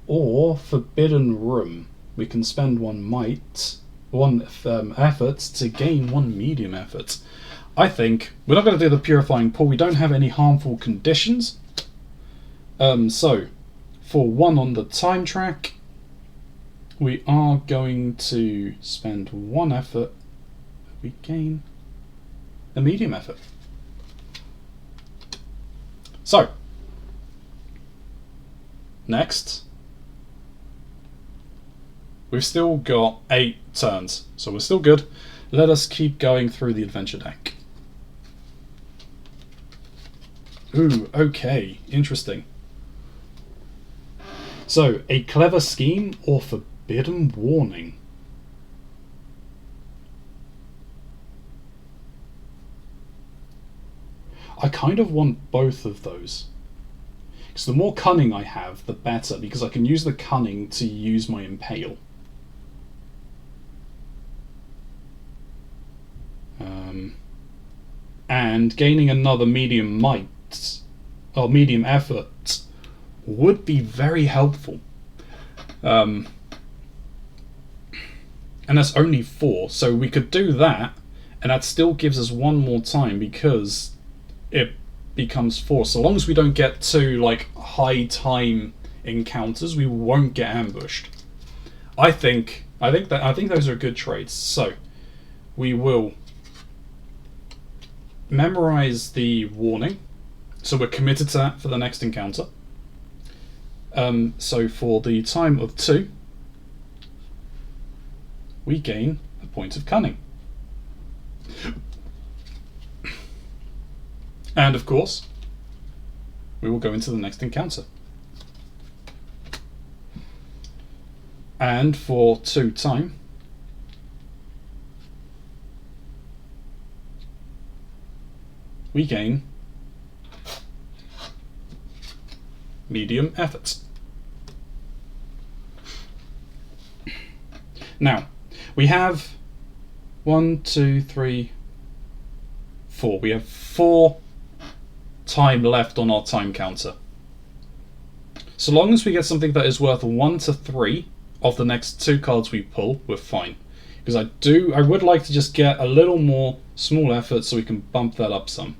or forbidden room. We can spend one effort to gain 1 medium effort. I think we're not going to do the purifying pool. We don't have any harmful conditions. So for 1 on the time track, we are going to spend 1 effort. We gain a medium effort. So next, we've still got 8 turns, so we're still good. Let us keep going through the adventure deck. Ooh, okay, interesting. So, a clever scheme or forbidden warning? I kind of want both of those. Because the more cunning I have, the better, because I can use the cunning to use my impale. And gaining another medium might, or medium effort, would be very helpful. And that's only 4, so we could do that, and that still gives us 1 more time because it becomes 4. So long as we don't get to like high time encounters, we won't get ambushed. I think those are good traits. So we will memorize the warning, so we're committed to that for the next encounter. So for the time of 2, we gain a point of cunning. And of course, we will go into the next encounter. And for 2 time, we gain medium effort. Now, we have 1, 2, 3, 4. We have 4 time left on our time counter. So long as we get something that is worth 1 to 3 of the next 2 cards we pull, we're fine. Because I would like to just get a little more small effort so we can bump that up some.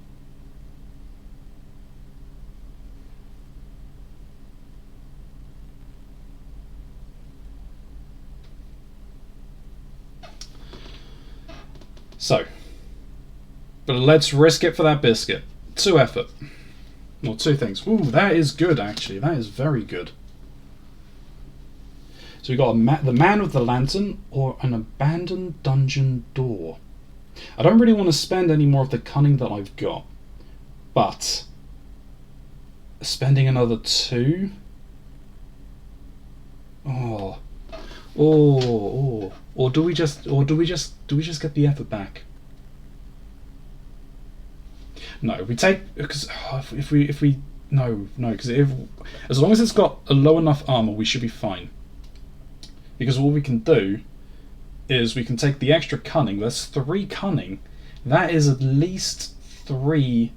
So, but let's risk it for that biscuit. 2 effort. Well, 2 things. Ooh, that is good, actually. That is very good. So we got the Man with the Lantern or an abandoned dungeon door. I don't really want to spend any more of the cunning that I've got, but spending another 2. Or do we just get the effort back? No, we take, because if we no, because as long as it's got a low enough armor, we should be fine. Because what we can do is we can take the extra cunning. That's 3 cunning. That is at least 3.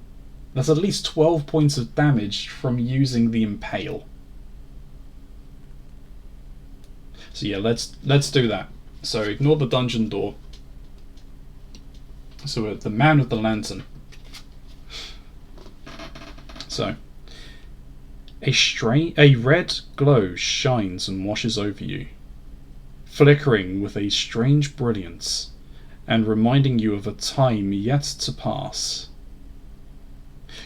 That's at least 12 points of damage from using the impale. So yeah, let's do that. So ignore the dungeon door. So we're the Man with the Lantern. So a red glow shines and washes over you, flickering with a strange brilliance and reminding you of a time yet to pass.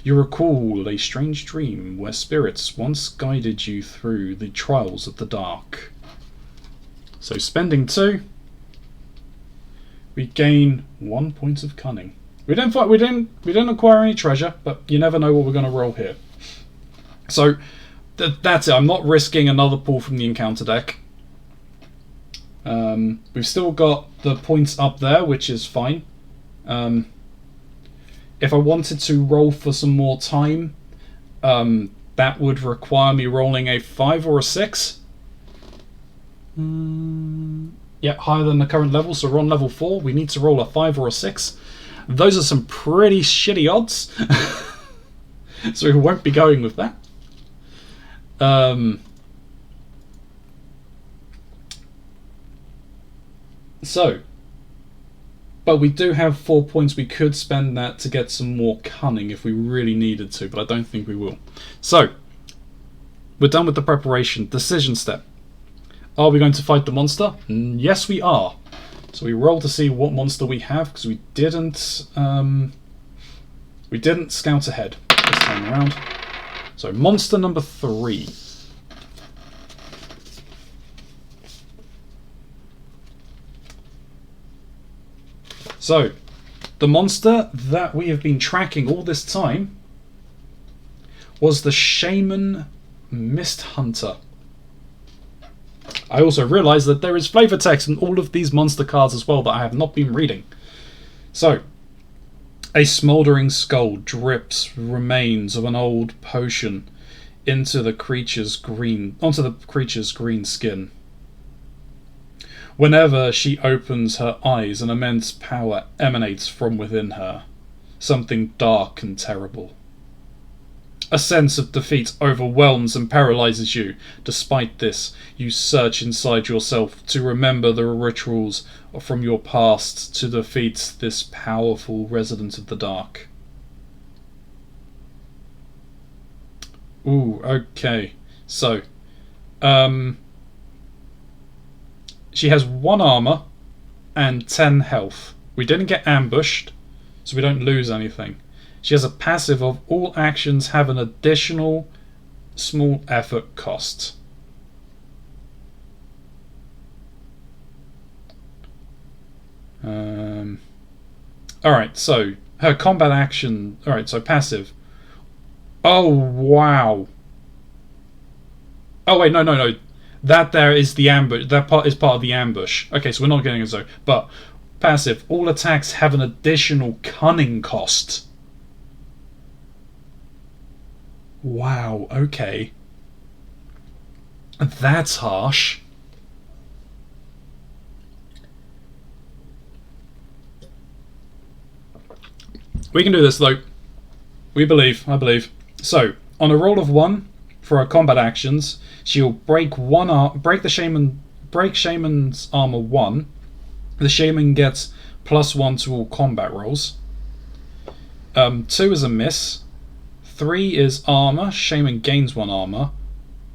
You recall a strange dream where spirits once guided you through the trials of the dark. So spending 2, we gain 1 point of cunning. We didn't acquire any treasure, but you never know what we're going to roll here. So that's it. I'm not risking another pull from the encounter deck. We've still got the points up there, which is fine. If I wanted to roll for some more time, that would require me rolling a 5 or a 6. Yeah, higher than the current level, so we're on level 4. We need to roll a 5 or a 6. Those are some pretty shitty odds. So we won't be going with that. But we do have 4 points. We could spend that to get some more cunning if we really needed to, but I don't think we will. So, we're done with the preparation. Decision step. Are we going to fight the monster? Yes, we are. So we roll to see what monster we have, because we didn't scout ahead this time around. So monster number 3. So, the monster that we have been tracking all this time was the Shaman Mist Hunter. I also realised that there is flavour text in all of these monster cards as well that I have not been reading. So, a smouldering skull drips remains of an old potion onto the creature's green skin. Whenever she opens her eyes, an immense power emanates from within her, something dark and terrible. A sense of defeat overwhelms and paralyzes you. Despite this, you search inside yourself to remember the rituals from your past to defeat this powerful resident of the dark. Ooh, okay. So, she has 1 armor and 10 health. We didn't get ambushed, so we don't lose anything. She has a passive of all actions have an additional small effort cost. Alright, so her combat action. Alright, so passive. Oh, wow. Oh, wait, no. That there is the ambush. That part is part of the ambush. Okay, so we're not getting it so. But passive. All attacks have an additional cunning cost. Wow, okay. That's harsh. We can do this though. I believe. So, on a roll of 1 for her combat actions, she'll break Shaman's armor 1. The Shaman gets +1 to all combat rolls. 2 is a miss. 3 is armor. Shaman gains 1 armor.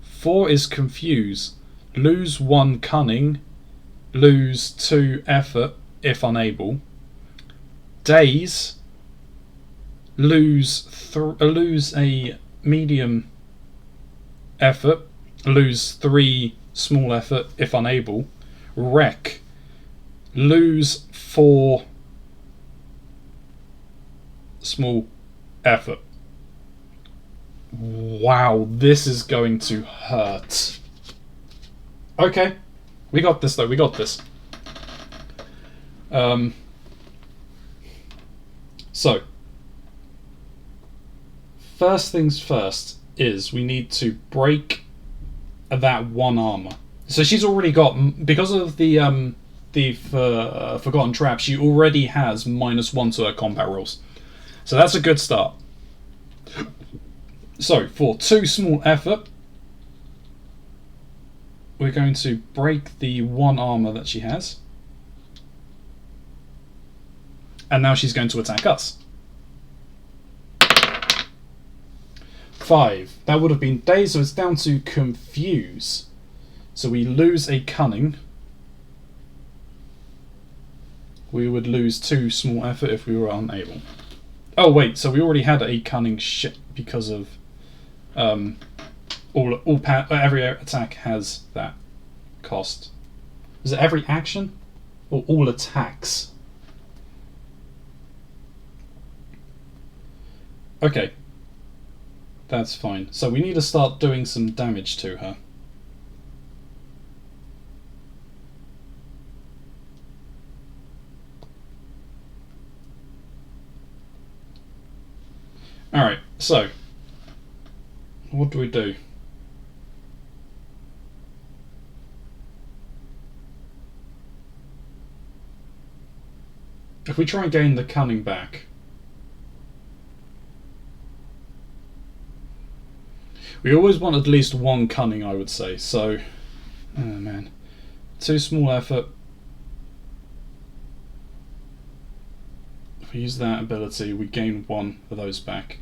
4 is confuse. Lose 1 cunning. Lose 2 effort if unable. Daze. Lose a medium effort. Lose 3 small effort if unable. Wreck. Lose 4 small effort. Wow, this is going to hurt. Okay, we got this though. We got this. So, first things first is we need to break that 1 armor. So she's already got, because of the Forgotten Trap, she already has -1 to her combat rolls. So that's a good start. So, for 2 small effort, we're going to break the 1 armor that she has. And now she's going to attack us. 5. That would have been daze, so it's down to confuse. So we lose a cunning. We would lose 2 small effort if we were unable. Oh wait, so we already had a cunning shit because of every attack has that cost. Is it every action or all attacks? Okay, that's fine. So we need to start doing some damage to her. Alright, so what do we do? If we try and gain the cunning back, we always want at least one cunning, I would say. So, oh man, too small effort. If we use that ability, we gain one of those back.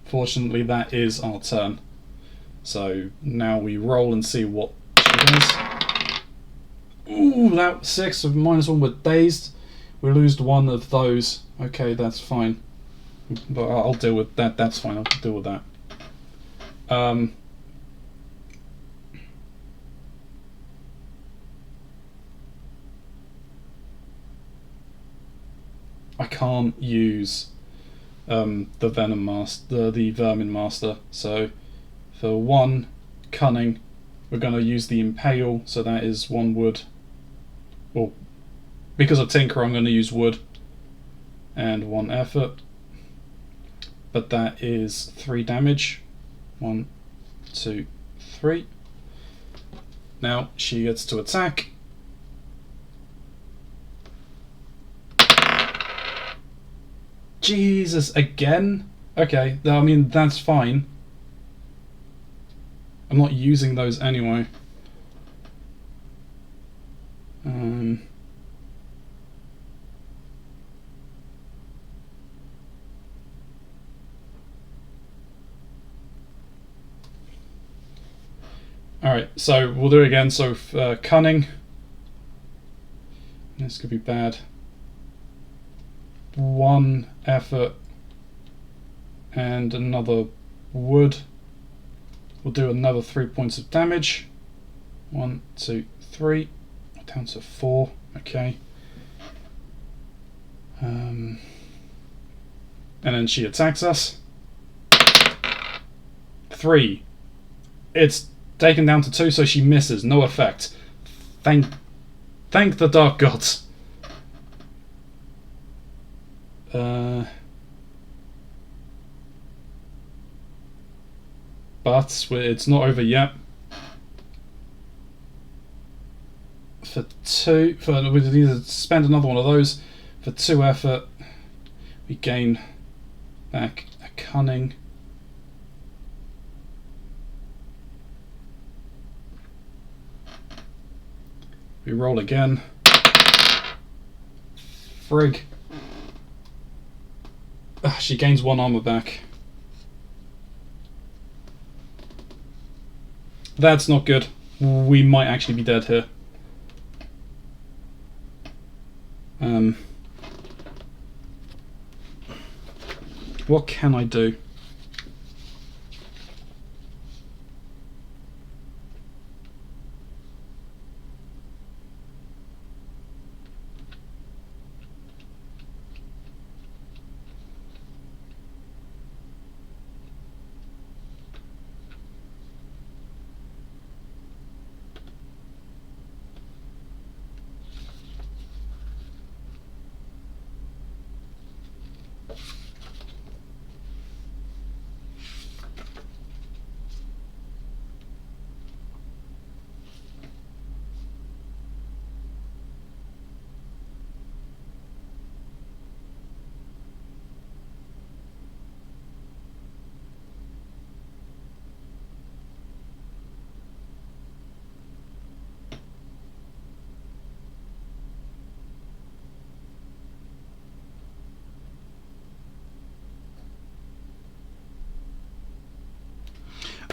Fortunately, that is our turn. So now we roll and see what she does. Ooh, that 6 of -1 with dazed. We lose one of those. Okay, that's fine. But I'll deal with that. That's fine. I'll deal with that. I can't use the Venom Master, the Vermin Master. So for 1 cunning, we're going to use the Impale. So that is 1 wood. Well, because of Tinker, I'm going to use wood and 1 effort. But that is 3 damage. 1, 2, 3. Now she gets to attack. Jesus, again? Okay, I mean, that's fine. I'm not using those anyway. Alright, so we'll do it again. So cunning. This could be bad. 1 effort and another wood. We'll do another 3 points of damage. 1, 2, 3. Down to 4. Okay. And then she attacks us. 3. It's taken down to 2, so she misses. No effect. Thank the Dark Gods. But it's not over yet. For 2, we need to spend another one of those. For 2 effort, we gain back a cunning. We roll again. Frig. She gains 1 armor back. That's not good. We might actually be dead here. What can I do?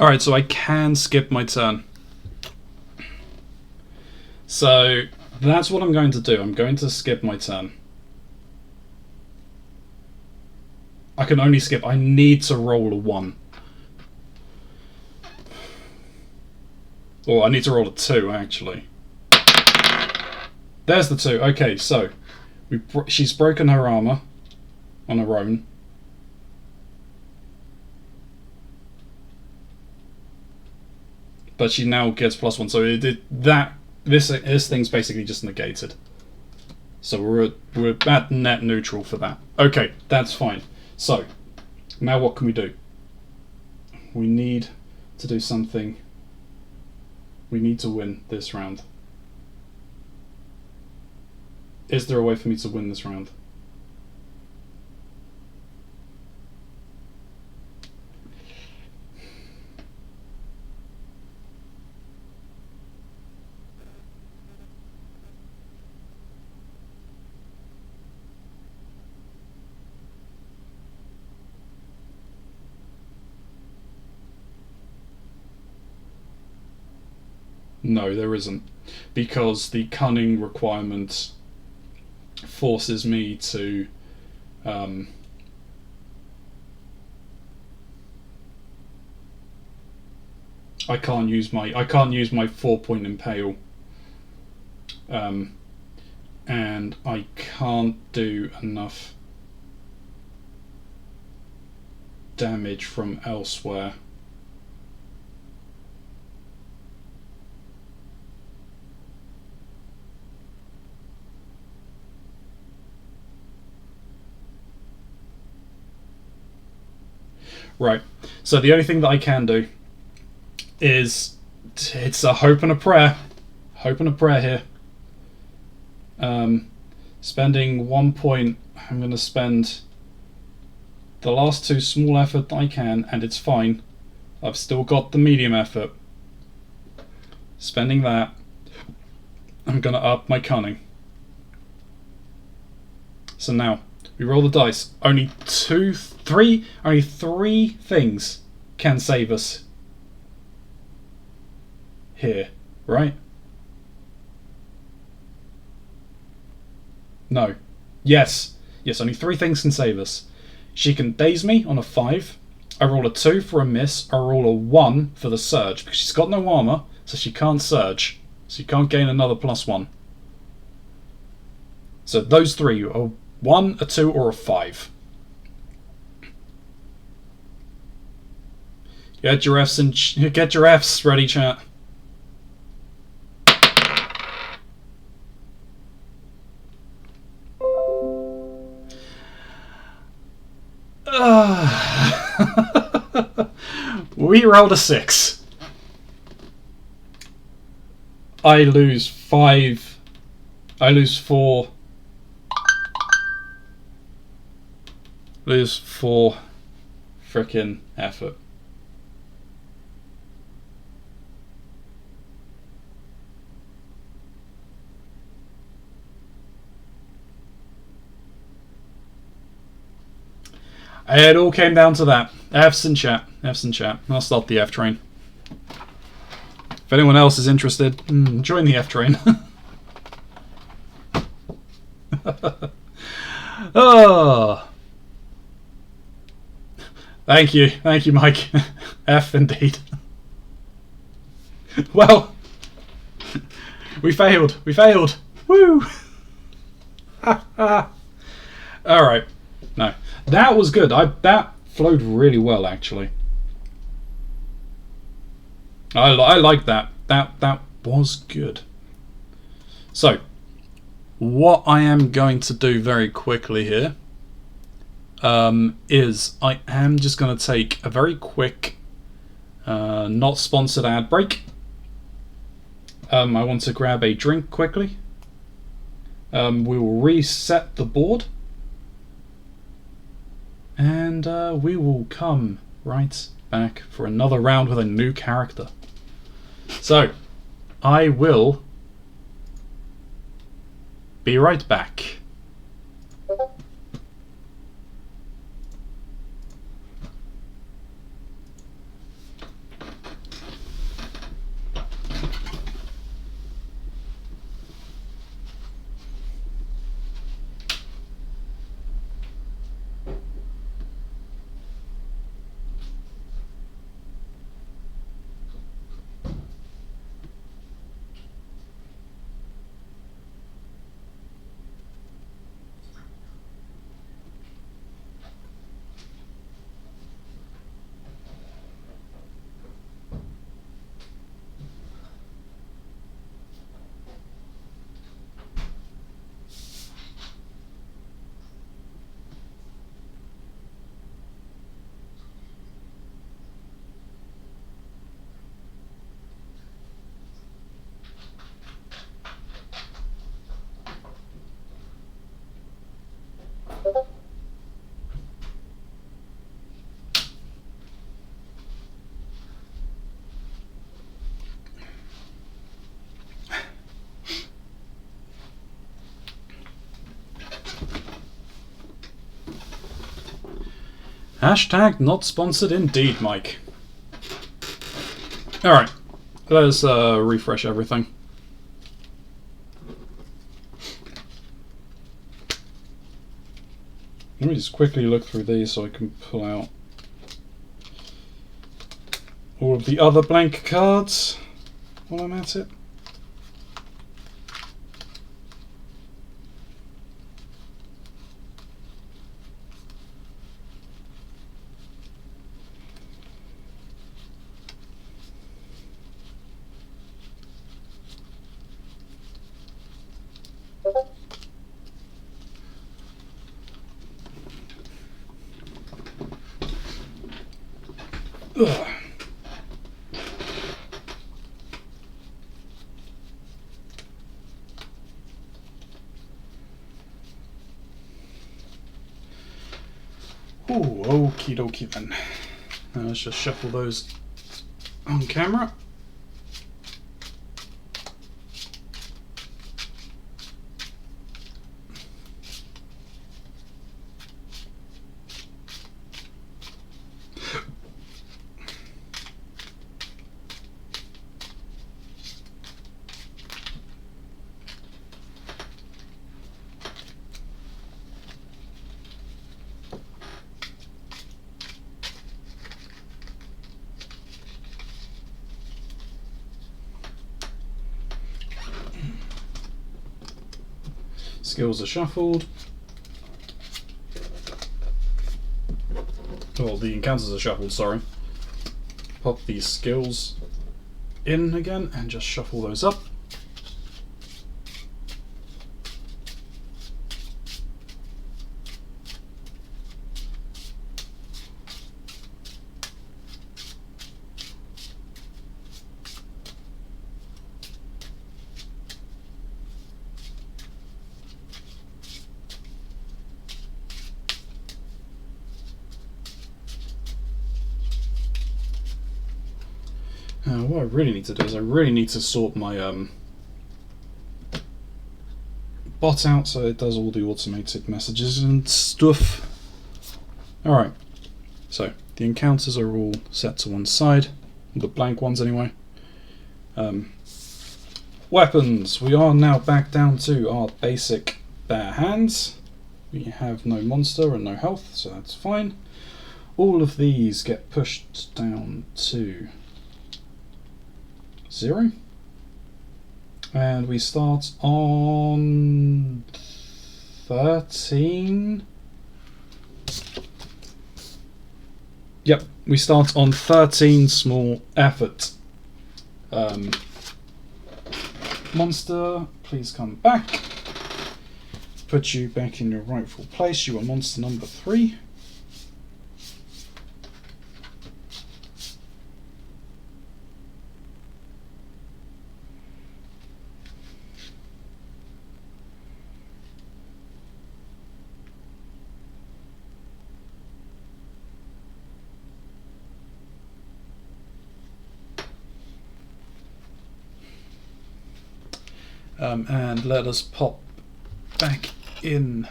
Alright, so I can skip my turn. So that's what I'm going to do. I'm going to skip my turn. I can only skip. I need to roll a 1. Or I need to roll a 2, actually. There's the 2. Okay, so she's broken her armor on her own. But she now gets +1, so this thing's basically just negated. So we're at net neutral for that. Okay, that's fine. So Now what can we do? We need to do something. We need to win this round. Is there a way for me to win this round? No, there isn't. Because the cunning requirement forces me to I can't use my 4-point impale, and I can't do enough damage from elsewhere. Right, so the only thing that I can do is, it's a hope and a prayer. Hope and a prayer here. Spending 1 point, I'm going to spend the last 2 small effort I can, and it's fine. I've still got the medium effort. Spending that, I'm going to up my cunning. So now, we roll the dice. Only 3 things can save us here, right? No. Yes, only 3 things can save us. She can daze me on a 5. I roll a 2 for a miss. I roll a 1 for the surge, because she's got no armor, so she can't surge. So you can't gain another +1. So those 3 are 1, a 2, or a 5. Get your Fs ready, chat. We rolled a 6. I lose 5. I lose 4. Lose 4 frickin' effort. It all came down to that. F's in chat. F's in chat. I'll start the F train. If anyone else is interested, join the F train. Oh. Thank you, Mike. F indeed. Well, we failed. Woo! Alright. No. That was good. That flowed really well, actually. I like that. That was good. So, what I am going to do very quickly here is I am just going to take a very quick, not sponsored ad break. I want to grab a drink quickly. We will reset the board. And we will come right back for another round with a new character. So, I will be right back. Hashtag not sponsored indeed, Mike. Alright, let's refresh everything. Let me just quickly look through these so I can pull out all of the other blank cards while I'm at it. Ugh. Ooh, okie dokie then. Now let's just shuffle those on camera. Skills are shuffled. Well, the encounters are shuffled, sorry. Pop these skills in again and just shuffle those up. What I really need to do is I really need to sort my bot out so it does all the automated messages and stuff. Alright, so the encounters are all set to one side, the blank ones anyway. Weapons, we are now back down to our basic bare hands. We have no monster and no health, so that's fine. All of these get pushed down to 0, and we start on 13. Yep, we start on 13 small effort. Monster, please come back. Put you back in your rightful place. You are monster number 3. And let us pop back in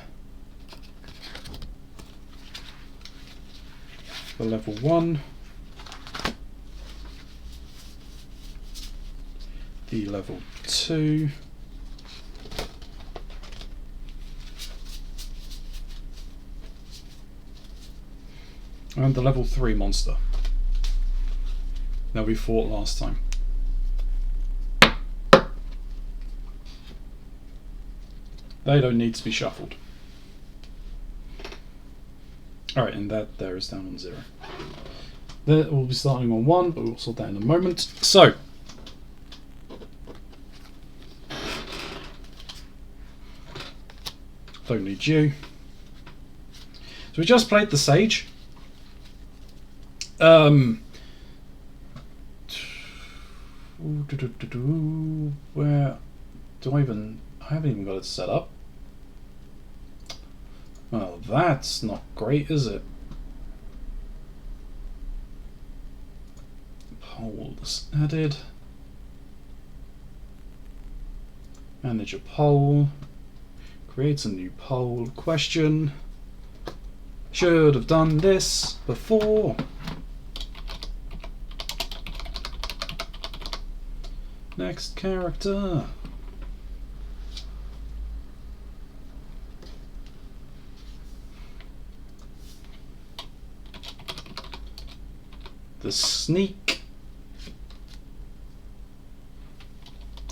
the level 1, the level 2, and the level 3 monster that we fought last time. They don't need to be shuffled. Alright, and that there is down on 0. There will be starting on 1, but we'll sort that in a moment. So, don't need you. So we just played the Sage. Where do I even... I haven't even got it set up. Well, that's not great, is it? Polls added. Manage a poll. Create a new poll. Question. Should have done this before. Next character. The Sneak.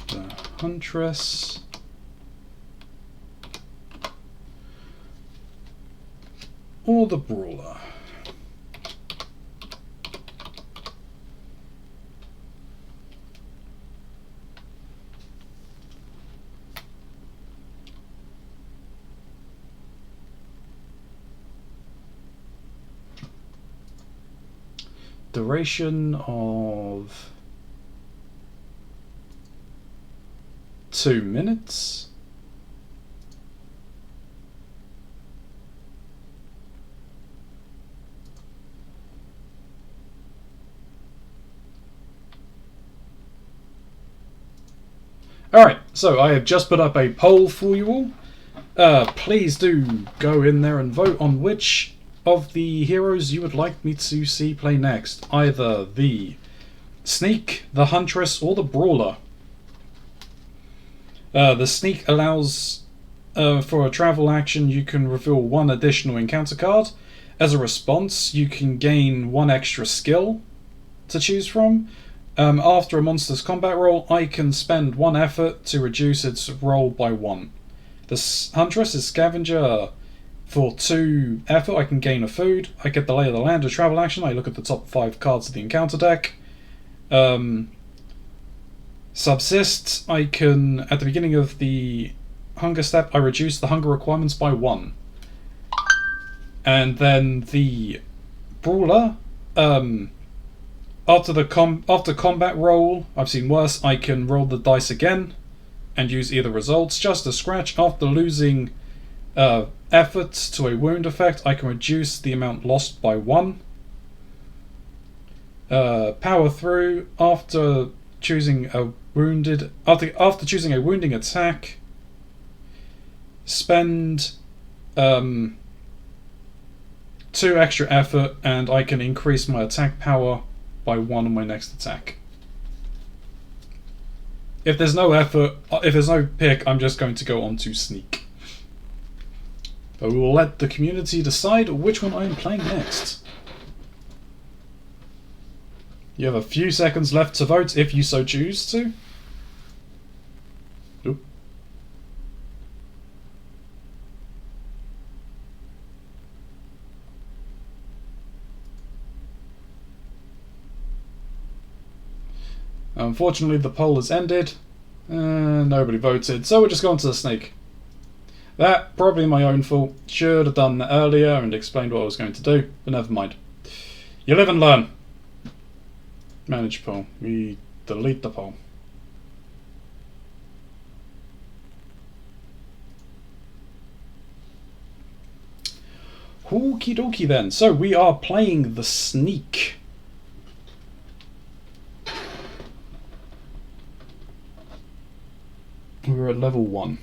The Huntress. Or the Brawler. Duration of 2 minutes. Alright, so I have just put up a poll for you all. Please do go in there and vote on which of the heroes you would like me to see play next. Either the Sneak, the Huntress, or the Brawler. The Sneak allows, for a travel action, you can reveal 1 additional encounter card. As a response, you can gain 1 extra skill to choose from. After a monster's combat roll, I can spend 1 effort to reduce its roll by 1. The Huntress is Scavenger. For 2 effort, I can gain a food. I get the Lay of the Land, a travel action. I look at the top 5 cards of the encounter deck. Subsist, I can, at the beginning of the hunger step, I reduce the hunger requirements by 1. And then the Brawler, after combat roll, I've seen worse, I can roll the dice again and use either results. Just a scratch. After losing effort to a wound effect, I can reduce the amount lost by 1. Power through, after choosing a choosing a wounding attack, spend 2 extra effort and I can increase my attack power by 1 on my next attack. If there's no effort, if there's no pick, I'm just going to go on to Sneak. But we will let the community decide which one I am playing next. You have a few seconds left to vote if you so choose to. Oop. Unfortunately, the poll has ended. Nobody voted, so we're just going to the Snake. That, probably my own fault. Should have done that earlier and explained what I was going to do, but never mind. You live and learn. Manage poll. We delete the poll. Okie dokie then. So we are playing the Sneak. We're at level 1.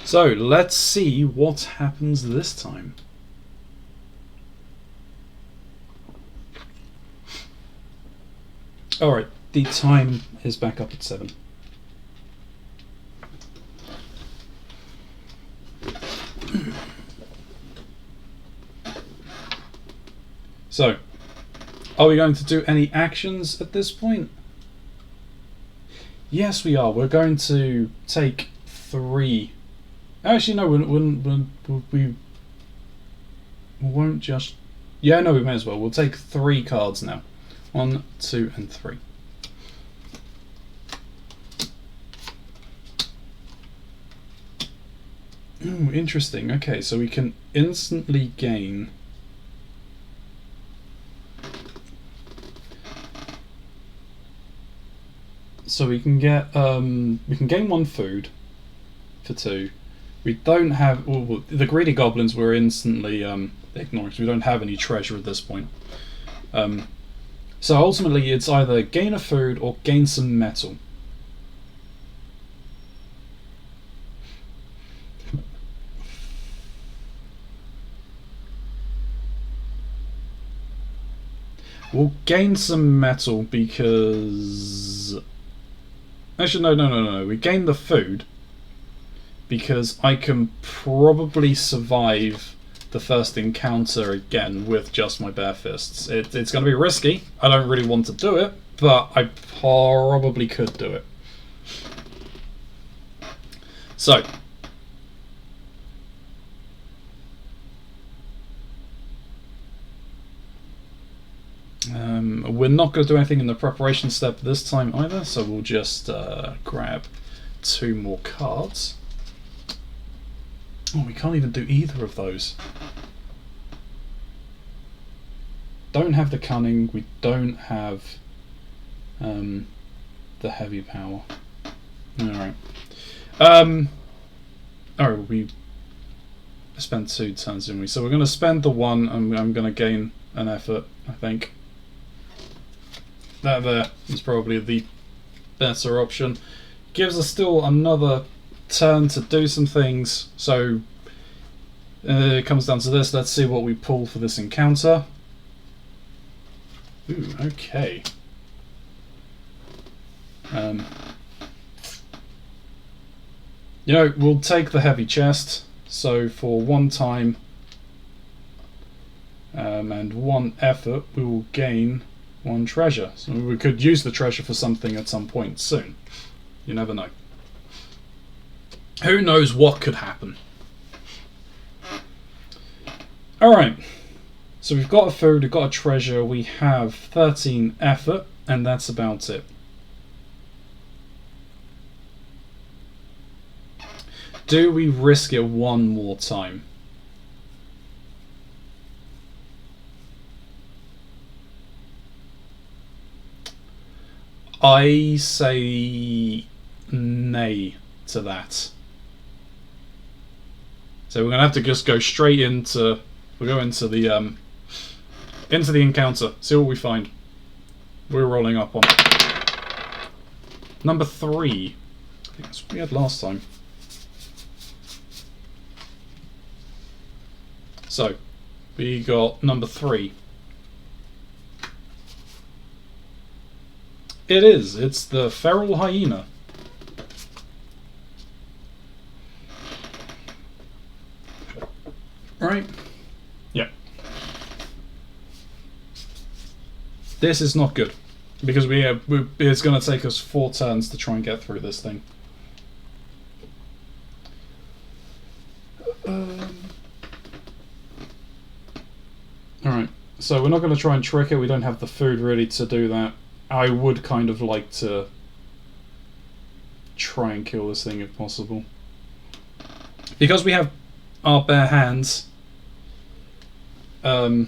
So let's see what happens this time. Alright, the time is back up at 7. So, are we going to do any actions at this point? Yes, we are. We're going to take 3. Actually, no, we won't just... Yeah, no, we may as well. We'll take 3 cards now. 1, 2, and 3. Ooh, interesting. Okay, so we can instantly gain... So we can get we can gain 1 food for 2. We don't have the greedy goblins were instantly ignored. We don't have any treasure at this point. So ultimately, it's either gain a food or gain some metal. We'll gain some metal because... Actually, no. We gain the food because I can probably survive the first encounter again with just my bare fists. It's going to be risky. I don't really want to do it, but I probably could do it. So... we're not going to do anything in the preparation step this time either, so we'll just grab 2 more cards. Oh, we can't even do either of those. Don't have the cunning, we don't have the heavy power. Alright. Alright, we spent 2 turns, didn't we? So we're going to spend the 1, and I'm going to gain an effort, I think. That there is probably the better option. Gives us still another turn to do some things, so it comes down to this. Let's see what we pull for this encounter. Ooh, okay. You know, we'll take the heavy chest, so for 1 time and 1 effort we will gain 1 treasure. So we could use the treasure for something at some point soon. You never know. Who knows what could happen. Alright, so we've got a food, we've got a treasure, we have 13 effort, and that's about it. Do we risk it 1 more time? I say nay to that. So we're gonna have to just go straight into. We'll go into the encounter. See what we find. We're rolling up on number 3. I think that's what we had last time. So we got number 3. It is. It's the feral hyena. Right? Yeah. This is not good because it's going to take us 4 turns to try and get through this thing. Alright, so we're not going to try and trick it. We don't have the food really to do that. I would kind of like to try and kill this thing if possible. Because we have our bare hands, it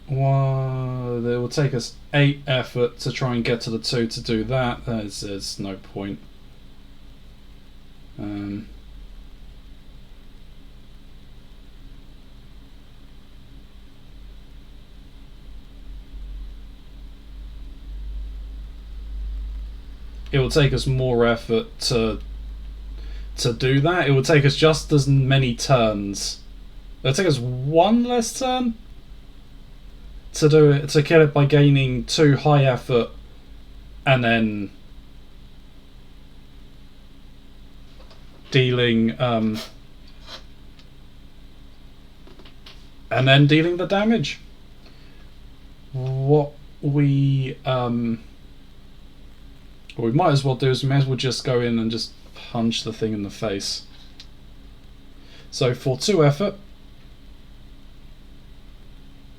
will take us 8 effort to try and get to the 2 to do that. There's no point. It will take us more effort to do that. It will take us just as many turns. It'll take us 1 less turn to do it, to kill it by gaining 2 high effort and then dealing the damage. What we might as well do is we may as well just go in and just punch the thing in the face. So for 2 effort,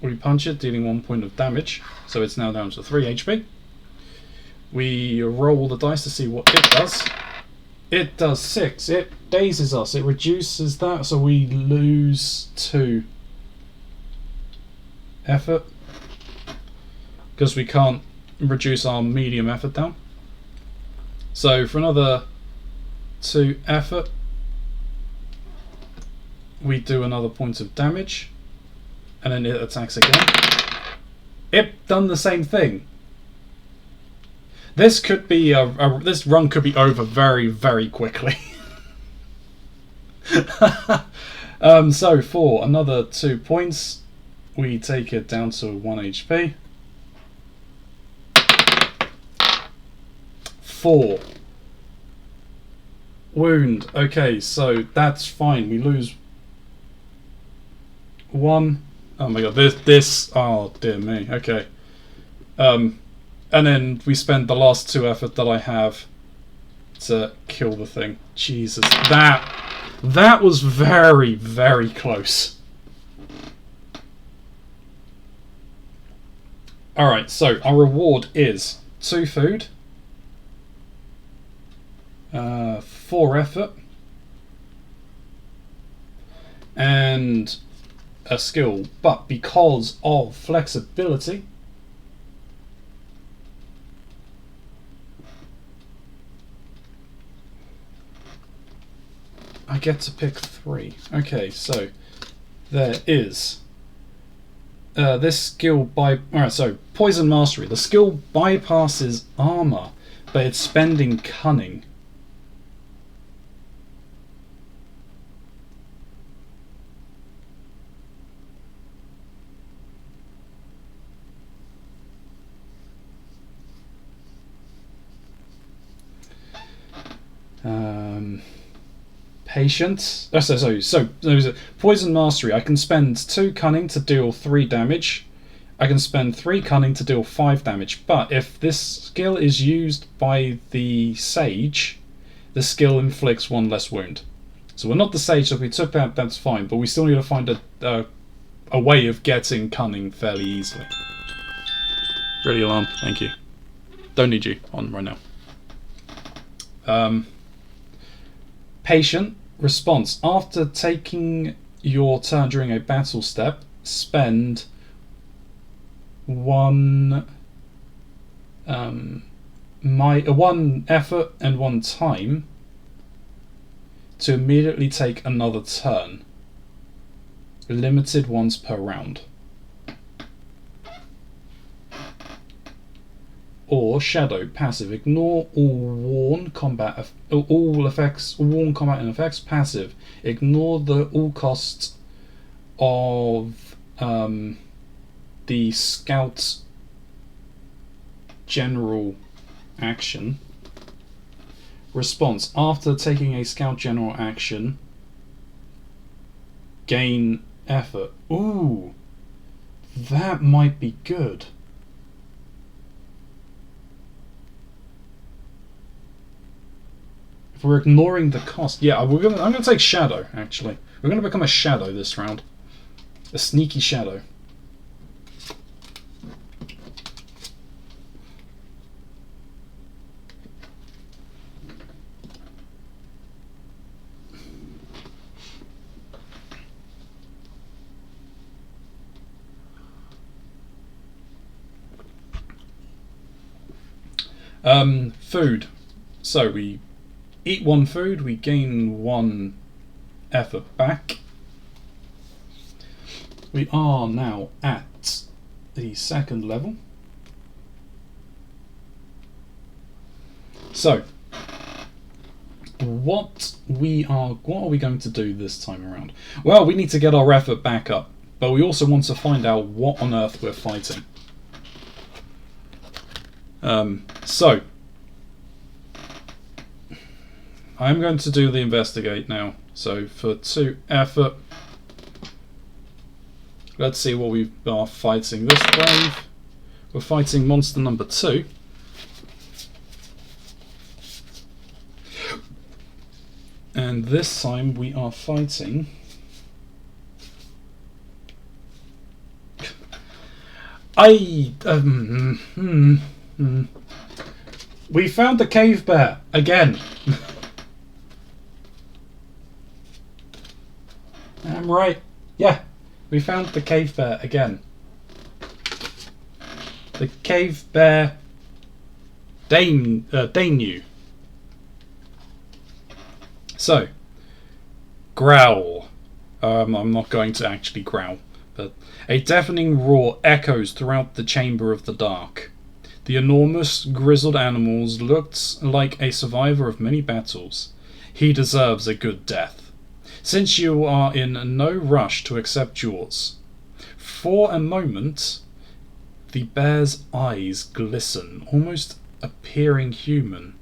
we punch it, dealing 1 point of damage. So it's now down to 3 HP. We roll the dice to see what it does. It does 6. It dazes us. It reduces that, so we lose 2 effort because we can't reduce our medium effort down. So for another 2 effort, we do another point of damage, and then it attacks again. It done the same thing. This could be this run could be over very, very quickly. So for another 2 points, we take it down to 1 HP. 4. Wound. Okay, so that's fine. We lose 1. Oh my god, this. Oh dear me. Okay. And then we spend the last 2 effort that I have to kill the thing. Jesus, that was very, very close. Alright, so our reward is 2 food, 4 effort, and a skill. But because of flexibility, I get to pick 3. Okay, so there is this skill Alright, so Poison Mastery. The skill bypasses armor, but it's spending cunning. Patience. So Poison Mastery. I can spend 2 cunning to deal 3 damage. I can spend 3 cunning to deal 5 damage. But if this skill is used by the sage, the skill inflicts 1 less wound. So we're not the sage, so if we took that, that's fine. But we still need to find a way of getting cunning fairly easily. Ready alarm. Thank you. Don't need you on right now. Patient. Response. After taking your turn during a battle step, spend 1 effort and 1 time to immediately take another turn. Limited once per round. Or Shadow. Passive. Ignore all worn combat and effects. Passive. Ignore all costs of the Scout General action. Response. After taking a Scout General action, gain effort. Ooh, that might be good. If we're ignoring the cost, yeah, I'm gonna take Shadow. Actually, we're gonna become a Shadow this round, a sneaky Shadow. Food. So we eat 1 food, we gain 1 effort back. We are now at the 2nd level. So what are we going to do this time around? Well, we need to get our effort back up, but we also want to find out what on earth we're fighting. So I'm going to do the investigate now. So for 2 effort, let's see what we are fighting this wave. We're fighting monster number 2. And this time we are fighting we found the cave bear again. I'm right. Yeah, we found the cave bear again. The cave bear Dainu. So, growl. I'm not going to actually growl, but a deafening roar echoes throughout the chamber of the dark. The enormous, grizzled animals looked like a survivor of many battles. He deserves a good death. Since you are in no rush to accept yours, for a moment, the bear's eyes glisten, almost appearing human.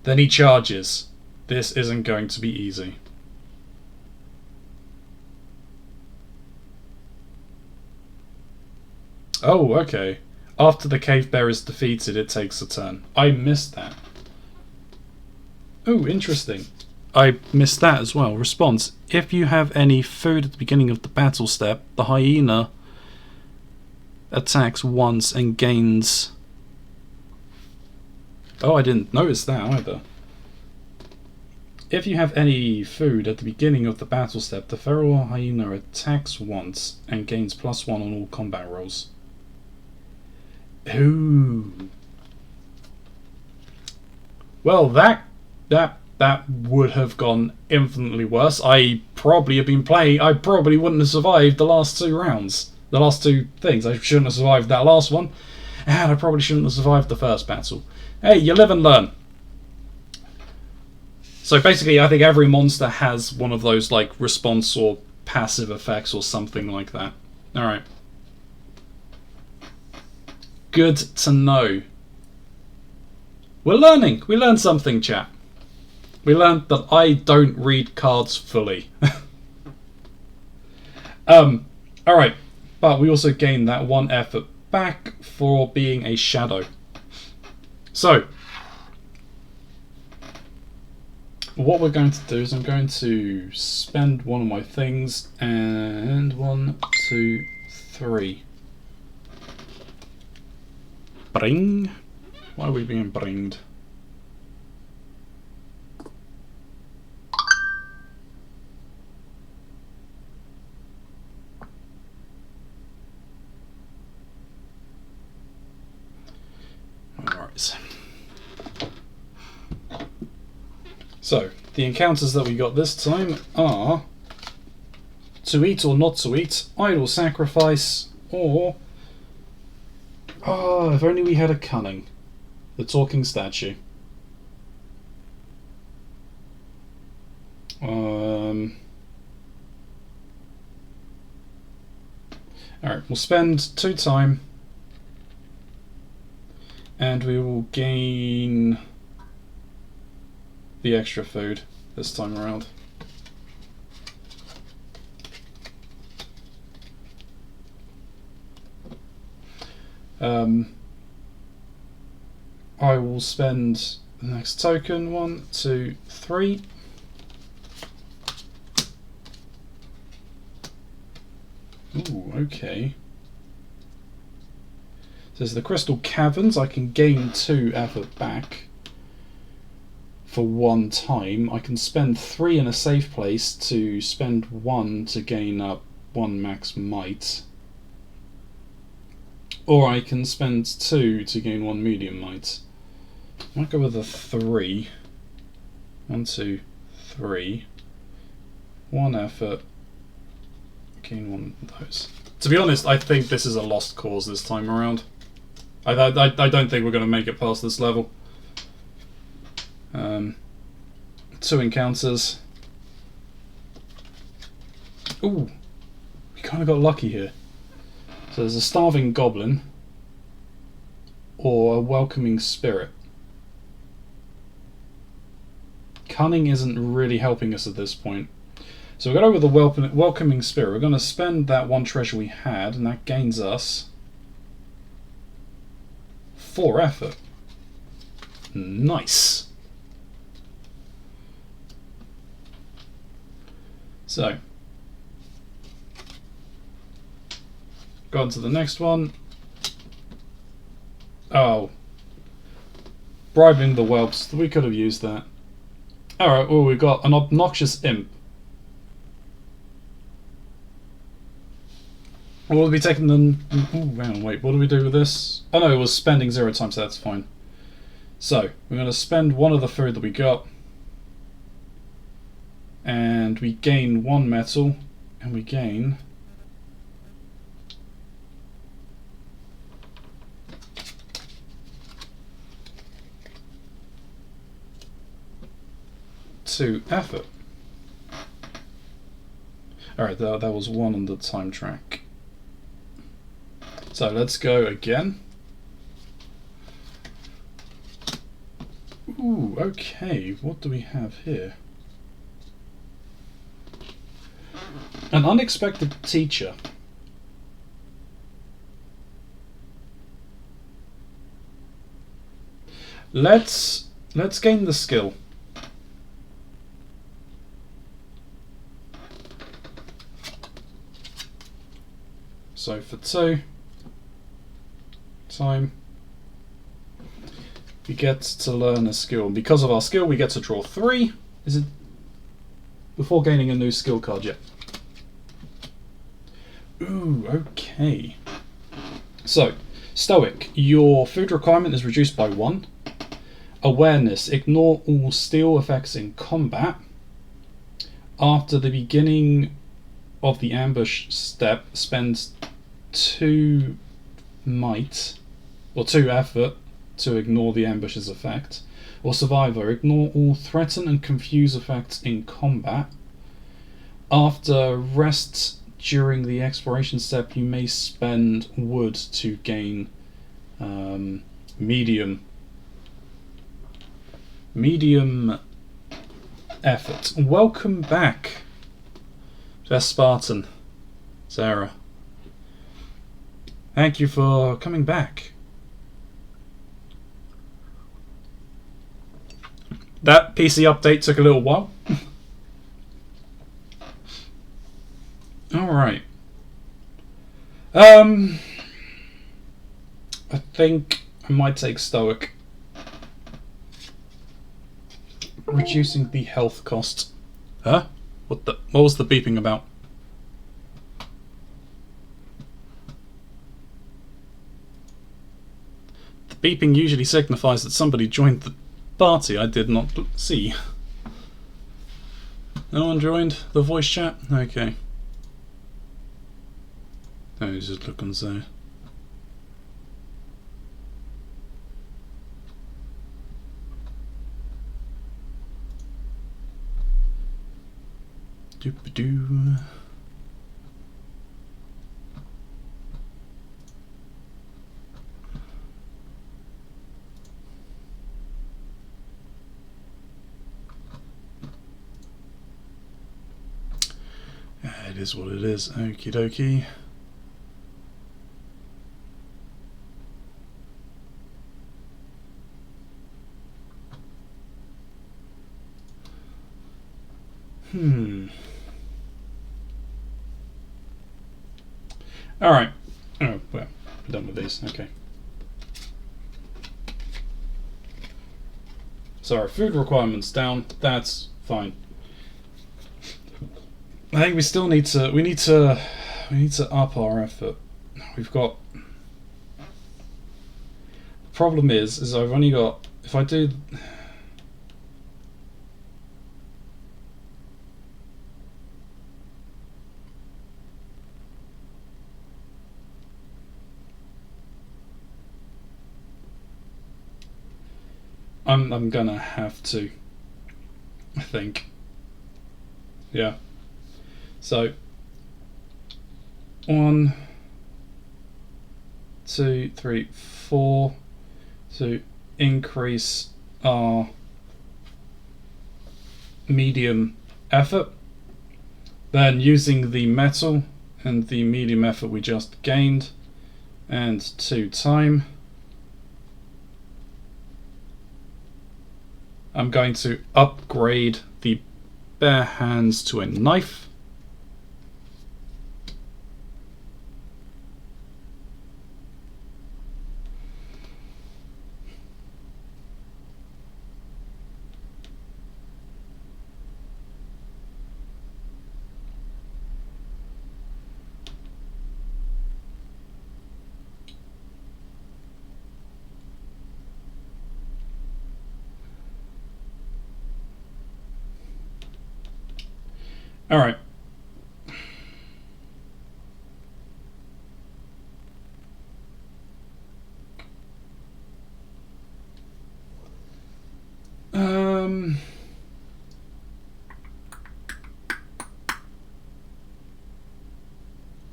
Then he charges. This isn't going to be easy. Oh, okay. After the cave bear is defeated, it takes a turn. I missed that. Oh, interesting. I missed that as well. Response. If you have any food at the beginning of the battle step, the hyena attacks once and gains... Oh, I didn't notice that either. If you have any food at the beginning of the battle step, the feral hyena attacks once and gains +1 on all combat rolls. Ooh. Well, that would have gone infinitely worse. I probably wouldn't have survived the last 2 rounds. The last 2 things. I shouldn't have survived that last one. And I probably shouldn't have survived the first battle. Hey, you live and learn. So basically, I think every monster has one of those, like, response or passive effects or something like that. Alright. Good to know. We're learning. We learned something, chat. We learned that I don't read cards fully. Alright. But we also gained that 1 effort back for being a shadow. So, what we're going to do is I'm going to spend one of my things, and 1, 2, 3. Bring? Why are we being bringed? Alright. So, the encounters that we got this time are to eat or not to eat, idle sacrifice, or... Oh, if only we had a cunning. The talking statue. Alright, we'll spend 2 time. And we will gain the extra food this time around. I will spend the next token. 1, 2, 3. Ooh, okay. There's the Crystal Caverns. I can gain 2 effort back for 1 time. I can spend 3 in a safe place to spend 1 to gain up 1 max might. Or I can spend 2 to gain 1 medium might. I might go with a 3. 1, 2, 3. 1 effort. Gain 1 of those. To be honest, I think this is a lost cause this time around. I don't think we're going to make it past this level. 2 encounters. Ooh, we kind of got lucky here. So there's a starving goblin or a welcoming spirit. Cunning isn't really helping us at this point. So we're going to go with the welcoming spirit. We're going to spend that 1 treasure we had, and that gains us 4 effort. Nice. So, go on to the next one. Oh, bribing the whelps. We could have used that. Alright, well, we've got an obnoxious imp. We'll be taking them. Ooh, hang on, wait, what do we do with this? Oh no, it was spending 0 times, so that's fine. So, we're going to spend 1 of the food that we got. And we gain 1 metal. And we gain... two effort. Alright, that was one on the time track. So let's go again. Ooh, okay, what do we have here? An unexpected teacher. Let's gain the skill. So for 2 time, we get to learn a skill. And because of our skill, we get to draw 3. Is it before gaining a new skill card yet? Ooh, okay. So, Stoic, your food requirement is reduced by 1. Awareness, ignore all steel effects in combat. After the beginning of the ambush step, spend 2 might, or 2 effort to ignore the ambush's effect. Or Survivor, ignore all threaten and confuse effects in combat. After rest during the exploration step, you may spend wood to gain medium effort. Welcome back, Jess Spartan, Sarah. Thank you for coming back. That PC update took a little while. Alright. I think I might take Stoic. Reducing the health cost. Huh? What was the beeping about? The beeping usually signifies that somebody joined the party I did not see. No one joined the voice chat? Okay. Oh, he's just looking there. Doop-a-doo. It is what it is. Okie dokie. Alright. Oh, well, we're done with these. Okay. So our food requirement's down. That's fine. I think we still need to. We need to up our effort. We've got. The problem is I've only got. If I do. I'm gonna have to. I think. Yeah. So 1, 2, 3, 4 to increase our medium effort. Then using the metal and the medium effort we just gained, and 2 time, I'm going to upgrade the bare hands to a knife. All right.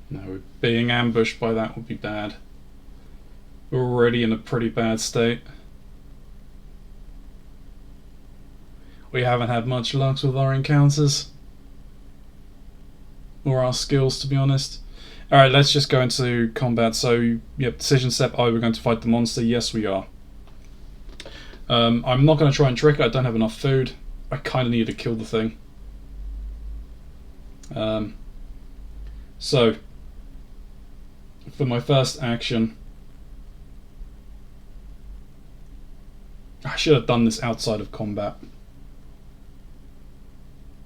No, being ambushed by that would be bad. We're already in a pretty bad state. We haven't had much luck with our encounters. Or our skills, to be honest. Alright, let's just go into combat. So, yep, decision step I, we're going to fight the monster. Yes, we are. I'm not going to try and trick it. I don't have enough food. I kind of need to kill the thing. So, for my first action, I should have done this outside of combat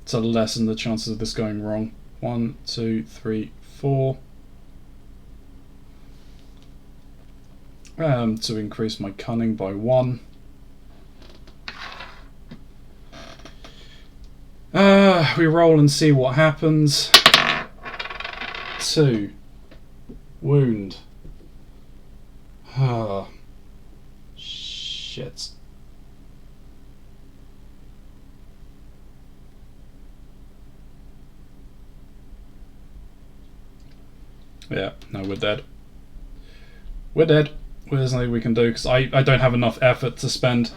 to lessen the chances of this going wrong. 1, 2, 3, 4. To increase my cunning by 1. We roll and see what happens. 2. Wound. Ah. Shit. Yeah, no, we're dead. We're dead. There's nothing we can do because I don't have enough effort to spend.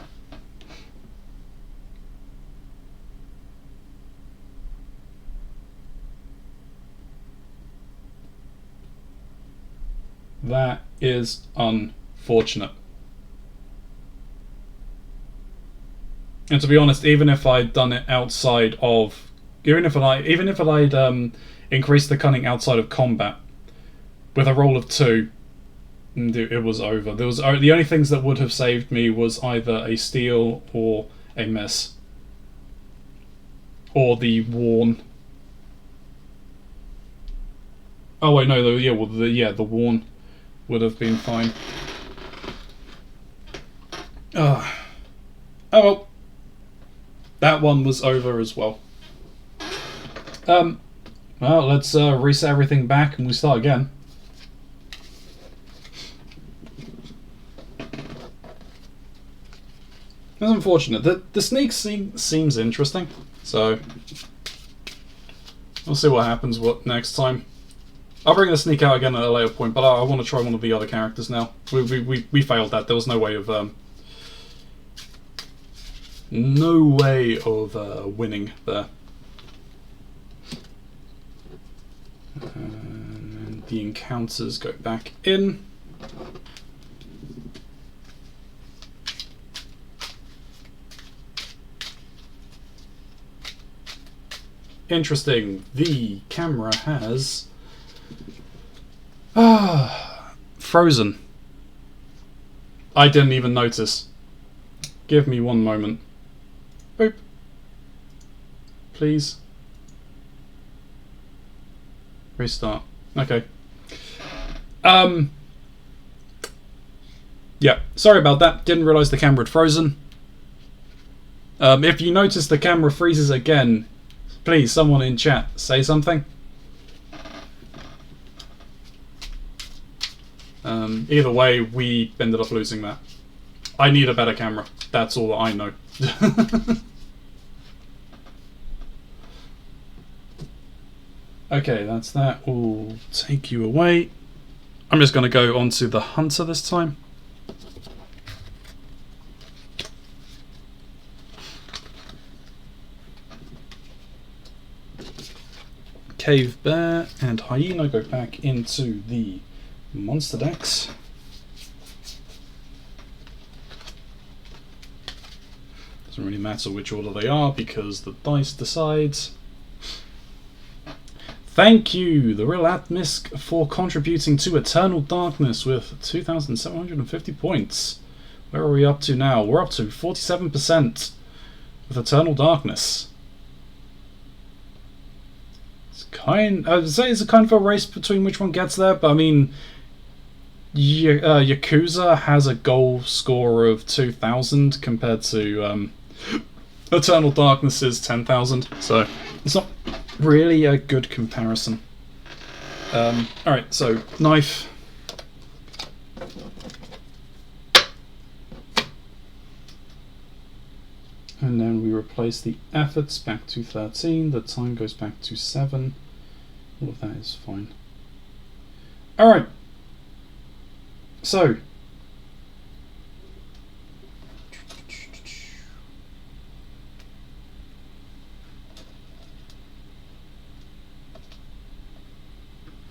That is unfortunate. And to be honest, even if I'd done it outside of, even if I'd increased the cunning outside of combat, with a roll of 2, it was over. There was the only things that would have saved me was either a steal or a miss, or the warn. Oh wait, no, the warn would have been fine. Oh well, that one was over as well. Well, let's reset everything back and we start again. It's unfortunate. The sneak seems interesting, so we'll see what happens next time. I'll bring the sneak out again at a later point, but I want to try one of the other characters now. We failed that. There was no way of winning there. And the encounters go back in. Interesting. The camera has frozen. I didn't even notice. Give me one moment. Boop. Please. Restart. Okay. Yeah, sorry about that. Didn't realise the camera had frozen. If you notice the camera freezes again, please, someone in chat, say something. Either way, we ended up losing that. I need a better camera. That's all that I know. Okay, that's that. We'll take you away. I'm just going to go on to the hunter this time. Cave Bear and Hyena go back into the monster decks. Doesn't really matter which order they are because the dice decides. Thank you, The Real Atmisk, for contributing to Eternal Darkness with 2,750 points. Where are we up to now? We're up to 47% with Eternal Darkness. I'd say it's a kind of a race between which one gets there, but I mean, Yakuza has a goal score of 2,000 compared to Eternal Darkness's 10,000, so it's not really a good comparison. Alright, so knife. And then we replace the efforts back to 13, the time goes back to 7. All of that is fine. Alright. So.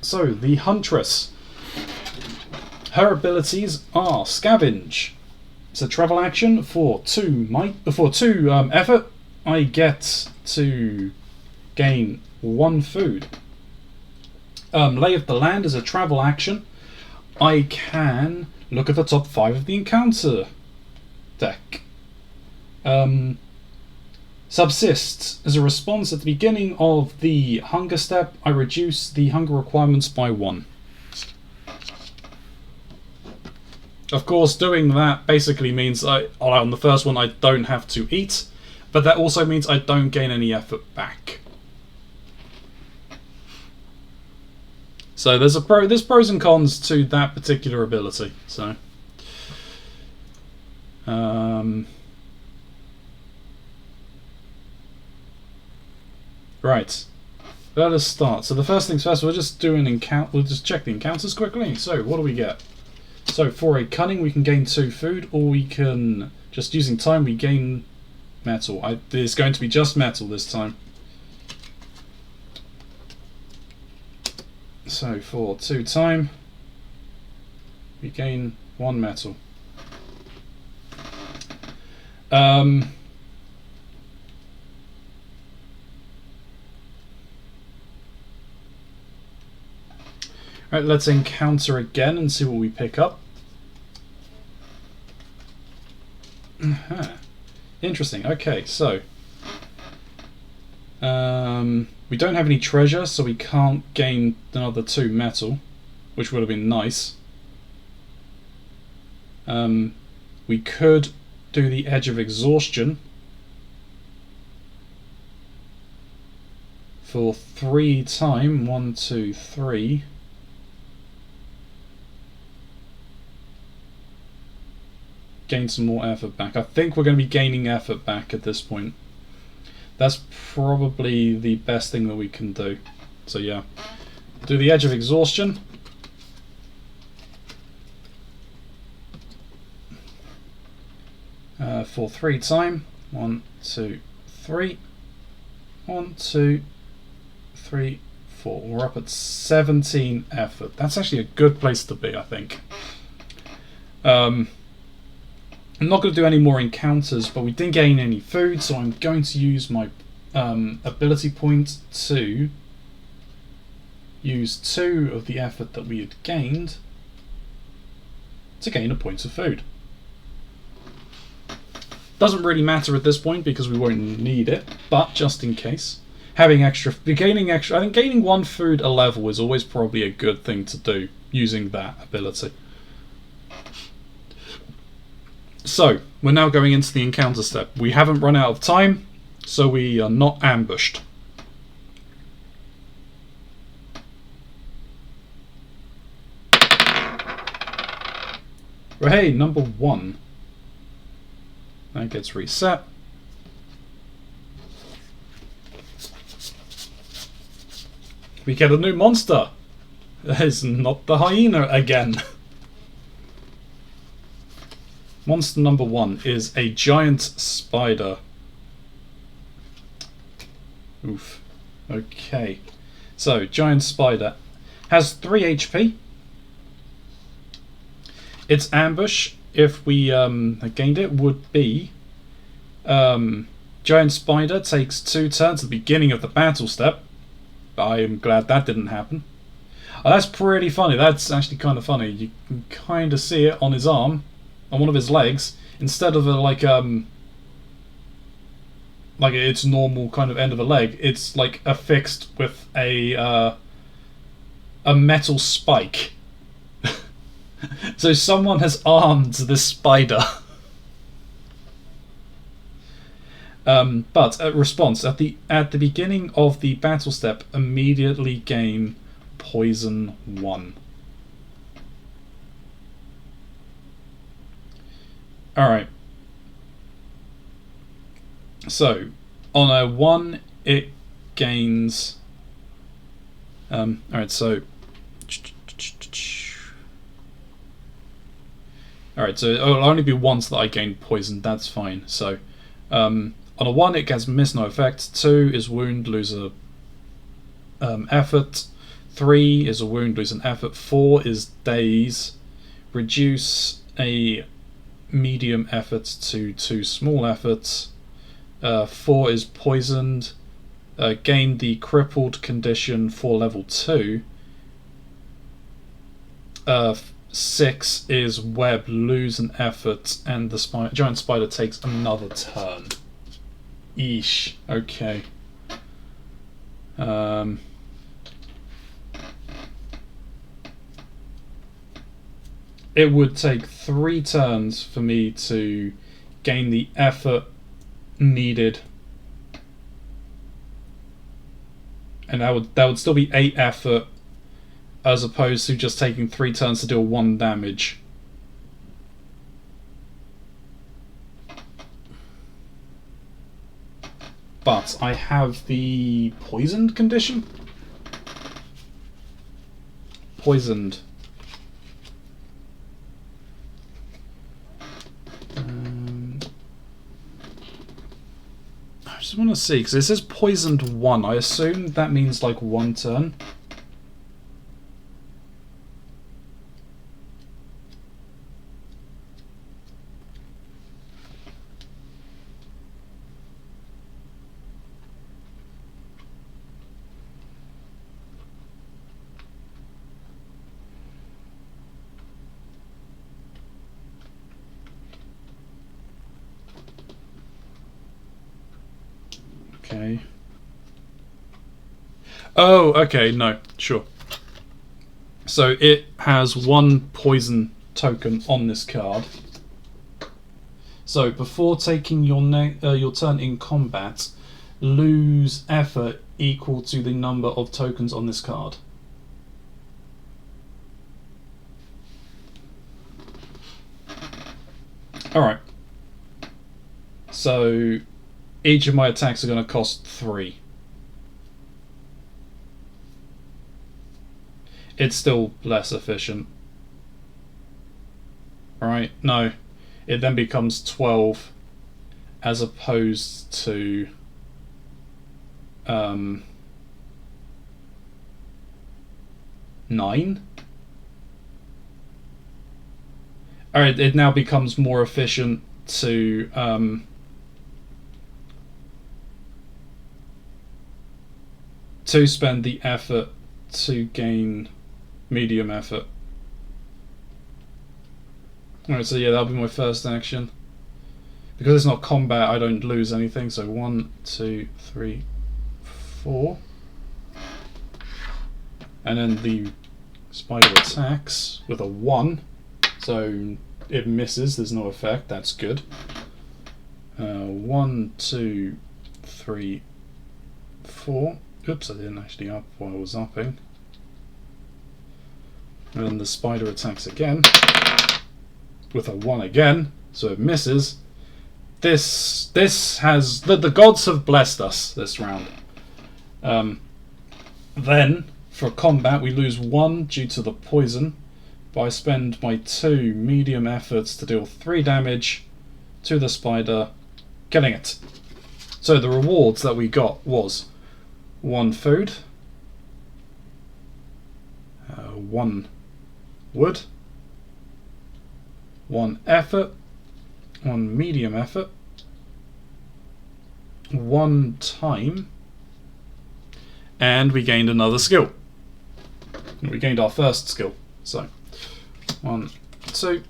So, the Huntress. Her abilities are Scavenge. It's a travel action for 2 effort. I get to gain 1 food. Lay of the Land is a travel action. I can look at the top 5 of the encounter deck. Subsist. As a response at the beginning of the hunger step, I reduce the hunger requirements by 1. Of course, doing that basically means on the first one I don't have to eat, but that also means I don't gain any effort back. So there's pros and cons to that particular ability. So right, let us start. So the first things first, we'll just do an encounter. We'll just check the encounters quickly. So what do we get? So for a cunning, we can gain 2 food, or we can just using time we gain metal. There's going to be just metal this time. So for 2 time, we gain 1 metal. Right, let's encounter again and see what we pick up. Interesting. Okay, so we don't have any treasure, so we can't gain another 2 metal, which would have been nice. We could do the Edge of Exhaustion for 3 time. 1, 2, 3. Gain some more effort back. I think we're going to be gaining effort back at this point. That's probably the best thing that we can do. So yeah, do the Edge of Exhaustion. For 3 time. 1, 2, 3. 1, 2, 3, 4. We're up at 17 effort. That's actually a good place to be, I think. I'm not going to do any more encounters, but we didn't gain any food, so I'm going to use my ability point to use 2 of the effort that we had gained to gain a point of food. Doesn't really matter at this point because we won't need it, but just in case. I think gaining 1 food a level is always probably a good thing to do using that ability. So, we're now going into the encounter step. We haven't run out of time, so we are not ambushed. Well, hey, number 1. That gets reset. We get a new monster. That is not the hyena again. Monster number 1 is a giant spider. Oof. Okay. So, giant spider has 3 HP. Its ambush, if we gained it, would be giant spider takes 2 turns at the beginning of the battle step. I am glad that didn't happen. Oh, that's pretty funny. That's actually kind of funny. You can kind of see it on his arm. On one of his legs, instead of like its normal kind of end of a leg, it's like affixed with a metal spike. So someone has armed this spider. But a response at the beginning of the battle step, immediately gain poison 1. Alright. So, on a 1, it gains... Alright, so... Alright, so it'll only be once that I gain poison, that's fine. So, on a 1 it gets miss, no effect. 2 is wound, lose a effort. 3 is a wound, lose an effort. 4 is daze, reduce a medium effort to 2 small efforts. 4 is poisoned, gain the crippled condition for level 2. 6 is web, lose an effort, and the giant spider takes another turn. Eesh. Okay. It would take 3 turns for me to gain the effort needed, and that would still be 8 effort, as opposed to just taking 3 turns to deal 1 damage. But I have the poisoned condition? Poisoned. I just want to see, because it says poisoned 1. I assume that means like 1 turn. Okay. Oh, okay, no, sure. So it has 1 poison token on this card. So before taking your turn in combat, lose effort equal to the number of tokens on this card. Alright. So each of my attacks are going to cost 3. It's still less efficient. Alright, no. It then becomes 12 as opposed to 9. Alright, it now becomes more efficient to spend the effort to gain medium effort. Alright, so yeah, that'll be my first action. Because it's not combat, I don't lose anything, so 1, 2, 3, 4. And then the spider attacks with a 1, so it misses, there's no effect, that's good. 1, 2, 3, 4. Oops, I didn't actually up while I was upping. And then the spider attacks again with a 1 again, so it misses. This has the gods have blessed us this round. Then for combat we lose 1 due to the poison, but I spend my 2 medium efforts to deal 3 damage to the spider, killing it. So the rewards that we got was 1 food, 1 wood, 1 effort, 1 medium effort, 1 time, and we gained another skill. We gained our first skill. So 1, 2.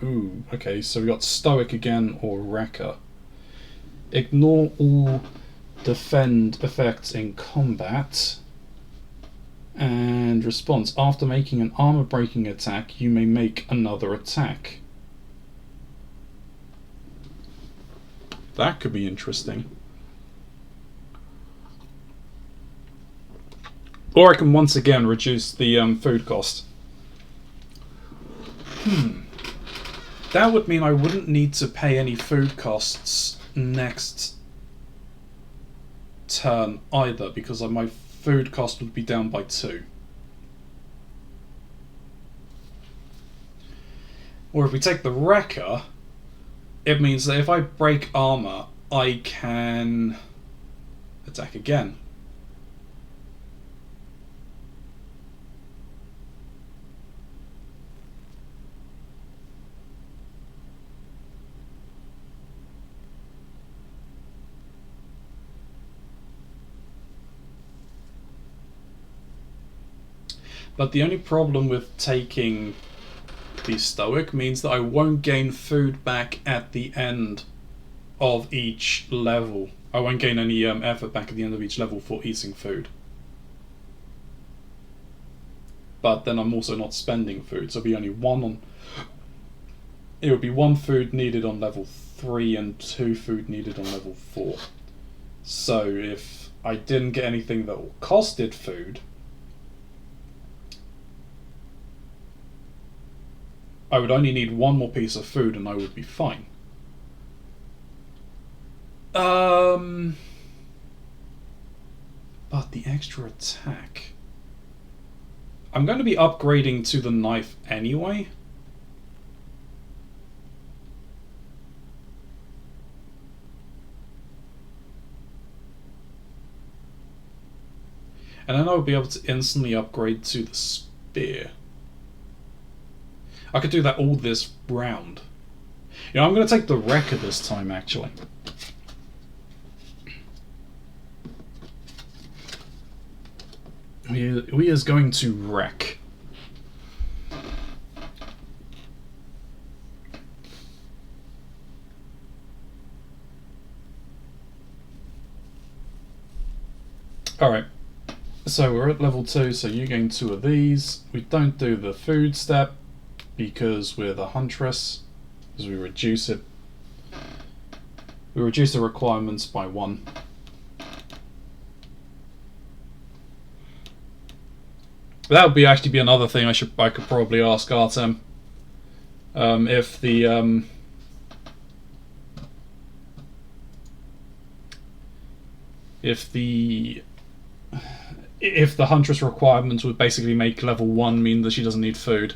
Ooh, okay, so we got Stoic again or Wrecker. Ignore all defend effects in combat. And response. After making an armor breaking attack, you may make another attack. That could be interesting. Or I can once again reduce the food cost. That would mean I wouldn't need to pay any food costs next turn either, because my food cost would be down by 2. Or if we take the Wrecker, it means that if I break armor, I can attack again. But the only problem with taking the Stoic means that I won't gain food back at the end of each level. I won't gain any effort back at the end of each level for eating food. But then I'm also not spending food, so it'll be only one on. It would be 1 food needed on level 3 and 2 food needed on level 4. So if I didn't get anything that costed food, I would only need 1 more piece of food and I would be fine. But the extra attack... I'm going to be upgrading to the knife anyway. And then I'll be able to instantly upgrade to the spear. I could do that all this round. You know, I'm going to take the Wrecker this time, actually. We is going to wreck. Alright. So we're at level 2, so you gain 2 of these. We don't do the food step because we're the Huntress, because we reduce it. We reduce the requirements by 1. That would actually be another thing I could probably ask Artem. If the Huntress requirements would basically make level 1 mean that she doesn't need food.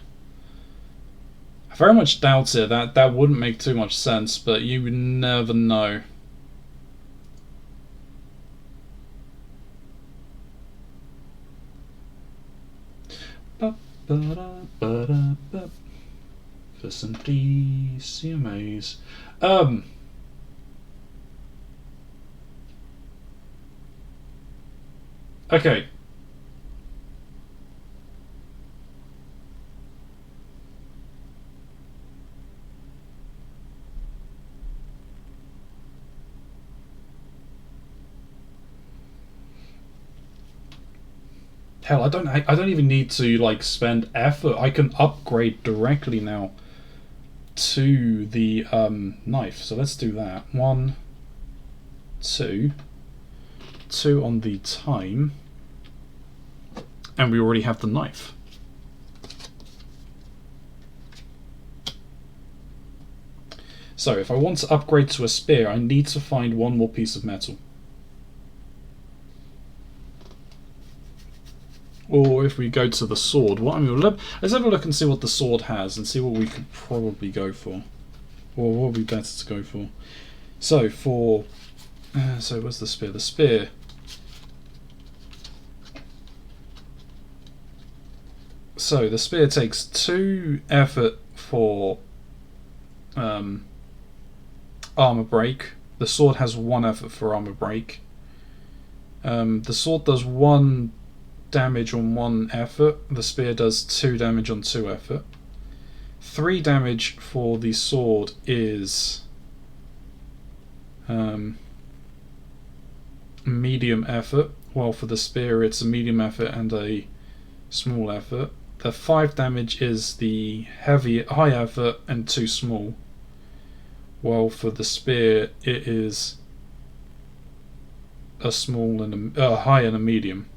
I very much doubt it. That wouldn't make too much sense, but you would never know. For some DCMAs. Okay. Hell, I don't even need to like spend effort. I can upgrade directly now to the knife. So let's do that. 1, 2, 2 on the time, and we already have the knife. So if I want to upgrade to a spear, I need to find 1 more piece of metal. Or if we go to the sword, let's have a look and see what the sword has and see what we could probably go for. Or what would be better to go for. So so what's the spear? The spear. So the spear takes 2 effort for armor break. The sword has 1 effort for armor break. The sword does 1 damage on 1 effort. The spear does 2 damage on 2 effort. 3 damage for the sword is medium effort, while for the spear it's a medium effort and a small effort. The 5 damage is the high effort and 2 small, while for the spear it is a small and a high and a medium.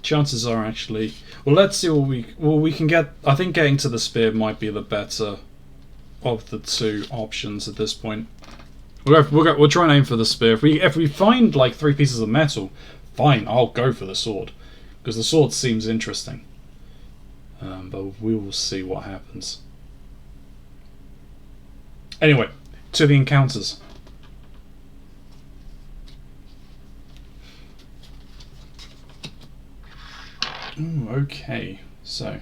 Chances are actually... Well, let's see what we can get. I think getting to the spear might be the better of the two options at this point. We'll try and aim for the spear. If we find like 3 pieces of metal, fine, I'll go for the sword, because the sword seems interesting. But we will see what happens. Anyway, to the encounters. Ooh, okay, so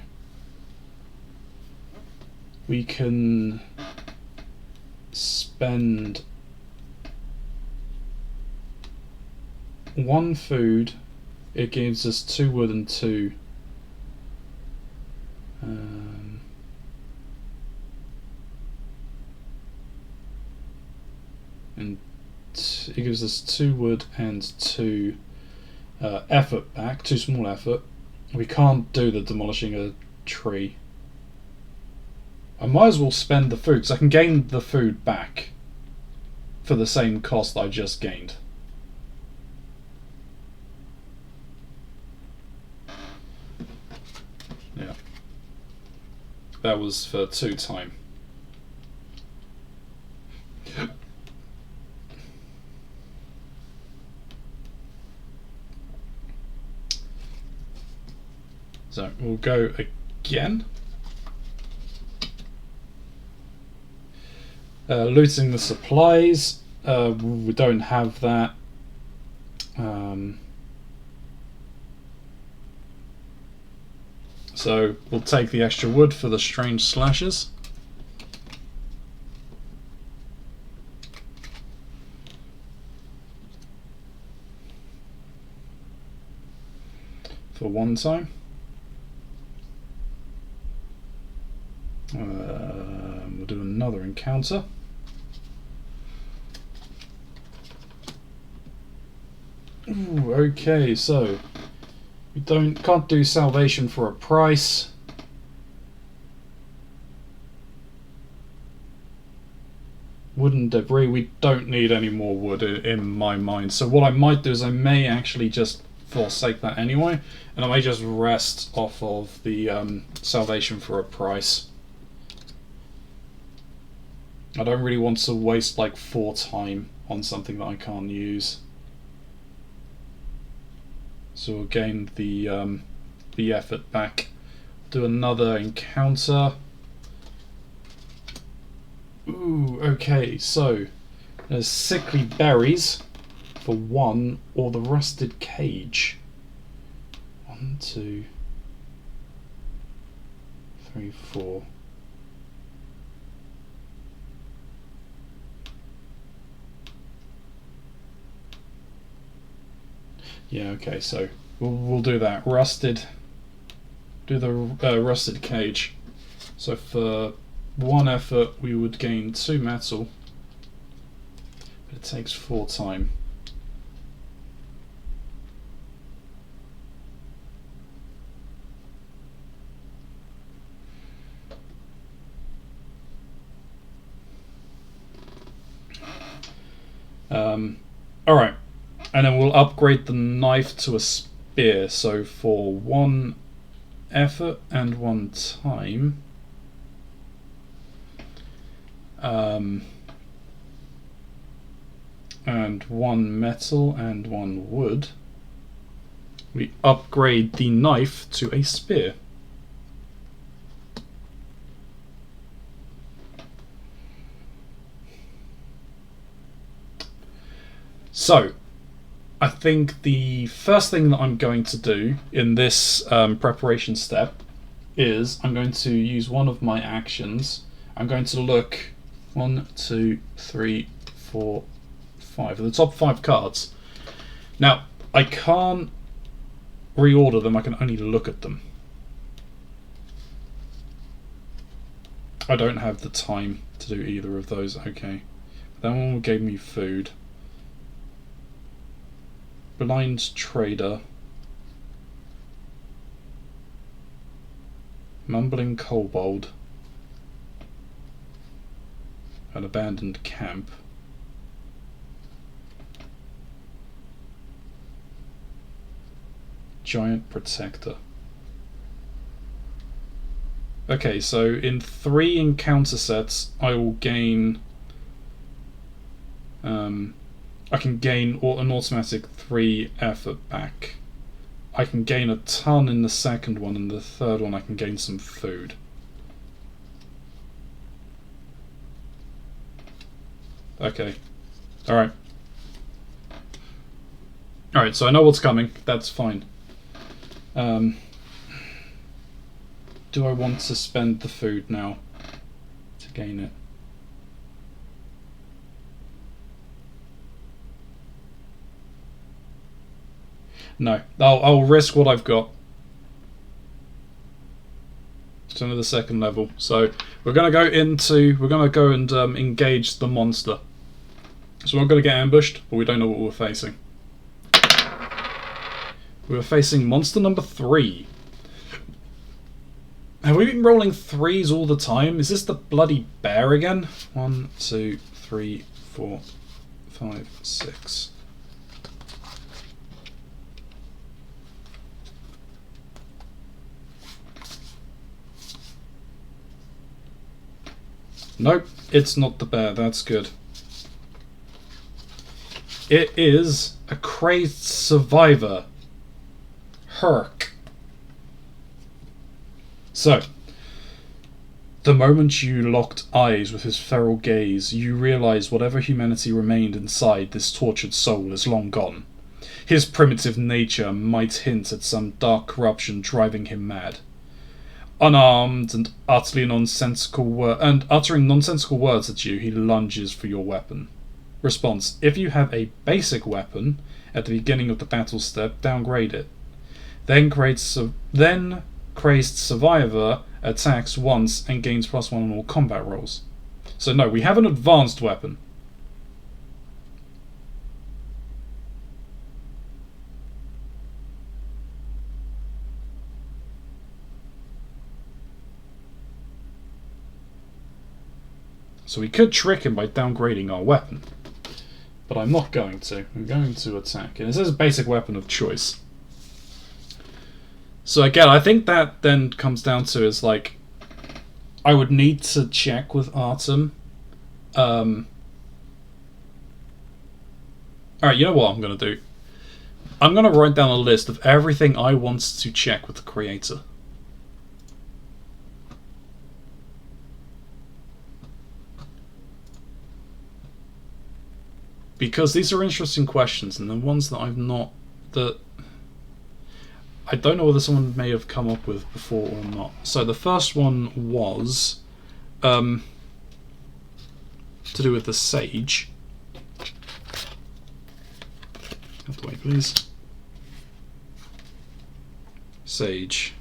we can spend 1 food. It gives us 2 wood and 2. And it gives us 2 wood and 2 effort back, 2 small effort. We can't do the demolishing a tree. I might as well spend the food, because I can gain the food back for the same cost I just gained. Yeah. That was for 2 time. So we'll go again. Looting the supplies. We don't have that. So we'll take the extra wood for the strange slashes. For 1 time. We'll do another encounter. Ooh, okay, so we can't do salvation for a price. Wooden debris, we don't need any more wood in my mind. So what I might do is I may actually just forsake that anyway, and I may just rest off of the salvation for a price. I don't really want to waste like 4 time on something that I can't use. So we'll gain the effort back. Do another encounter. Ooh, okay, so there's sickly berries for 1, or the rusted cage. 1, 2, 3, 4. Yeah, okay, so we'll do that. Do the rusted cage. So for 1 effort we would gain 2 metal, but it takes 4 time. Alright. And then we'll upgrade the knife to a spear. So for 1 effort and 1 time, and 1 metal and 1 wood, we upgrade the knife to a spear. So I think the first thing that I'm going to do in this preparation step is I'm going to use one of my actions. I'm going to look 1, 2, 3, 4, 5 the top 5 cards. Now I can't reorder them, I can only look at them. I don't have the time to do either of those. Okay, that one gave me food. Blind Trader, Mumbling Kobold, an Abandoned Camp. Giant Protector. Okay, so in 3 encounter sets, I will gain... I can gain an automatic 3 effort back. I can gain a ton in the second one, and the third one I can gain some food. Okay. Alright. Alright, so I know what's coming. That's fine. Do I want to spend the food now to gain it? No. I'll risk what I've got. It's only the second level. So we're gonna go and engage the monster. So we're gonna get ambushed, but we don't know what we're facing. We're facing monster number 3. Have we been rolling 3s all the time? Is this the bloody bear again? 1, 2, 3, 4, 5, 6. Nope, it's not the bear. That's good. It is a crazed survivor. Herc. So, the moment you locked eyes with his feral gaze, you realize whatever humanity remained inside this tortured soul is long gone. His primitive nature might hint at some dark corruption driving him mad. Unarmed and uttering nonsensical words at you, he lunges for your weapon. Response: if you have a basic weapon at the beginning of the battle step, downgrade it. Then Crazed Survivor attacks once and gains +1 on all combat rolls. So no, we have an advanced weapon. So we could trick him by downgrading our weapon. But I'm not going to. I'm going to attack. And it says basic weapon of choice. So again, I think that then comes down to is like, I would need to check with Artem. Alright, you know what I'm going to do? I'm going to write down a list of everything I want to check with the creator. Because these are interesting questions, and the ones that I don't know whether someone may have come up with before or not. So the first one was to do with the sage. Out the way, please. Sage.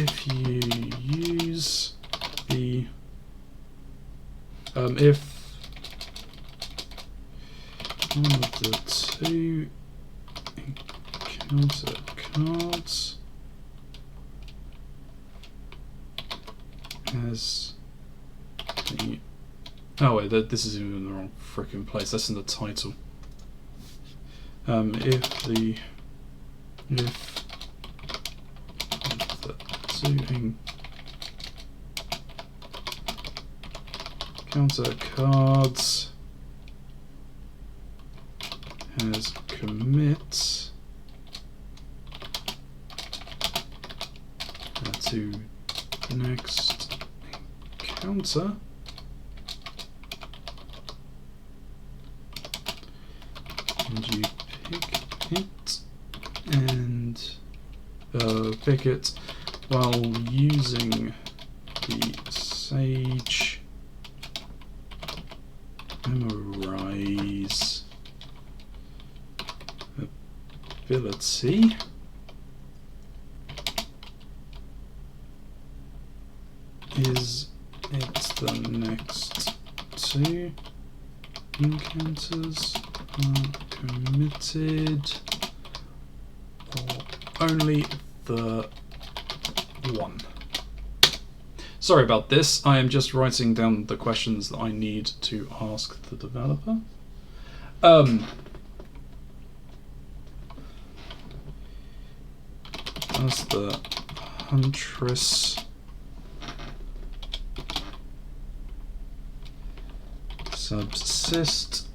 If you use the if one of the 2 encounter cards has the this is even in the wrong freaking place. That's in the title. If the 2 encounter cards has commit to next encounter, and you pick it and pick it while using the Sage Memorize ability. Is it the next 2 encounters are committed, or only the 1? Sorry about this. I am just writing down the questions that I need to ask the developer. Does the Huntress subsist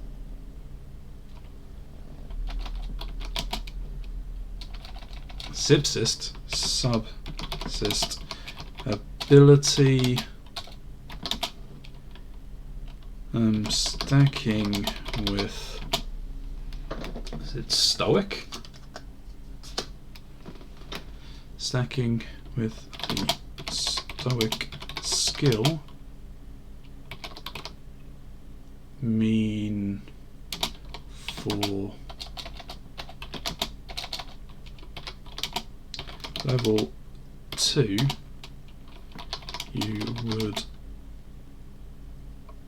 ability stacking with, is it stoic? Stacking with the stoic skill mean for level 2 you would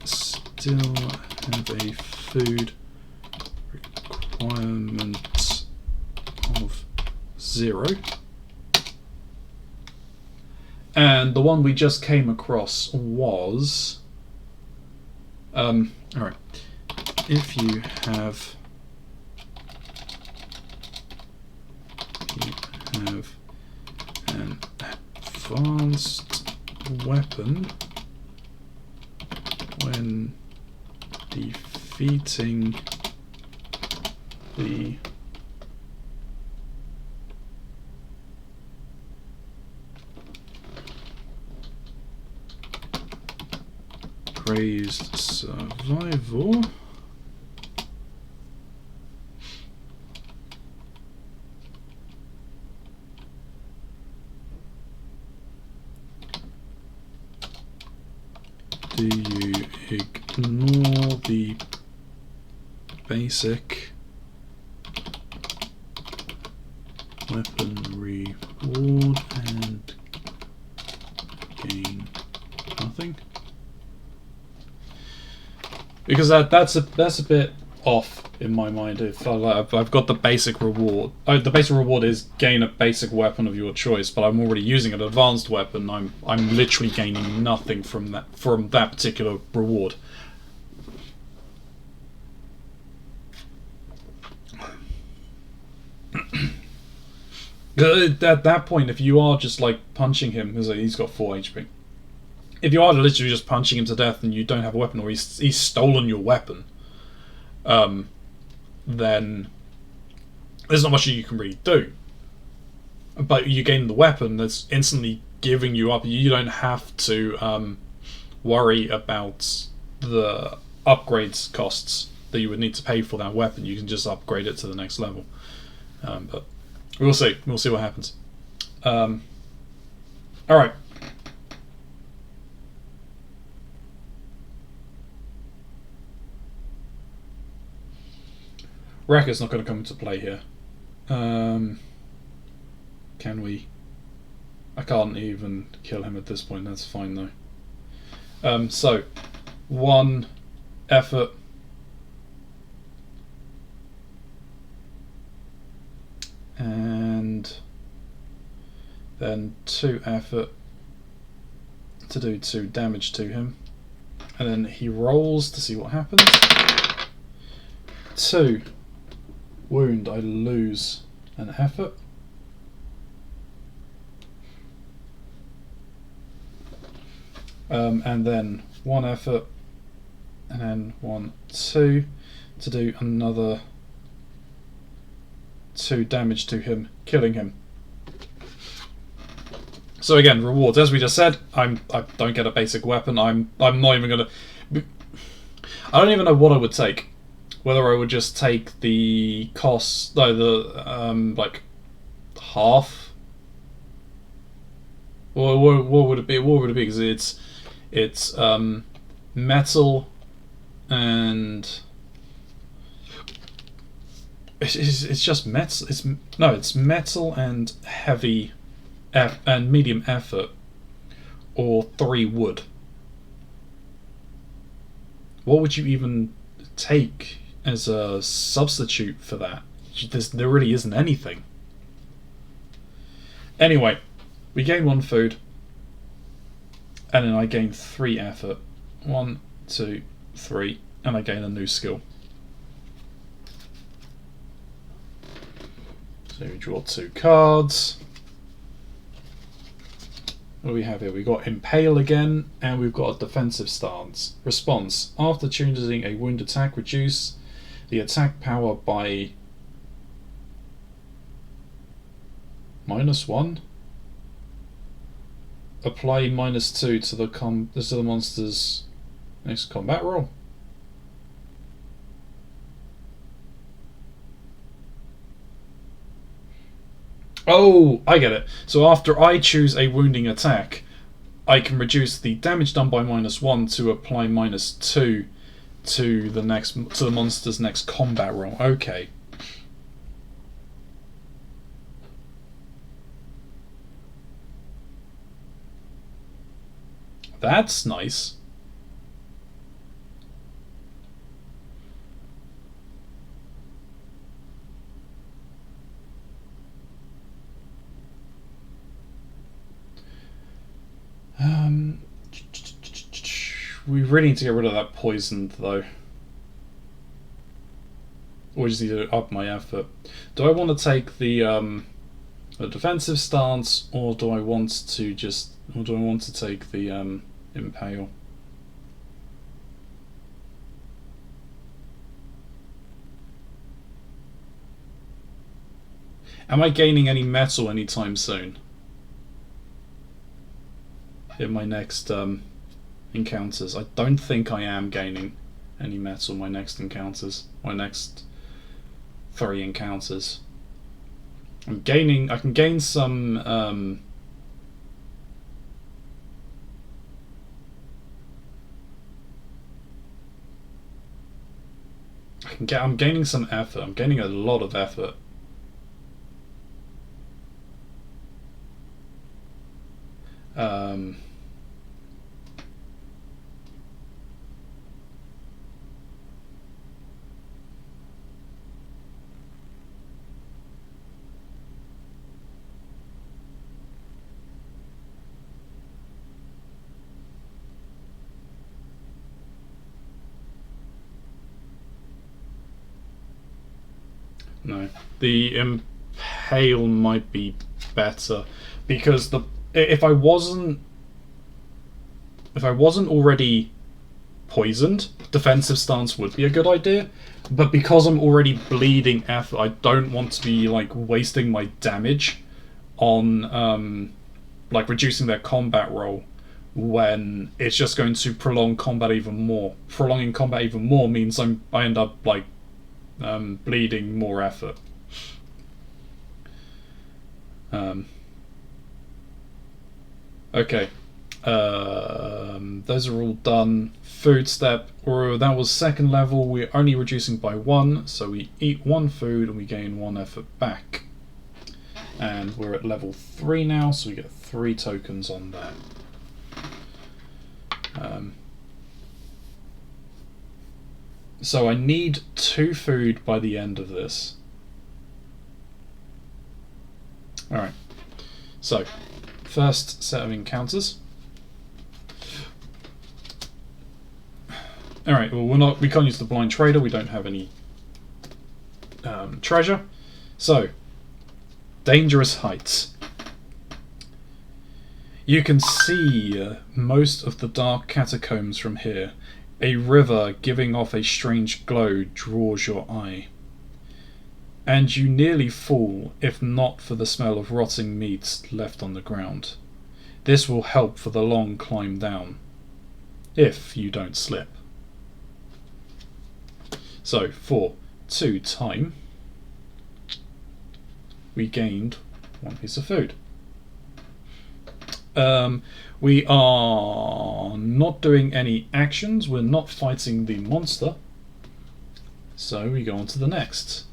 still have a food requirement of 0. And the one we just came across was alright, if you have an advanced weapon when defeating the praised survival do you ignore the basic weapon reward and gain nothing? Because that's a bit off in my mind. If I've got the basic reward, the basic reward is gain a basic weapon of your choice, but I'm already using an advanced weapon. I'm literally gaining nothing from that particular reward. At that point, if you are just like punching him, he's got 4 HP. If you are literally just punching him to death and you don't have a weapon, or he's stolen your weapon, then there's not much you can really do. But you gain the weapon that's instantly giving you up. You don't have to worry about the upgrades costs that you would need to pay for that weapon. You can just upgrade it to the next level. But we'll see. We'll see what happens. Alright. Wrecker's not going to come into play here. Can we? I can't even kill him at this point. That's fine though. So, 1 effort. And then 2 effort to do 2 damage to him. And then he rolls to see what happens. 2 wound, I lose an effort. And then 1 effort, and then 1, 2 to do another 2 damage to him, killing him. So again, rewards. As we just said, I don't get a basic weapon. I'm not even gonna. I don't even know what I would take. Whether I would just take the cost, like half, or what would it be? What would it be? Because it's metal and it's just metal. It's metal and heavy and medium effort, or 3 wood. What would you even take as a substitute for that? There really isn't anything. Anyway, we gain 1 food. and then I gain 3 effort. 1, 2, 3, and I gain a new skill. So we draw 2 cards. What do we have here? We've got Impale again, and we've got a defensive stance. Response. After choosing a wound attack, reduce the attack power by -1. Apply -2 to the monster's next combat roll. Oh, I get it. So after I choose a wounding attack, I can reduce the damage done by -1 to apply -2 to the monster's next combat roll. Okay. That's nice. We really need to get rid of that poisoned though. We just need to up my effort. Do I want to take the defensive stance, or do I want to take the impale? Am I gaining any metal anytime soon? In my next encounters. I don't think I am gaining any metal in my next encounters. My next 3 encounters. I can gain some I'm gaining some effort. I'm gaining a lot of effort. No, the impale might be better because if I wasn't already poisoned, defensive stance would be a good idea. But because I'm already bleeding effort, I don't want to be like wasting my damage on like reducing their combat roll when it's just going to prolong combat even more. Prolonging combat even more means I end up like bleeding more effort. Okay. Those are all done. Food step, or that was second level. We're only reducing by 1, so we eat 1 food and we gain 1 effort back. And we're at level 3 now, so we get 3 tokens on that. So I need 2 food by the end of this. Alright, so first set of encounters. Alright, well we can't use the blind trader, we don't have any treasure. So, dangerous heights. You can see most of the dark catacombs from here. A river giving off a strange glow draws your eye. And you nearly fall if not for the smell of rotting meat left on the ground. This will help for the long climb down, if you don't slip. So, for 2 time, we gained 1 piece of food. We are not doing any actions, we're not fighting the monster, so we go on to the next.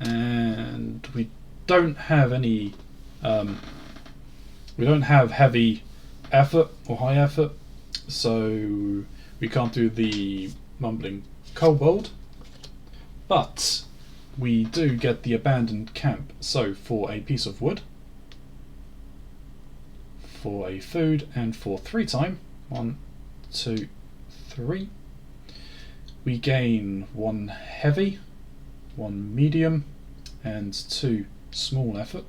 And we don't have any, we don't have heavy effort or high effort, so we can't do the mumbling kobold, but we do get the abandoned camp. So for a piece of wood, for a food and for 3 time. 1, 2, 3. We gain 1 heavy, 1 medium, and 2 small effort.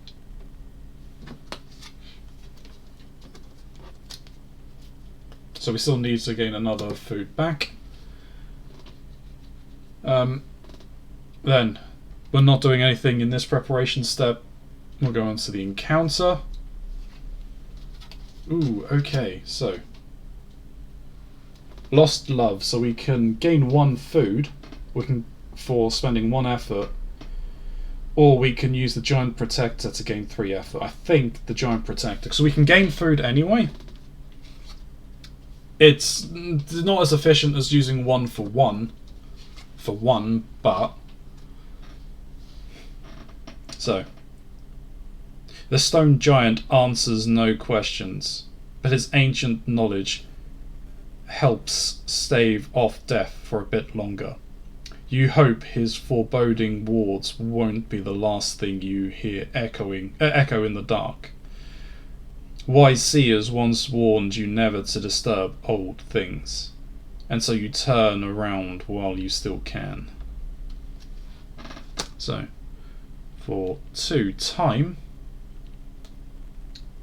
So we still need to gain another food back. Then we're not doing anything in this preparation step. We'll go on to the encounter. Ooh, okay, so lost love, so we can gain 1 food for spending 1 effort, or we can use the giant protector to gain 3 effort. I think the giant protector, so we can gain food anyway. It's not as efficient as using 1 for 1, but so the stone giant answers no questions, but his ancient knowledge helps stave off death for a bit longer. You hope his foreboding words won't be the last thing you hear echo in the dark. Wise seers once warned you never to disturb old things, and so you turn around while you still can. So, for 2 time,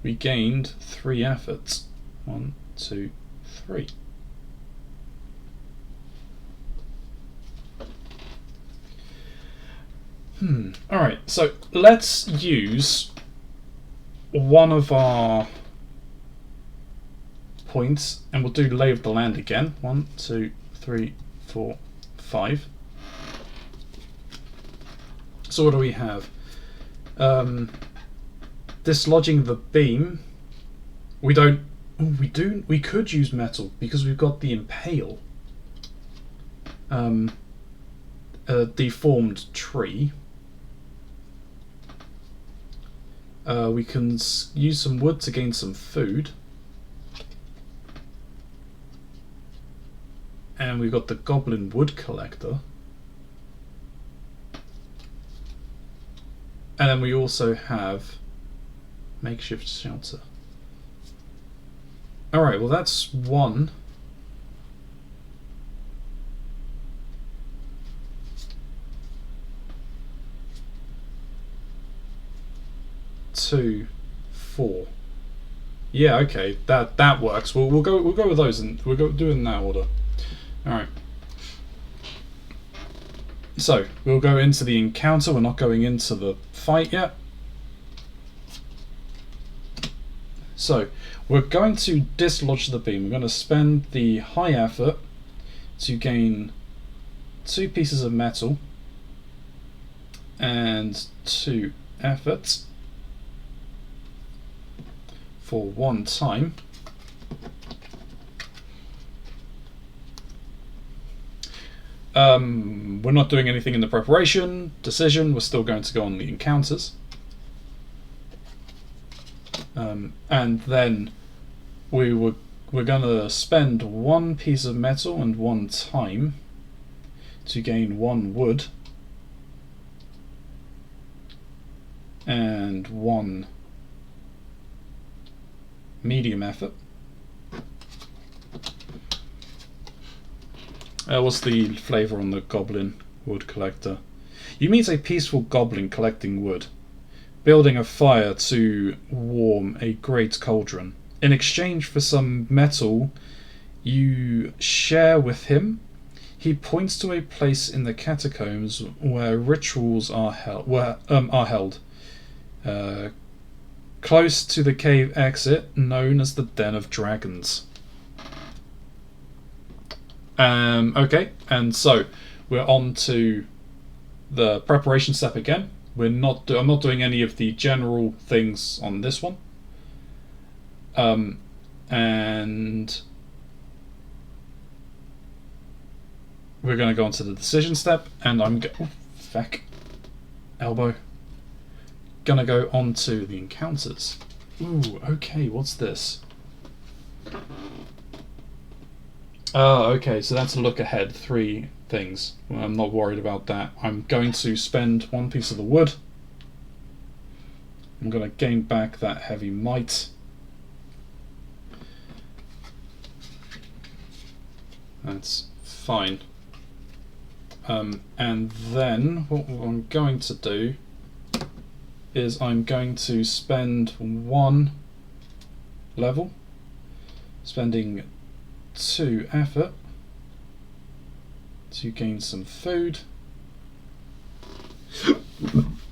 we gained 3 efforts. 1, 2, 3. Alright, so let's use one of our points, and we'll do Lay of the Land again. 1, 2, 3, 4, 5. So what do we have? Dislodging the beam. We don't. Oh, we do. We could use metal because we've got the impale. A deformed tree. We can use some wood to gain some food. And we've got the goblin wood collector. And then we also have makeshift shelter. Alright, well that's 1. 2, 4. Yeah, okay, that works. We'll go with those, and we'll do it in that order. All right. So we'll go into the encounter. We're not going into the fight yet. So we're going to dislodge the beam. We're going to spend the high effort to gain 2 pieces of metal and 2 efforts for 1 time. We're not doing anything in the preparation decision. We're still going to go on the encounters, and then we're going to spend 1 piece of metal and 1 time to gain 1 wood and 1 medium effort. What's the flavour on the goblin wood collector? You meet a peaceful goblin collecting wood, building a fire to warm a great cauldron. In exchange for some metal you share with him, he points to a place in the catacombs where rituals are held. Close to the cave exit, known as the Den of Dragons. Okay, and so we're on to the preparation step again. I'm not doing any of the general things on this one. And we're going to go on to the decision step, and elbow. Gonna go on to the encounters. Ooh, okay, what's this? Okay, so that's a look ahead, 3 things. Well, I'm not worried about that. I'm going to spend 1 piece of the wood. I'm going to gain back that heavy might. That's fine. And then what I'm going to do is I'm going to spend 1 level, spending 2 effort to gain some food.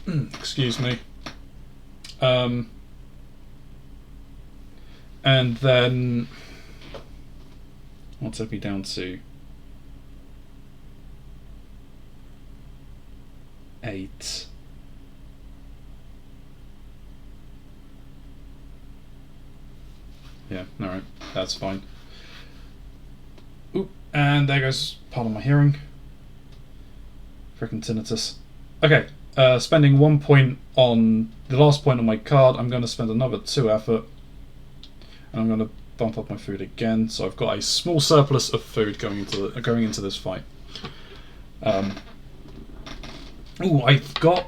Excuse me. And then I'll take me down to 8. Yeah, alright, that's fine. Oop, and there goes part of my hearing. Frickin' tinnitus. Okay, spending 1 point on the last point on my card, I'm going to spend another 2 effort. And I'm going to bump up my food again, so I've got a small surplus of food going into this fight. I've got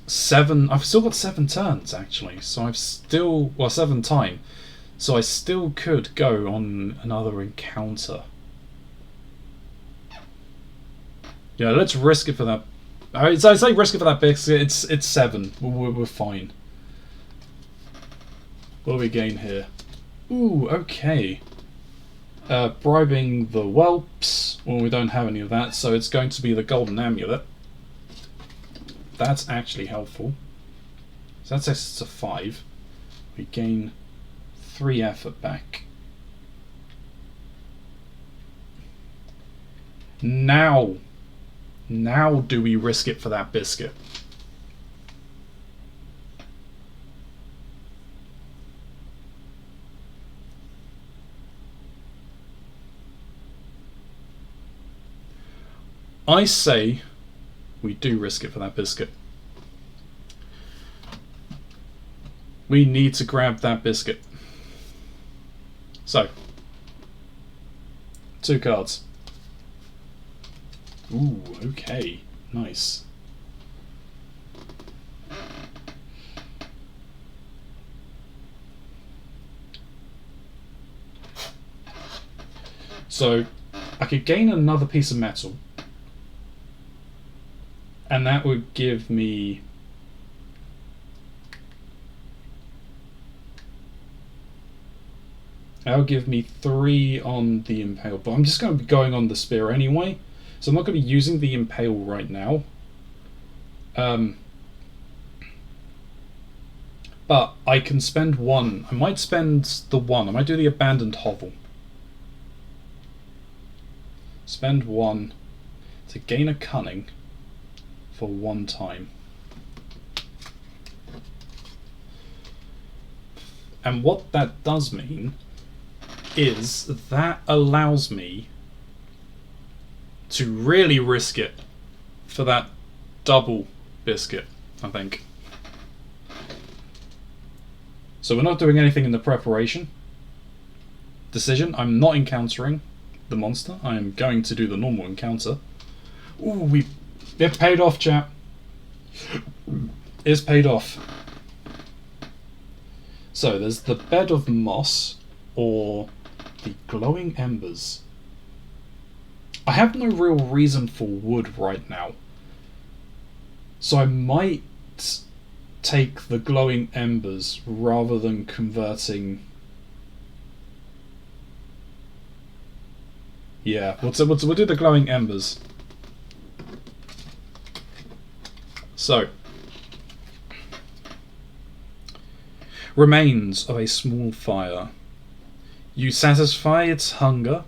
7. I've still got 7 turns actually, so 7 time. So I still could go on another encounter. Yeah, let's risk it for that. I say risk it for that biscuit. It's 7. We're fine. What do we gain here? Ooh, okay. Bribing the whelps. Well, we don't have any of that, so it's going to be the golden amulet. That's actually helpful. So that takes us to 5. We gain 3 effort back. Now do we risk it for that biscuit? I say we do risk it for that biscuit. We need to grab that biscuit. So, 2 cards. Ooh, okay, nice. So, I could gain another piece of metal. And that would give me that'll give me 3 on the impale, but I'm just going to be going on the spear anyway, so I'm not going to be using the impale right now. But I can spend 1. I might spend the 1. I might do the abandoned hovel. Spend 1 to gain a cunning for 1 time. And what that does mean is that allows me to really risk it for that double biscuit, I think. So we're not doing anything in the preparation decision. I'm not encountering the monster. I am going to do the normal encounter. Ooh, it paid off, chap. It's paid off. So there's the bed of moss or the glowing embers. I have no real reason for wood right now, so I might take the glowing embers rather than converting. Yeah, we'll do the glowing embers. So, remains of a small fire. You satisfy its hunger,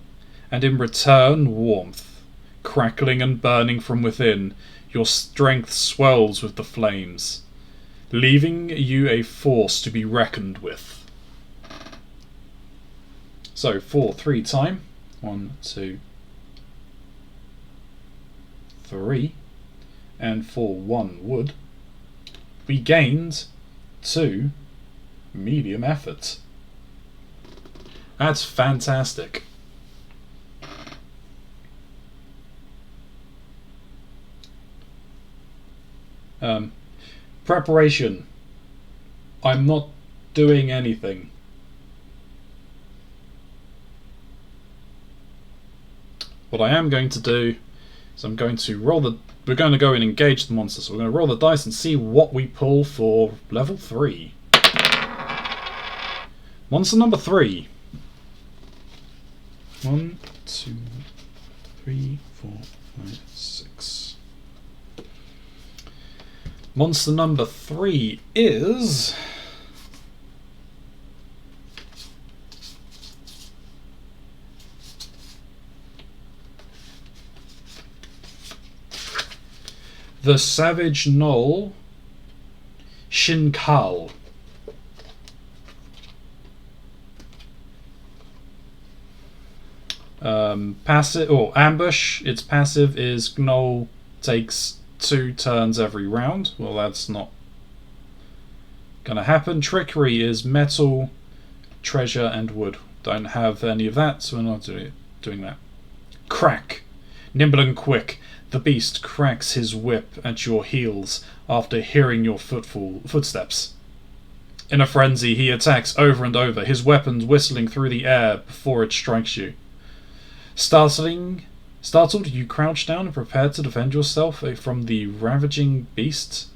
and in return warmth, crackling and burning from within. Your strength swells with the flames, leaving you a force to be reckoned with. So, for 3 time. 1, 2, 3. And for 1 wood, we gained 2 medium effort. That's fantastic. Preparation. I'm not doing anything. what I am going to do is I'm going to roll the... We're going to go and engage the monster, so we're going to roll the dice and see what we pull for level 3. Monster number 3. 1, 2, 3, 4, 5, 6. Monster number 3 is... the Savage Gnoll Shinkal. Passive or ambush. Its passive is Gnoll takes 2 turns every round. Well, that's not gonna happen. Trickery is metal, treasure, and wood. Don't have any of that, so we're not doing that. Crack. Nimble and quick, the beast cracks his whip at your heels after hearing your footsteps. In a frenzy, he attacks over and over, his weapons whistling through the air before it strikes you. Startled, you crouch down and prepare to defend yourself from the ravaging beast,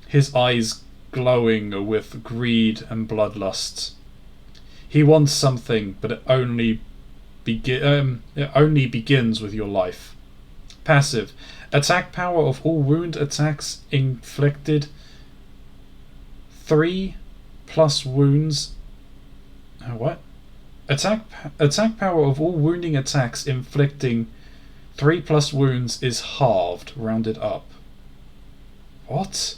his eyes glowing with greed and bloodlust. He wants something, but it only begins with your life. Passive. Attack power of all wound attacks inflicted 3 plus wounds. What? Attack power of all wounding attacks inflicting 3 plus wounds is halved, rounded up. What?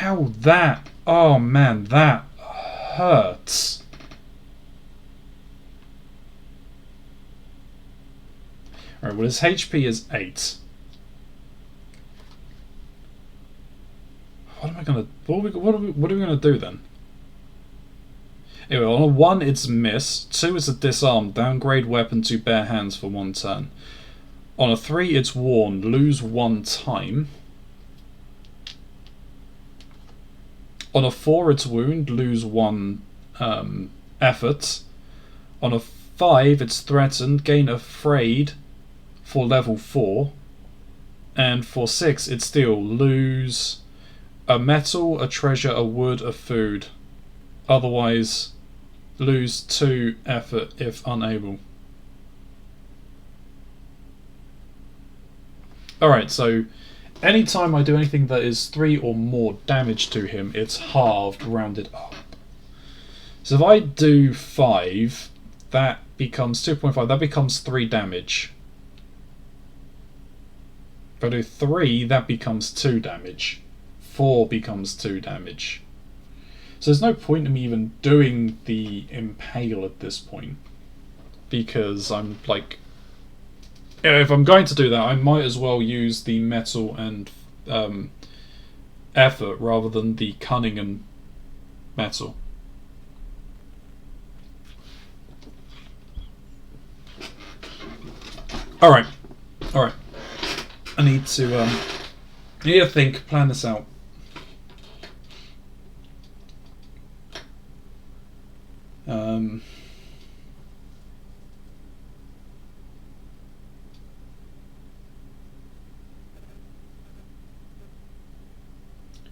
Ow, that! Oh man, that hurts. Alright, well his HP is 8. What am I gonna... What are we gonna do then? Anyway, on a 1 it's miss, 2 is a disarm, downgrade weapon to bare hands for 1 turn. On a 3 it's warned, lose 1 time. On a 4 it's wound, lose 1 effort. On a 5 it's threatened, gain afraid for level 4. And for 6 it's steal, lose a metal, a treasure, a wood, a food. Otherwise lose 2 effort if unable. Alright, so anytime I do anything that is 3 or more damage to him, it's halved, rounded up. So if I do 5, that becomes 2.5, that becomes 3 damage. If I do 3, that becomes 2 damage. 4 becomes 2 damage. So there's no point in me even doing the impale at this point, because I'm like... If I'm going to do that, I might as well use the metal and effort rather than the cunning and metal. Alright. Alright. I need to think, plan this out.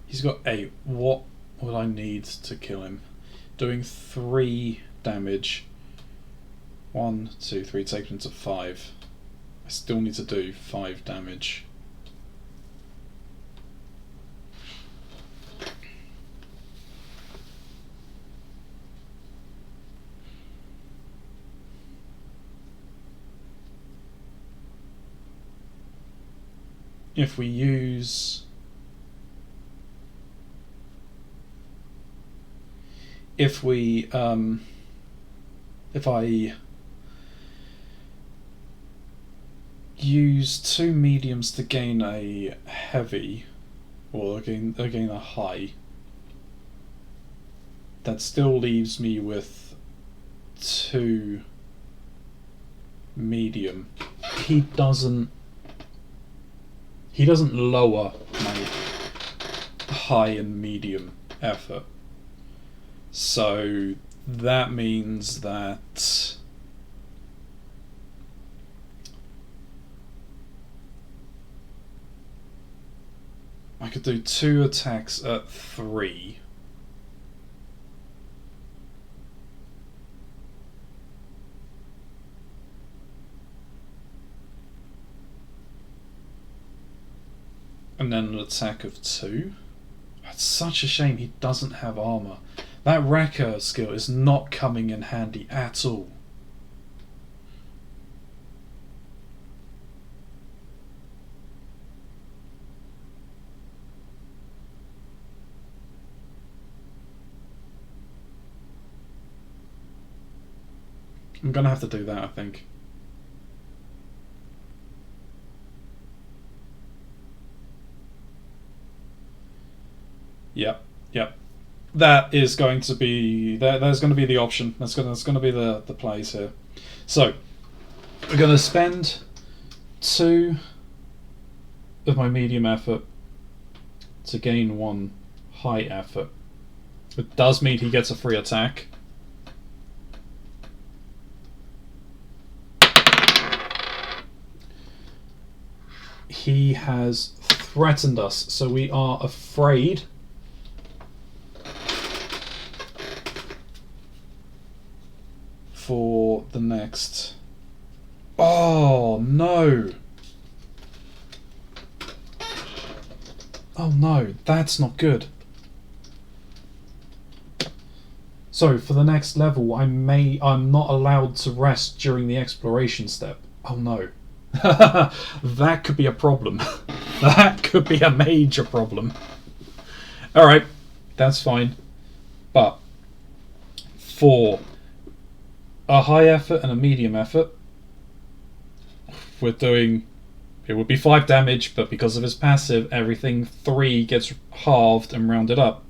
He's got 8. What will I need to kill him? Doing 3 damage. 1, 2, 3, take him to 5. I still need to do 5 damage. If we use... If I use 2 mediums to gain a heavy, or gain a high, that still leaves me with 2 medium. He doesn't lower my high and medium effort. So that means that I could do 2 attacks at 3. And then an attack of 2. It's such a shame he doesn't have armor. That Wrecker skill is not coming in handy at all. I'm gonna have to do that, I think. Yep. That is going to be there's going to be the option. That's going to be the plays here. So we're going to spend 2 of my medium effort to gain 1 high effort. It does mean he gets a free attack. He has threatened us, so we are afraid for the next. Oh no! Oh no, that's not good. So for the next level, I'm not allowed to rest during the exploration step. Oh no. That could be a problem. That could be a major problem. Alright, that's fine. But for a high effort and a medium effort, we're doing, it would be 5 damage, but because of his passive, everything 3 gets halved and rounded up.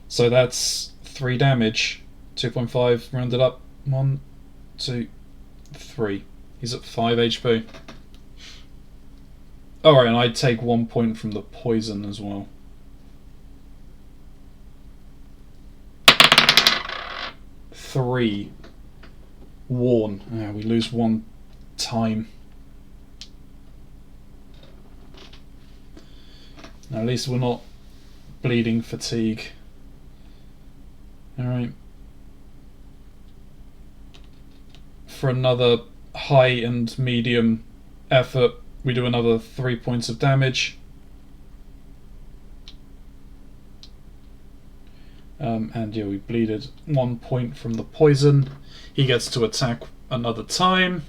So that's 3 damage, 2.5 rounded up, 1, 2, 3. He's at 5 HP. Alright, and I take 1 point from the poison as well. Three. Worn. We lose 1 time. Now, at least we're not bleeding fatigue. Alright. For another high and medium effort, we do another 3 points of damage. And yeah, we bleeded 1 point from the poison. He gets to attack another time.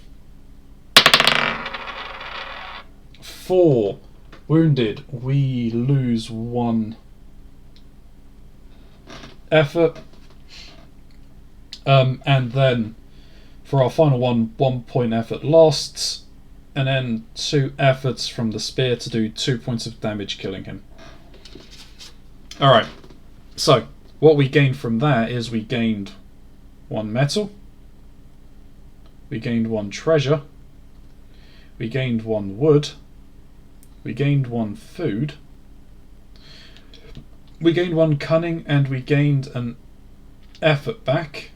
4 wounded. We lose 1 effort. And then for our final 1 point effort lost. And then 2 efforts from the spear to do 2 points of damage, killing him. Alright, so what we gained from that is we gained 1 metal, we gained 1 treasure, we gained 1 wood, we gained 1 food, we gained 1 cunning, and we gained an effort back.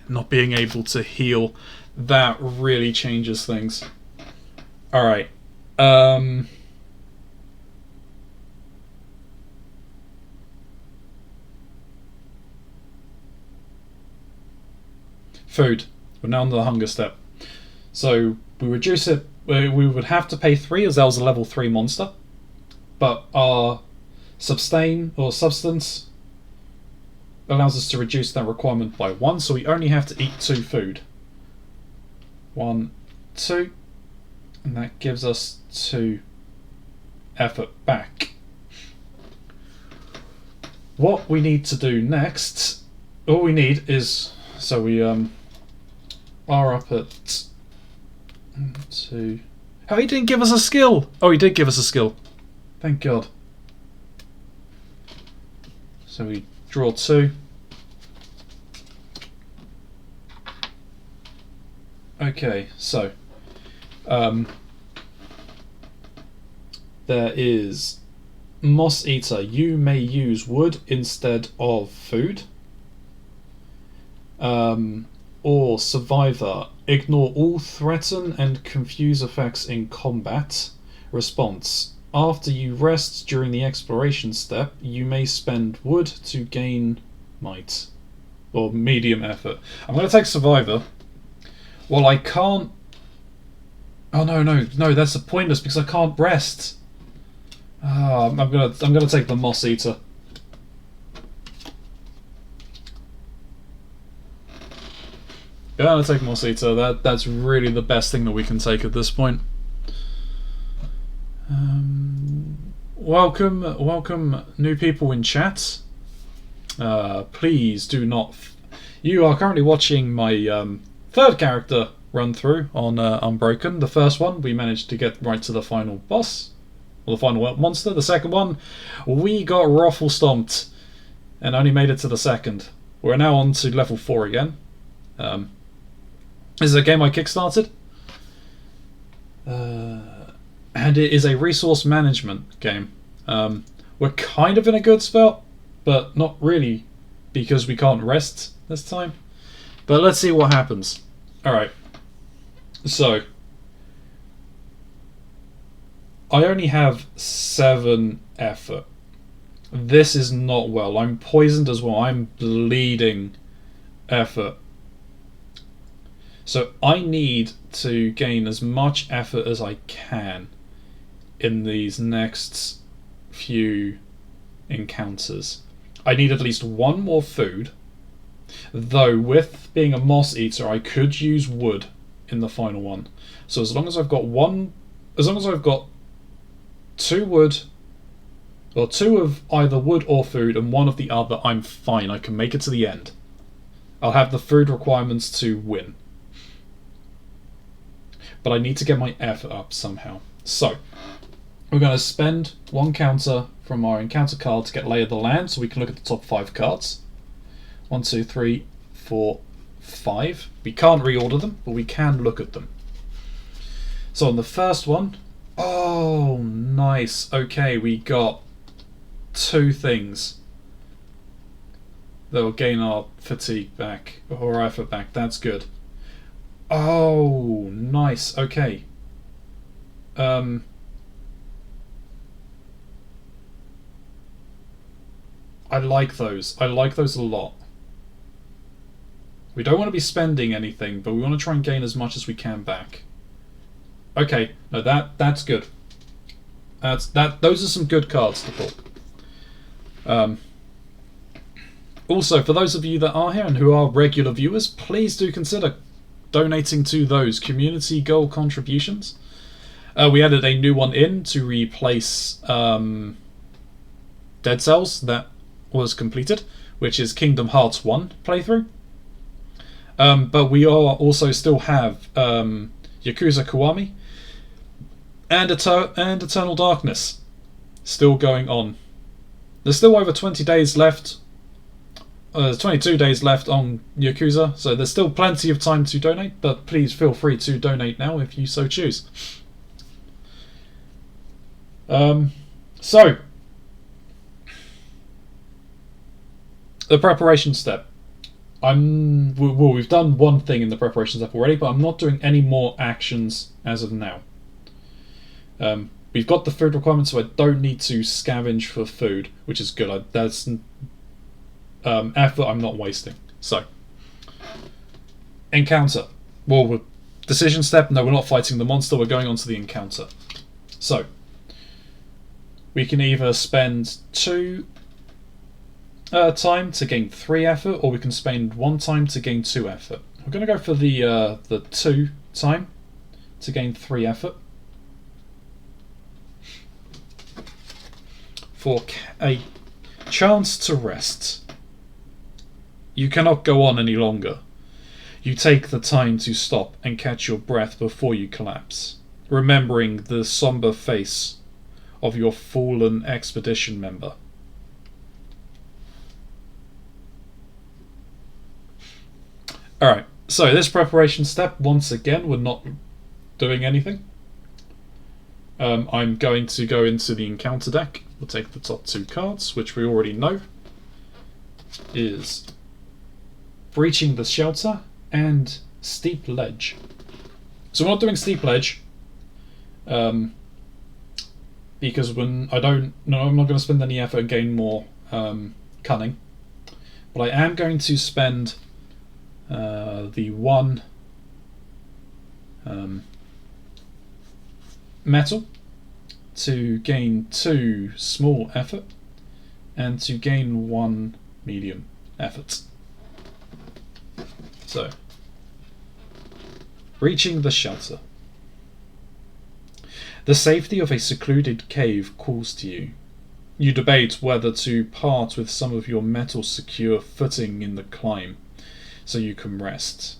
Not being able to heal, that really changes things. Alright. Food. We're now on the hunger step. So we reduce it. We would have to pay 3 as that was a level 3 monster. But our sustain or substance allows us to reduce that requirement by 1, so we only have to eat 2 food. 1, 2, and that gives us 2 effort back. What we need to do next, all we need is, so we are up at 2. Oh, he didn't give us a skill! Oh, he did give us a skill. Thank God. So we draw 2. Okay, so there is Moss Eater. You may use wood instead of food. Or Survivor. Ignore all threaten and confuse effects in combat. Response. After you rest during the exploration step, you may spend wood to gain might. Or medium effort. I'm going to take Survivor. Well, I can't... Oh, no, that's pointless because I can't rest. I'm gonna take the Moss Eater. Yeah, I'll take Moss Eater. That's really the best thing that we can take at this point. Welcome, new people in chat. Please do not. You are currently watching my third character run through on Unbroken. The first one we managed to get right to the final boss, or the final monster. The second one we got ruffle stomped and only made it to the second. We're now on to level 4 again. This is a game I kickstarted, and it is a resource management game. We're kind of in a good spot, but not really, because we can't rest this time. But let's see what happens. Alright, so I only have 7 effort. This is not well. I'm poisoned as well. I'm bleeding effort. So I need to gain as much effort as I can in these next few encounters. I need at least 1 more food, though with being a Moss Eater I could use wood in the final one. So as long as I've got 2 wood, or 2 of either wood or food and 1 of the other, I'm fine. I can make it to the end. I'll have the food requirements to win. But I need to get my effort up somehow. So, we're going to spend 1 counter from our encounter card to get Lay of the Land, so we can look at the top 5 cards. 1, 2, 3, 4, 5. We can't reorder them, but we can look at them. So on the first one, oh, nice. Okay, we got 2 things that will gain our fatigue back, or our effort back. That's good. Oh, nice. Okay. I like those. I like those a lot. We don't want to be spending anything, but we want to try and gain as much as we can back. Okay, no, that's good. Those are some good cards to pull. Also, for those of you that are here and who are regular viewers, please do consider donating to those community goal contributions. We added a new one in to replace Dead Cells that was completed, which is Kingdom Hearts 1 playthrough. But we also still have Yakuza Kiwami and Eternal Darkness still going on. There's still over 20 days left. There's 22 days left on Yakuza, so there's still plenty of time to donate, but please feel free to donate now if you so choose. So, the preparation step. We've done 1 thing in the preparation step already, but I'm not doing any more actions as of now. We've got the food requirements, so I don't need to scavenge for food, which is good. That's effort I'm not wasting. So, encounter. Well, decision step. No, we're not fighting the monster. We're going on to the encounter. So, we can either spend 2 time to gain 3 effort, or we can spend 1 time to gain 2 effort. We're going to go for the 2 time to gain 3 effort. For a chance to rest. You cannot go on any longer. You take the time to stop and catch your breath before you collapse, remembering the somber face of your fallen expedition member. Alright, so this preparation step, once again, we're not doing anything. I'm going to go into the encounter deck. We'll take the top 2 cards, which we already know is Breaching the Shelter and Steep Ledge. So we're not doing Steep Ledge, because I'm not going to spend any effort and gain more cunning. But I am going to spend the 1 metal to gain 2 small effort and to gain 1 medium effort. So, Reaching the Shelter. The safety of a secluded cave calls to you. You debate whether to part with some of your metal secure footing in the climb, so you can rest.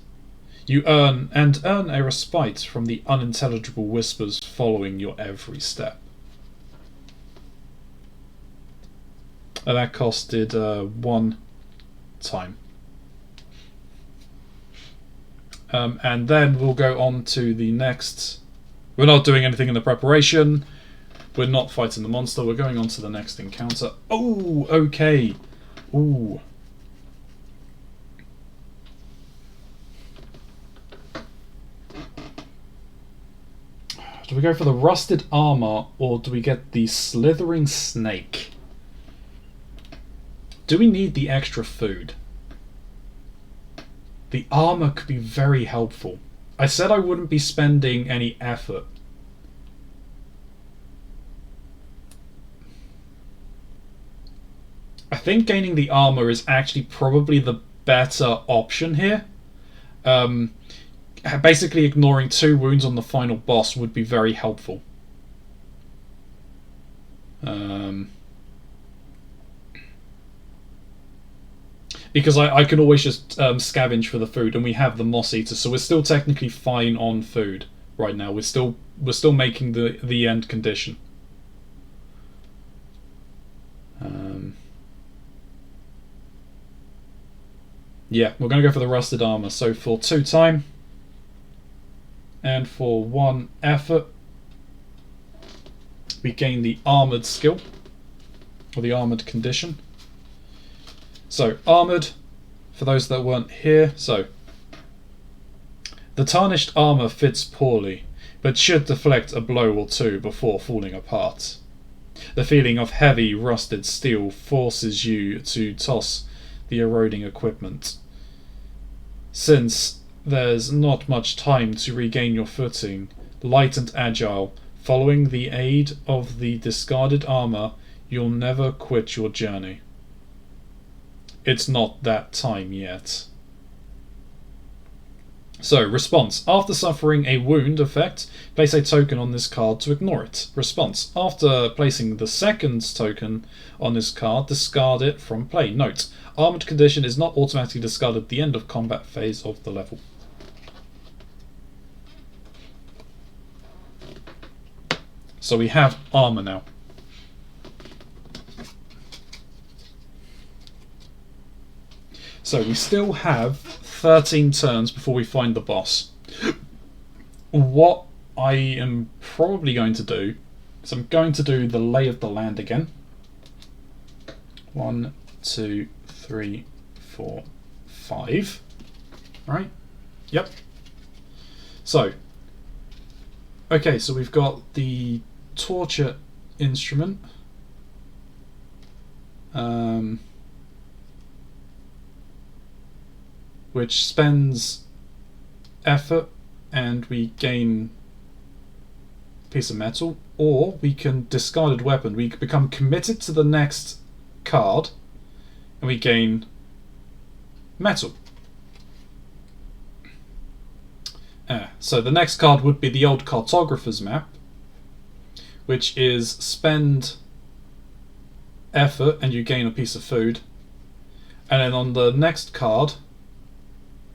You earn a respite from the unintelligible whispers following your every step. And that costed 1 time. And then we'll go on to the next. We're not doing anything in the preparation. We're not fighting the monster. We're going on to the next encounter. Oh, okay. Ooh. Do we go for the rusted armor or do we get the slithering snake? Do we need the extra food? The armor could be very helpful. I said I wouldn't be spending any effort. I think gaining the armor is actually probably the better option here. Basically ignoring 2 wounds on the final boss would be very helpful. Because I can always just scavenge for the food, and we have the Moss Eater, so we're still technically fine on food right now. We're still making the end condition. Yeah, we're going to go for the rusted armor. So for 2 time and for 1 effort, we gain the armored skill or the armored condition. So, armoured, for those that weren't here, so the tarnished armour fits poorly, but should deflect a blow or 2 before falling apart. The feeling of heavy, rusted steel forces you to toss the eroding equipment. Since there's not much time to regain your footing, light and agile, following the aid of the discarded armour, you'll never quit your journey. It's not that time yet. So, response. After suffering a wound effect, place a token on this card to ignore it. Response. After placing the second token on this card, discard it from play. Note. Armored condition is not automatically discarded at the end of combat phase of the level. So we have armor now. So we still have 13 turns before we find the boss. What I am probably going to do is I'm going to do the lay of the land again. 1, 2, 3, 4, 5. Right? Yep. So, okay, so we've got the torture instrument. Which spends effort and we gain a piece of metal, or we can discarded weapon. We become committed to the next card and we gain metal. So the next card would be the old cartographer's map, which is spend effort and you gain a piece of food. And then on the next card,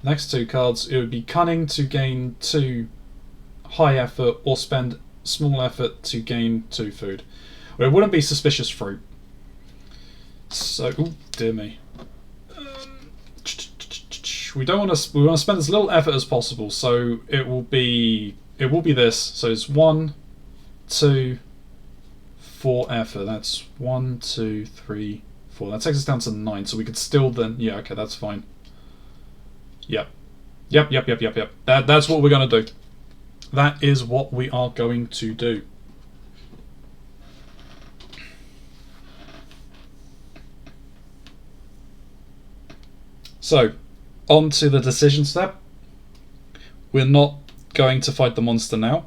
next 2 cards, it would be cunning to gain 2 high effort, or spend small effort to gain 2 food. Well, it wouldn't be suspicious fruit. So, oh dear me. approach. We don't want to. We want to spend as little effort as possible. So it will be this. So it's 1, 2, 4 effort. That's 1, 2, 3, 4. That takes us down to 9. So we could still then. Yeah. Okay. That's fine. Yep. Yep. That's what we're gonna do. That is what we are going to do. So, on to the decision step. We're not going to fight the monster now,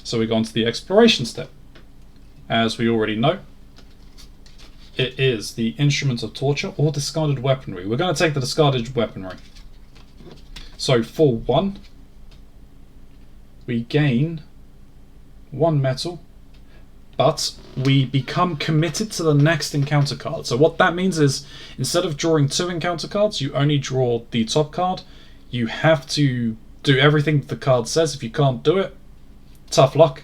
so we go on to the exploration step. As we already know, it is the instrument of torture or discarded weaponry. We're going to take the discarded weaponry. So for 1, we gain 1 metal, but we become committed to the next encounter card. So what that means is, instead of drawing 2 encounter cards, you only draw the top card. You have to do everything the card says. If you can't do it, tough luck.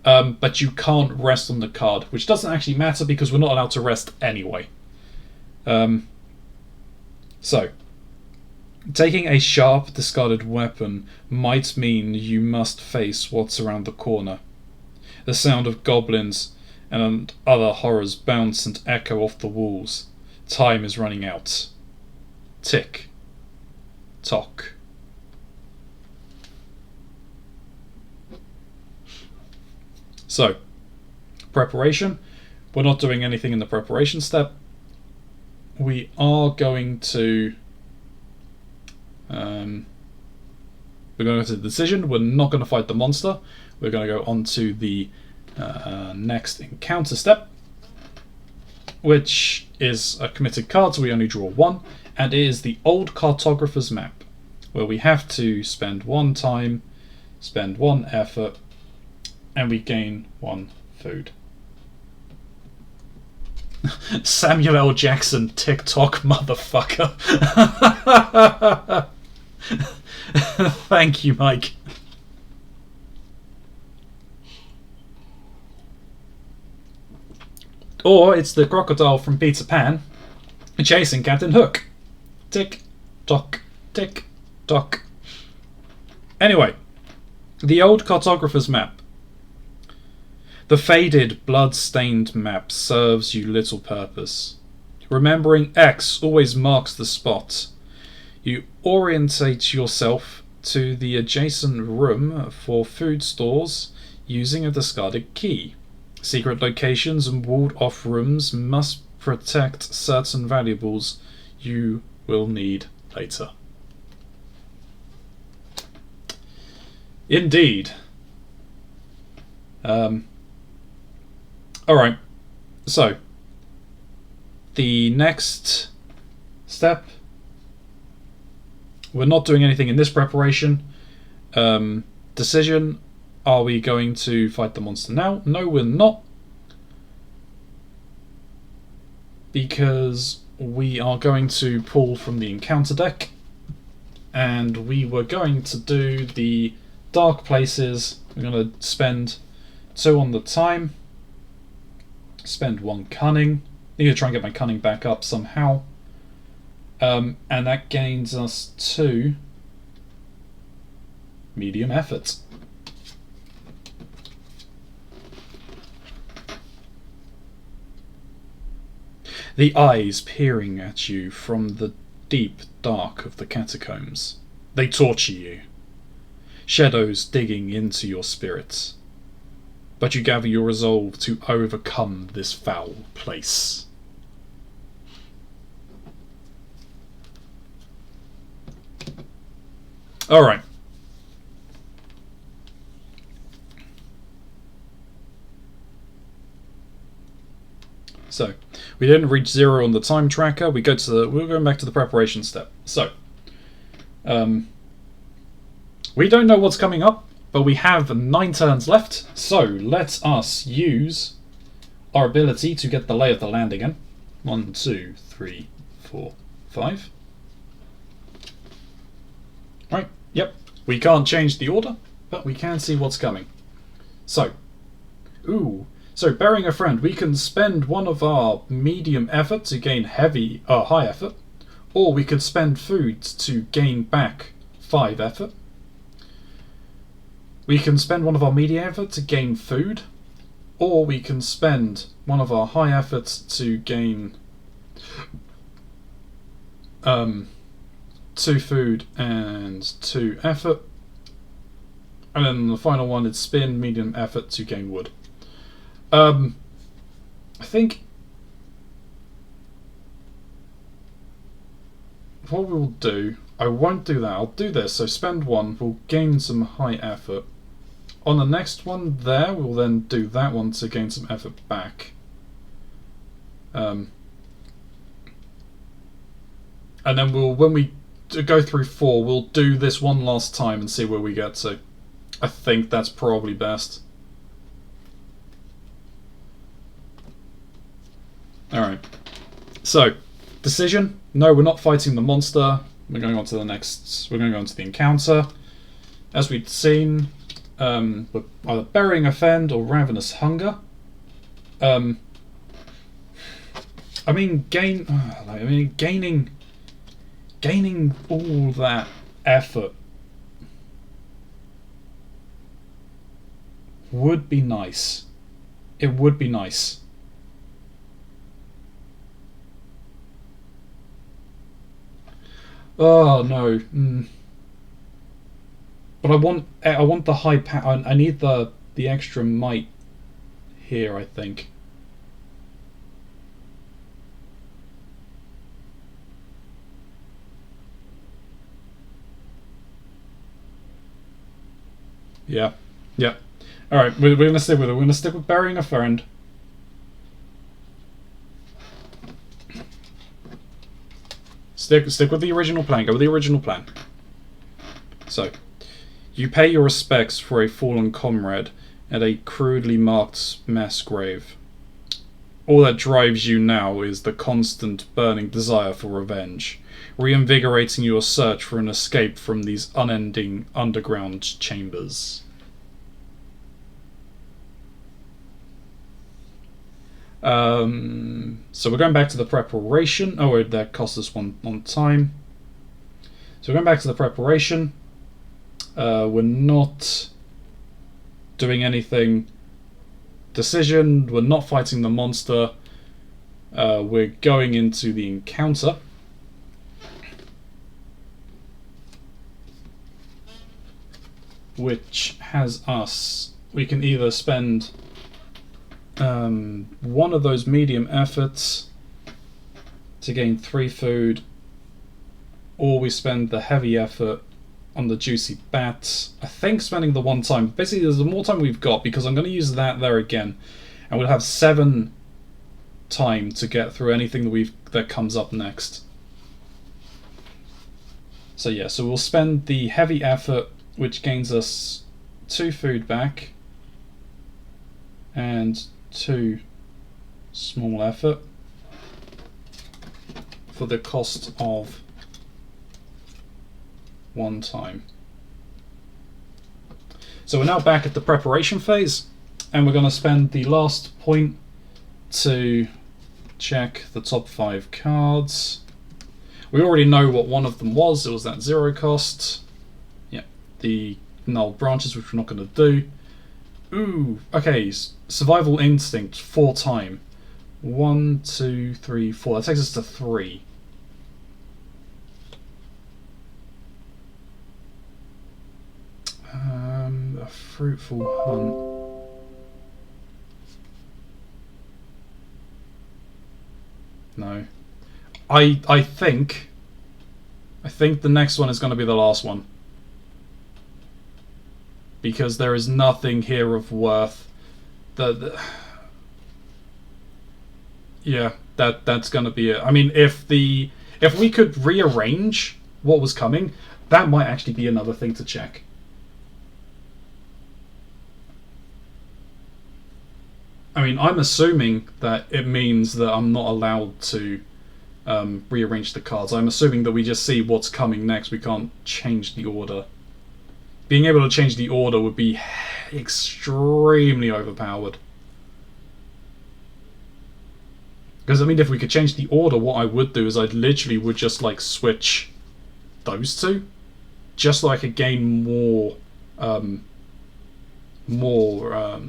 But you can't rest on the card, which doesn't actually matter because we're not allowed to rest anyway. So, taking a sharp discarded weapon might mean you must face what's around the corner. The sound of goblins and other horrors bounce and echo off the walls. Time is running out. Tick. Tock. So, preparation. We're not doing anything in the preparation step. We are going to... we're going to go to the decision. We're not going to fight the monster. We're going to go on to the next encounter step, which is a committed card, so we only draw 1, and it is the Old Cartographer's Map, where we have to spend 1 time, spend 1 effort, and we gain 1 food. Samuel L. Jackson, TikTok motherfucker. Thank you, Mike. Or it's the crocodile from Peter Pan chasing Captain Hook. Tick, tock, tick, tock. Anyway, the Old Cartographer's Map. The faded, blood-stained map serves you little purpose. Remembering X always marks the spot. You orientate yourself to the adjacent room for food stores using a discarded key. Secret locations and walled-off rooms must protect certain valuables you will need later. Indeed. Alright, so the next step, we're not doing anything in this preparation. Decision, are we going to fight the monster now? No, we're not. Because we are going to pull from the encounter deck. And we were going to do the dark places. We're going to spend 2 on the time. Spend 1 cunning. Need to try and get my cunning back up somehow. And that gains us 2 medium effort. The eyes peering at you from the deep dark of the catacombs. They torture you. Shadows digging into your spirits. But you gather your resolve to overcome this foul place. Alright. So, we didn't reach 0 on the time tracker. We're going back to the preparation step. So, we don't know what's coming up, but we have 9 turns left. So, let us use our ability to get the lay of the land again. 1, 2, 3, 4, 5. Right, yep. We can't change the order, but we can see what's coming. So, so burying a friend, we can spend 1 of our medium effort to gain high effort, Or we could spend food to gain back 5 effort. We can spend one of our medium effort to gain food. Or we can spend one of our high efforts to gain 2 food and 2 effort. And then the final one is spend medium effort to gain wood. I think what we'll do, I won't do that, I'll do this. So spend 1, we'll gain some high effort. On the next one there, we'll then do that one to gain some effort back. And then when we go through 4, we'll do this one last time and see where we get to. I think that's probably best. Alright. So, decision. No, we're not fighting the monster. We're going on to the next. We're going to go on to the encounter. As we'd seen, we're either burying offend or ravenous hunger. I mean, gaining all that effort would be nice. It would be nice. Oh no. But I want the high I need the extra might here, I think. Yeah. Yeah. Alright, we're gonna stick with it. We're gonna stick with burying a friend. Stick with the original plan. Go with the original plan. So, you pay your respects for a fallen comrade at a crudely marked mass grave. All that drives you now is the constant burning desire for revenge, reinvigorating your search for an escape from these unending underground chambers. So we're going back to the preparation. Oh, that cost us one time. So we're going back to the preparation. We're not doing anything. Decision. We're not fighting the monster. We're going into the encounter. Which has us. We can either spend one of those medium efforts to gain 3 food, or we spend the heavy effort on the juicy bats. I think spending the 1 time, basically there's the more time we've got, because I'm going to use that there again, and we'll have 7 time to get through anything that comes up next. So yeah, so we'll spend the heavy effort, which gains us 2 food back and 2 small effort for the cost of 1 time. So we're now back at the preparation phase, and we're going to spend the last point to check the top 5 cards. We already know what one of them was. It was that 0 cost. Yeah, the gnarled branches, which we're not going to do. Ooh, okay, survival instinct 4 time. 1, 2, 3, 4. That takes us to 3. A fruitful hunt. No. I think the next one is going to be the last one. Because there is nothing here of worth. Yeah, that's going to be it. I mean, if we could rearrange what was coming, that might actually be another thing to check. I mean, I'm assuming that it means that I'm not allowed to rearrange the cards. I'm assuming that we just see what's coming next. We can't change the order. Being able to change the order would be extremely overpowered. Because, I mean, if we could change the order, what I would do is I'd literally would just, like, switch those two. Just so I could gain more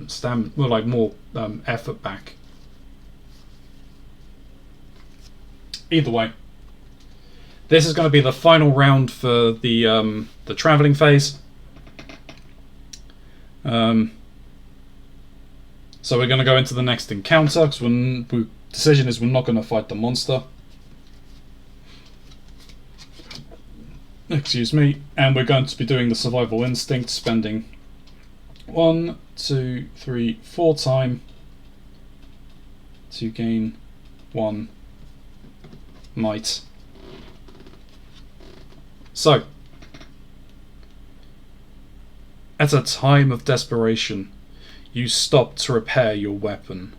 stamina, well, like, more effort back. Either way. This is going to be the final round for the travelling phase. So we're going to go into the next encounter, because the decision is we're not going to fight the monster. Excuse me. And we're going to be doing the survival instinct, spending 1, 2, 3, 4 time to gain 1 might. So, at a time of desperation, you stop to repair your weapon.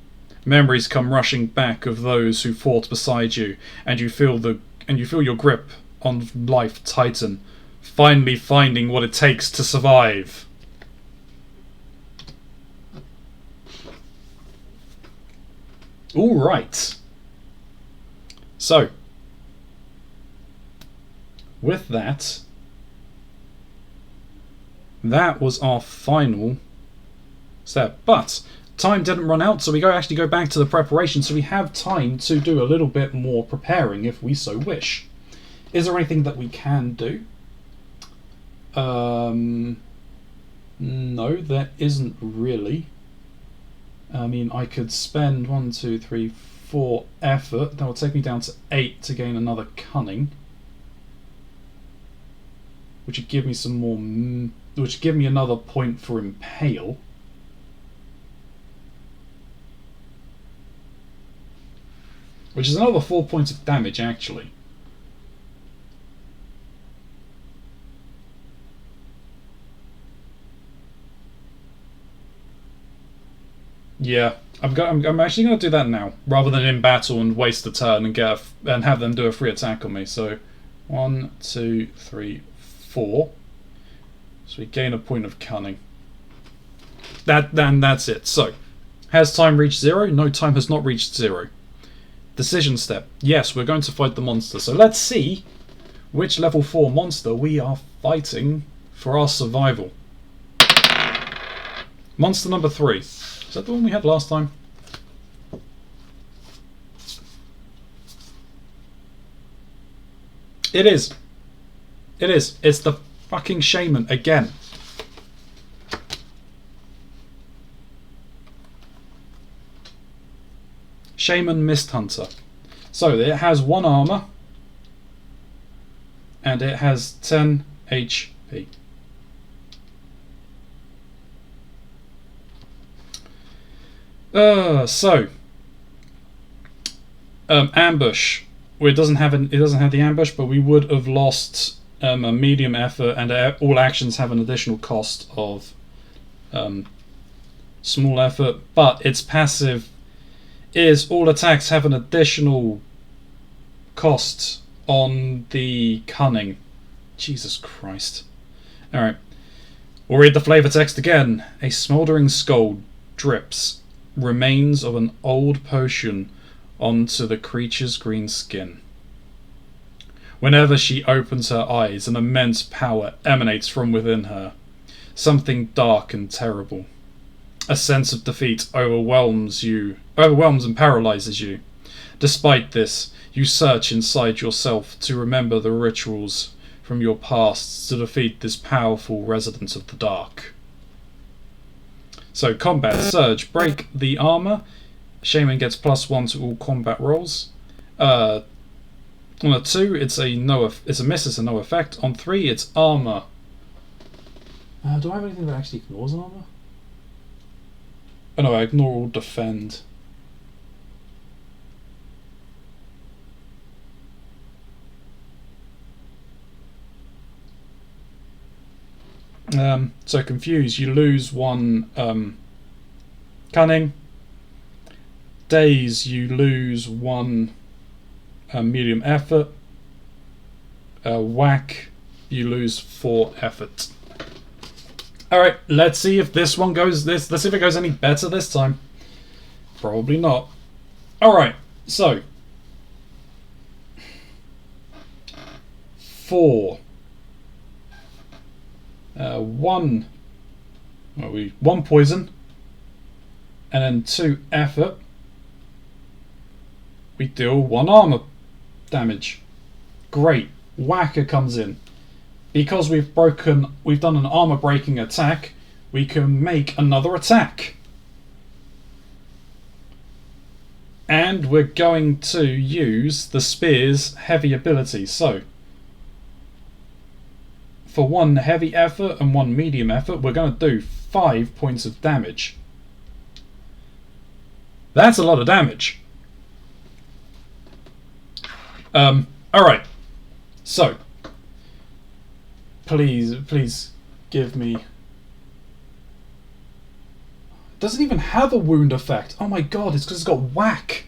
Memories come rushing back of those who fought beside you, and you feel your grip on life tighten, finally finding what it takes to survive. All right. So, with that was our final step. But time didn't run out, so we actually go back to the preparation, so we have time to do a little bit more preparing if we so wish. Is there anything that we can do? No, there isn't really. I mean, I could spend 1, 2, 3, 4 effort. That will take me down to 8 to gain another cunning, which would give me some more, which would give me another point for impale. Which is another 4 points of damage, actually. Yeah, I'm actually going to do that now, rather than in battle and waste a turn and and have them do a free attack on me. So, 1, 2, 3, 4. So we gain a point of cunning. That's it. So, has time reached 0? No, time has not reached 0. Decision step. Yes, we're going to fight the monster. So let's see which level 4 monster we are fighting for our survival. Monster number 3. Is that the one we had last time? It is. It is. It's the fucking shaman again. Shaman Mist Hunter. So it has 1 armor and it has 10 HP. Ambush. Well, it doesn't have the ambush, but we would have lost a medium effort, and all actions have an additional cost of small effort. But its passive is all attacks have an additional cost on the cunning. Jesus Christ. Alright. We'll read the flavor text again. A smoldering skull drips remains of an old potion onto the creature's green skin. Whenever she opens her eyes, an immense power emanates from within her. Something dark and terrible. A sense of defeat overwhelms and paralyzes you. Despite this, you search inside yourself to remember the rituals from your past to defeat this powerful resident of the dark. So, combat. Surge. Break the armor. Shaman gets +1 to all combat rolls. On a 2, it's a miss, it's a no effect. On 3, it's armor. Do I have anything that actually ignores armor? Oh no, I ignore all defend. So confuse, you lose 1 cunning. Daze, you lose 1 medium effort. Whack, you lose 4 effort. Alright, let's see if this one goes let's see if it goes any better this time. Probably not. Alright, So, 4. 1. Well, 1 poison, and then 2 effort. We deal 1 armor damage. Great. Whacker comes in. Because we've done an armor breaking attack, we can make another attack. And we're going to use the spear's heavy ability. So, for 1 heavy effort and 1 medium effort, we're going to do 5 points of damage. That's a lot of damage. Alright. So, please give me... It doesn't even have a wound effect. Oh my god, it's because it's got whack.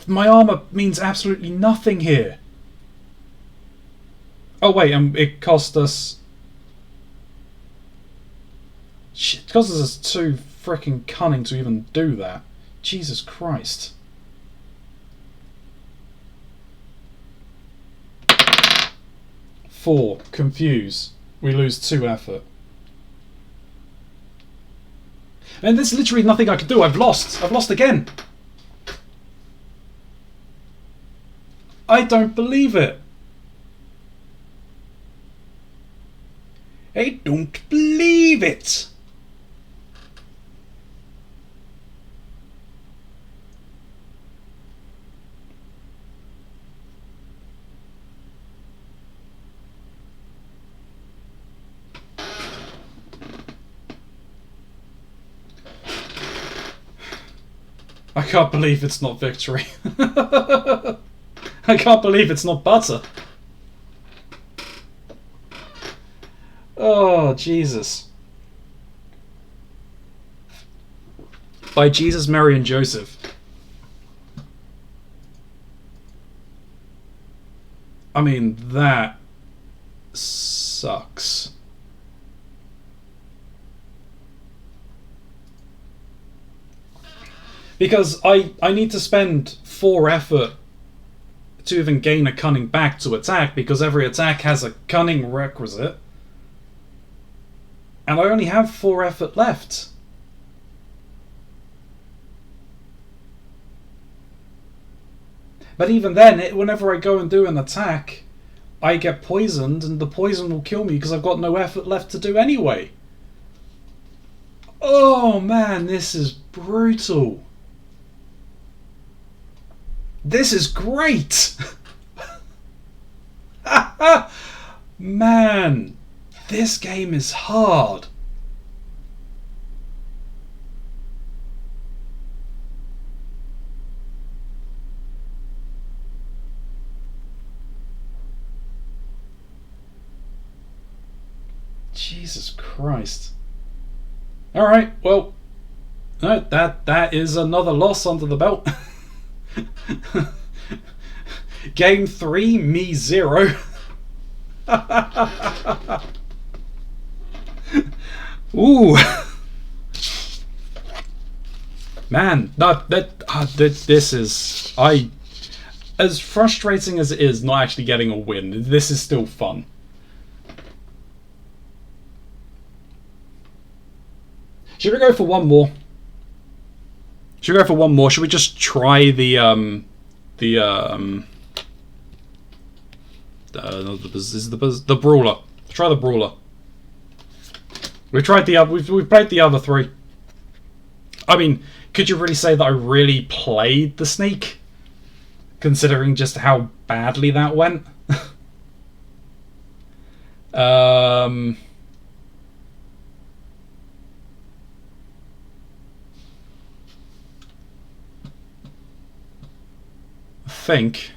My armor means absolutely nothing here. Oh wait, it cost us... Shit, it cost us 2 freaking cunning to even do that. Jesus Christ. Four, confuse. We lose 2 effort. And there's literally nothing I can do. I've lost. I've lost again. I don't believe it. I don't believe it. I can't believe it's not victory. I can't believe it's not butter. Oh, Jesus. By Jesus, Mary, and Joseph. I mean, that sucks. Because I need to spend 4 effort to even gain a cunning back to attack, because every attack has a cunning requisite. And I only have 4 effort left. But even then, whenever I go and do an attack, I get poisoned, and the poison will kill me because I've got no effort left to do anyway. Oh man, this is brutal. This is great! Man, this game is hard. Jesus Christ. Alright, well, no, that is another loss under the belt. Game 3, me 0. Ooh. Man, this is... as frustrating as it is not actually getting a win, this is still fun. Should we go for one more? Should we go for one more? Should we just try the brawler? Try the brawler. We tried the other. We've played the other 3. I mean, could you really say that I really played the sneak, considering just how badly that went? I think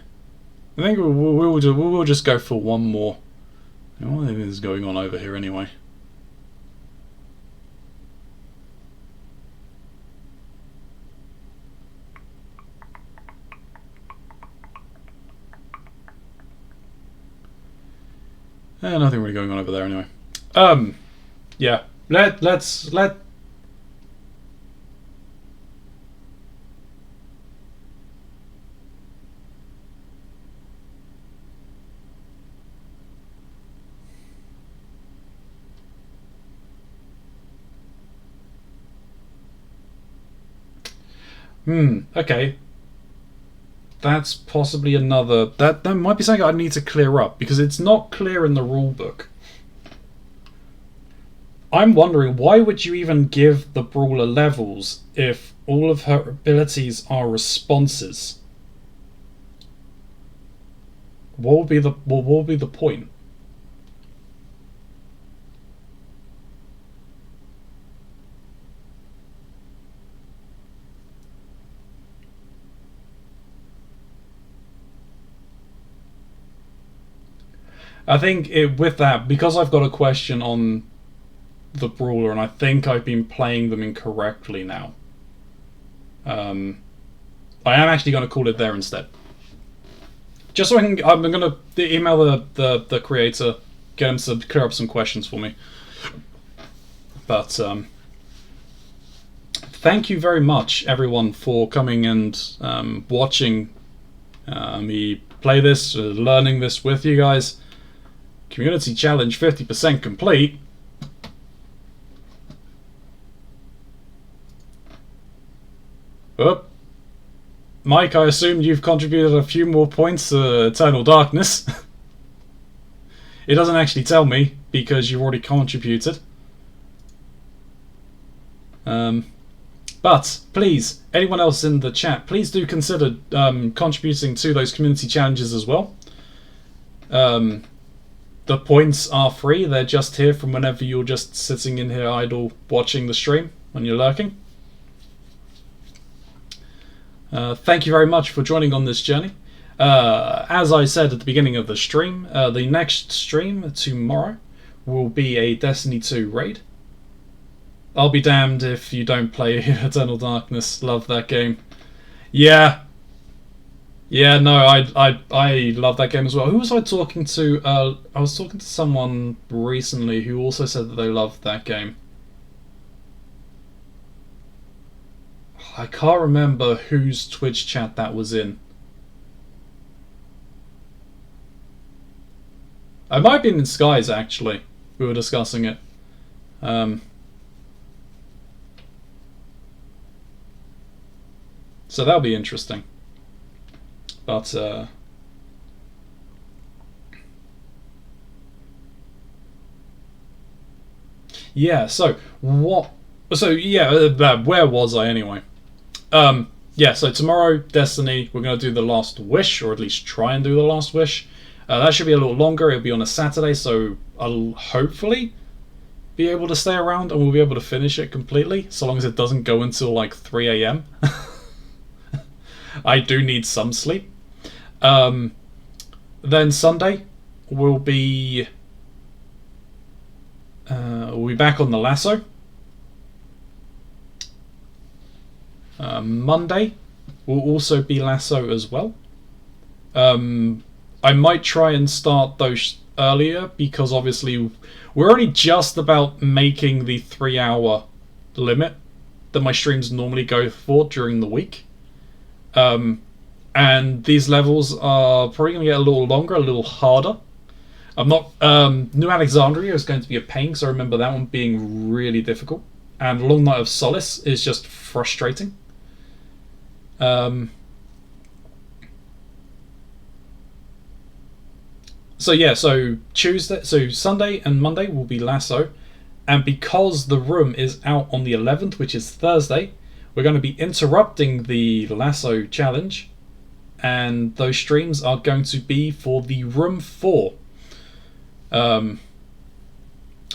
we'll just go for one more. What is going on over here anyway? Nothing really going on over there anyway. Yeah. Okay. That's possibly another... That might be something I need to clear up, because it's not clear in the rulebook. I'm wondering, why would you even give the brawler levels if all of her abilities are responses? What would be the point? I think with that, because I've got a question on the brawler, and I think I've been playing them incorrectly now. I am actually going to call it there instead. Just so I'm going to email the creator, get him to clear up some questions for me. But thank you very much, everyone, for coming and watching me play this, learning this with you guys. Community challenge 50% complete. Oh, Mike, I assume you've contributed a few more points to Eternal Darkness. It doesn't actually tell me, because you've already contributed. But please, anyone else in the chat, please do consider contributing to those community challenges as well. The points are free. They're just here from whenever you're just sitting in here idle watching the stream when you're lurking. Thank you very much for joining on this journey. As I said at the beginning of the stream, the next stream tomorrow will be a Destiny 2 raid. I'll be damned if you don't play Eternal Darkness. Love that game. Yeah, no, I love that game as well. Who was I talking to? I was talking to someone recently who also said that they loved that game. I can't remember whose Twitch chat that was in. I might have been in Sky's, actually. We were discussing it. So that'll be interesting. But yeah, so what? So yeah, where was I anyway? Yeah, so tomorrow, Destiny, we're going to do the Last Wish, or at least try and do the Last Wish. That should be a little longer. It'll be on a Saturday, so I'll hopefully be able to stay around and we'll be able to finish it completely, so long as it doesn't go until like 3 AM. I do need some sleep. Then Sunday, we'll be back on the lasso. Monday will also be lasso as well. I might try and start those earlier, because obviously we're only just about making the 3-hour limit that my streams normally go for during the week. And these levels are probably going to get a little longer, a little harder. I'm not... New Alexandria is going to be a pain, because I remember that one being really difficult. And Long Night of Solace is just frustrating. So yeah, so Sunday and Monday will be lasso, and because the room is out on the 11th, which is Thursday, we're going to be interrupting the lasso challenge, and those streams are going to be for the room 4.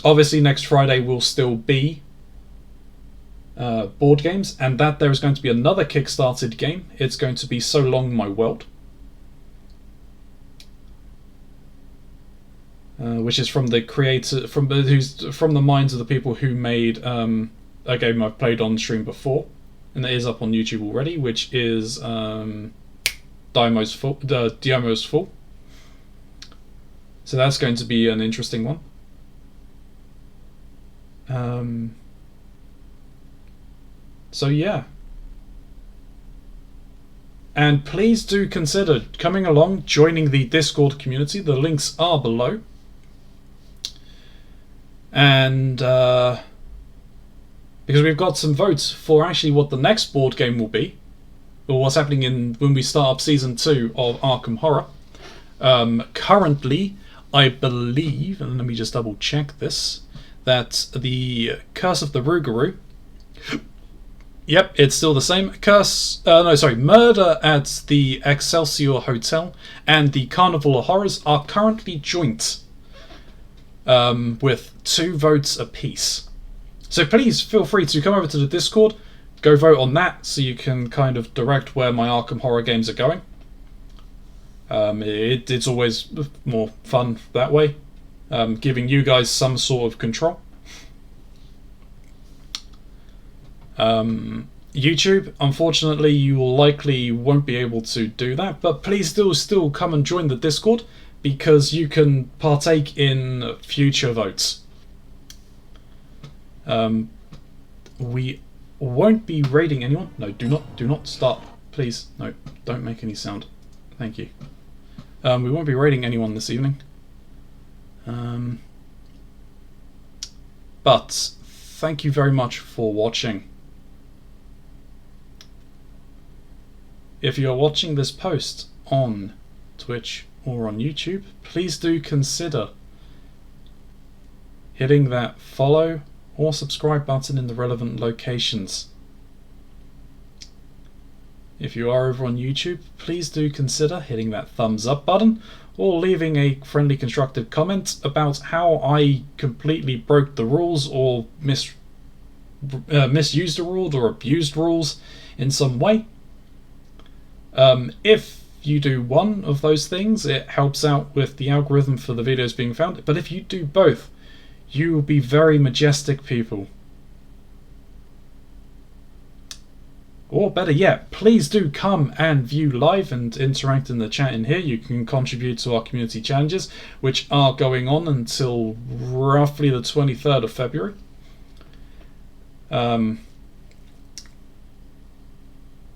Obviously next Friday will still be board games, and that there is going to be another kickstarted game. It's going to be So Long My World, which is from the creator, from the minds of the people who made a game I've played on stream before, and it is up on YouTube already, which is Diomo's Full. So that's going to be an interesting one. So yeah. And please do consider coming along, joining the Discord community. The links are below. And because we've got some votes for actually what the next board game will be. or what's happening in when we start up season 2 of Arkham Horror. Currently, I believe, and let me just double check this, that the Curse of the Rougarou. Yep, it's still the same. Murder at the Excelsior Hotel and the Carnival of Horrors are currently joint, with 2 votes apiece. So please feel free to come over to the Discord, go vote on that, so you can kind of direct where my Arkham Horror games are going. It's always more fun that way, giving you guys some sort of control. YouTube, unfortunately, you will likely won't be able to do that, but please still come and join the Discord, because you can partake in future votes. We won't be raiding anyone. No, do not start, please. No, don't make any sound. Thank you. We won't be raiding anyone this evening. But thank you very much for watching. If you're watching this post on Twitch or on YouTube, please do consider hitting that follow or subscribe button in the relevant locations. If you are over on YouTube, please do consider hitting that thumbs up button or leaving a friendly constructive comment about how I completely broke the rules or misused the rules or abused rules in some way. If you do one of those things, it helps out with the algorithm for the videos being found, but if you do both, you will be very majestic people. Or better yet, please do come and view live and interact in the chat in here. You can contribute to our community challenges, which are going on until roughly the 23rd of February.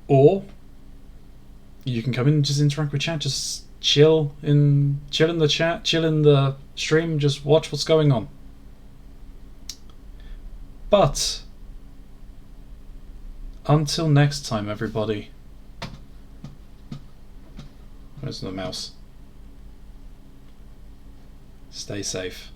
Or you can come in and just interact with chat, just chill in the chat, chill in the stream, just watch what's going on. But until next time, everybody. Where's the mouse? Stay safe.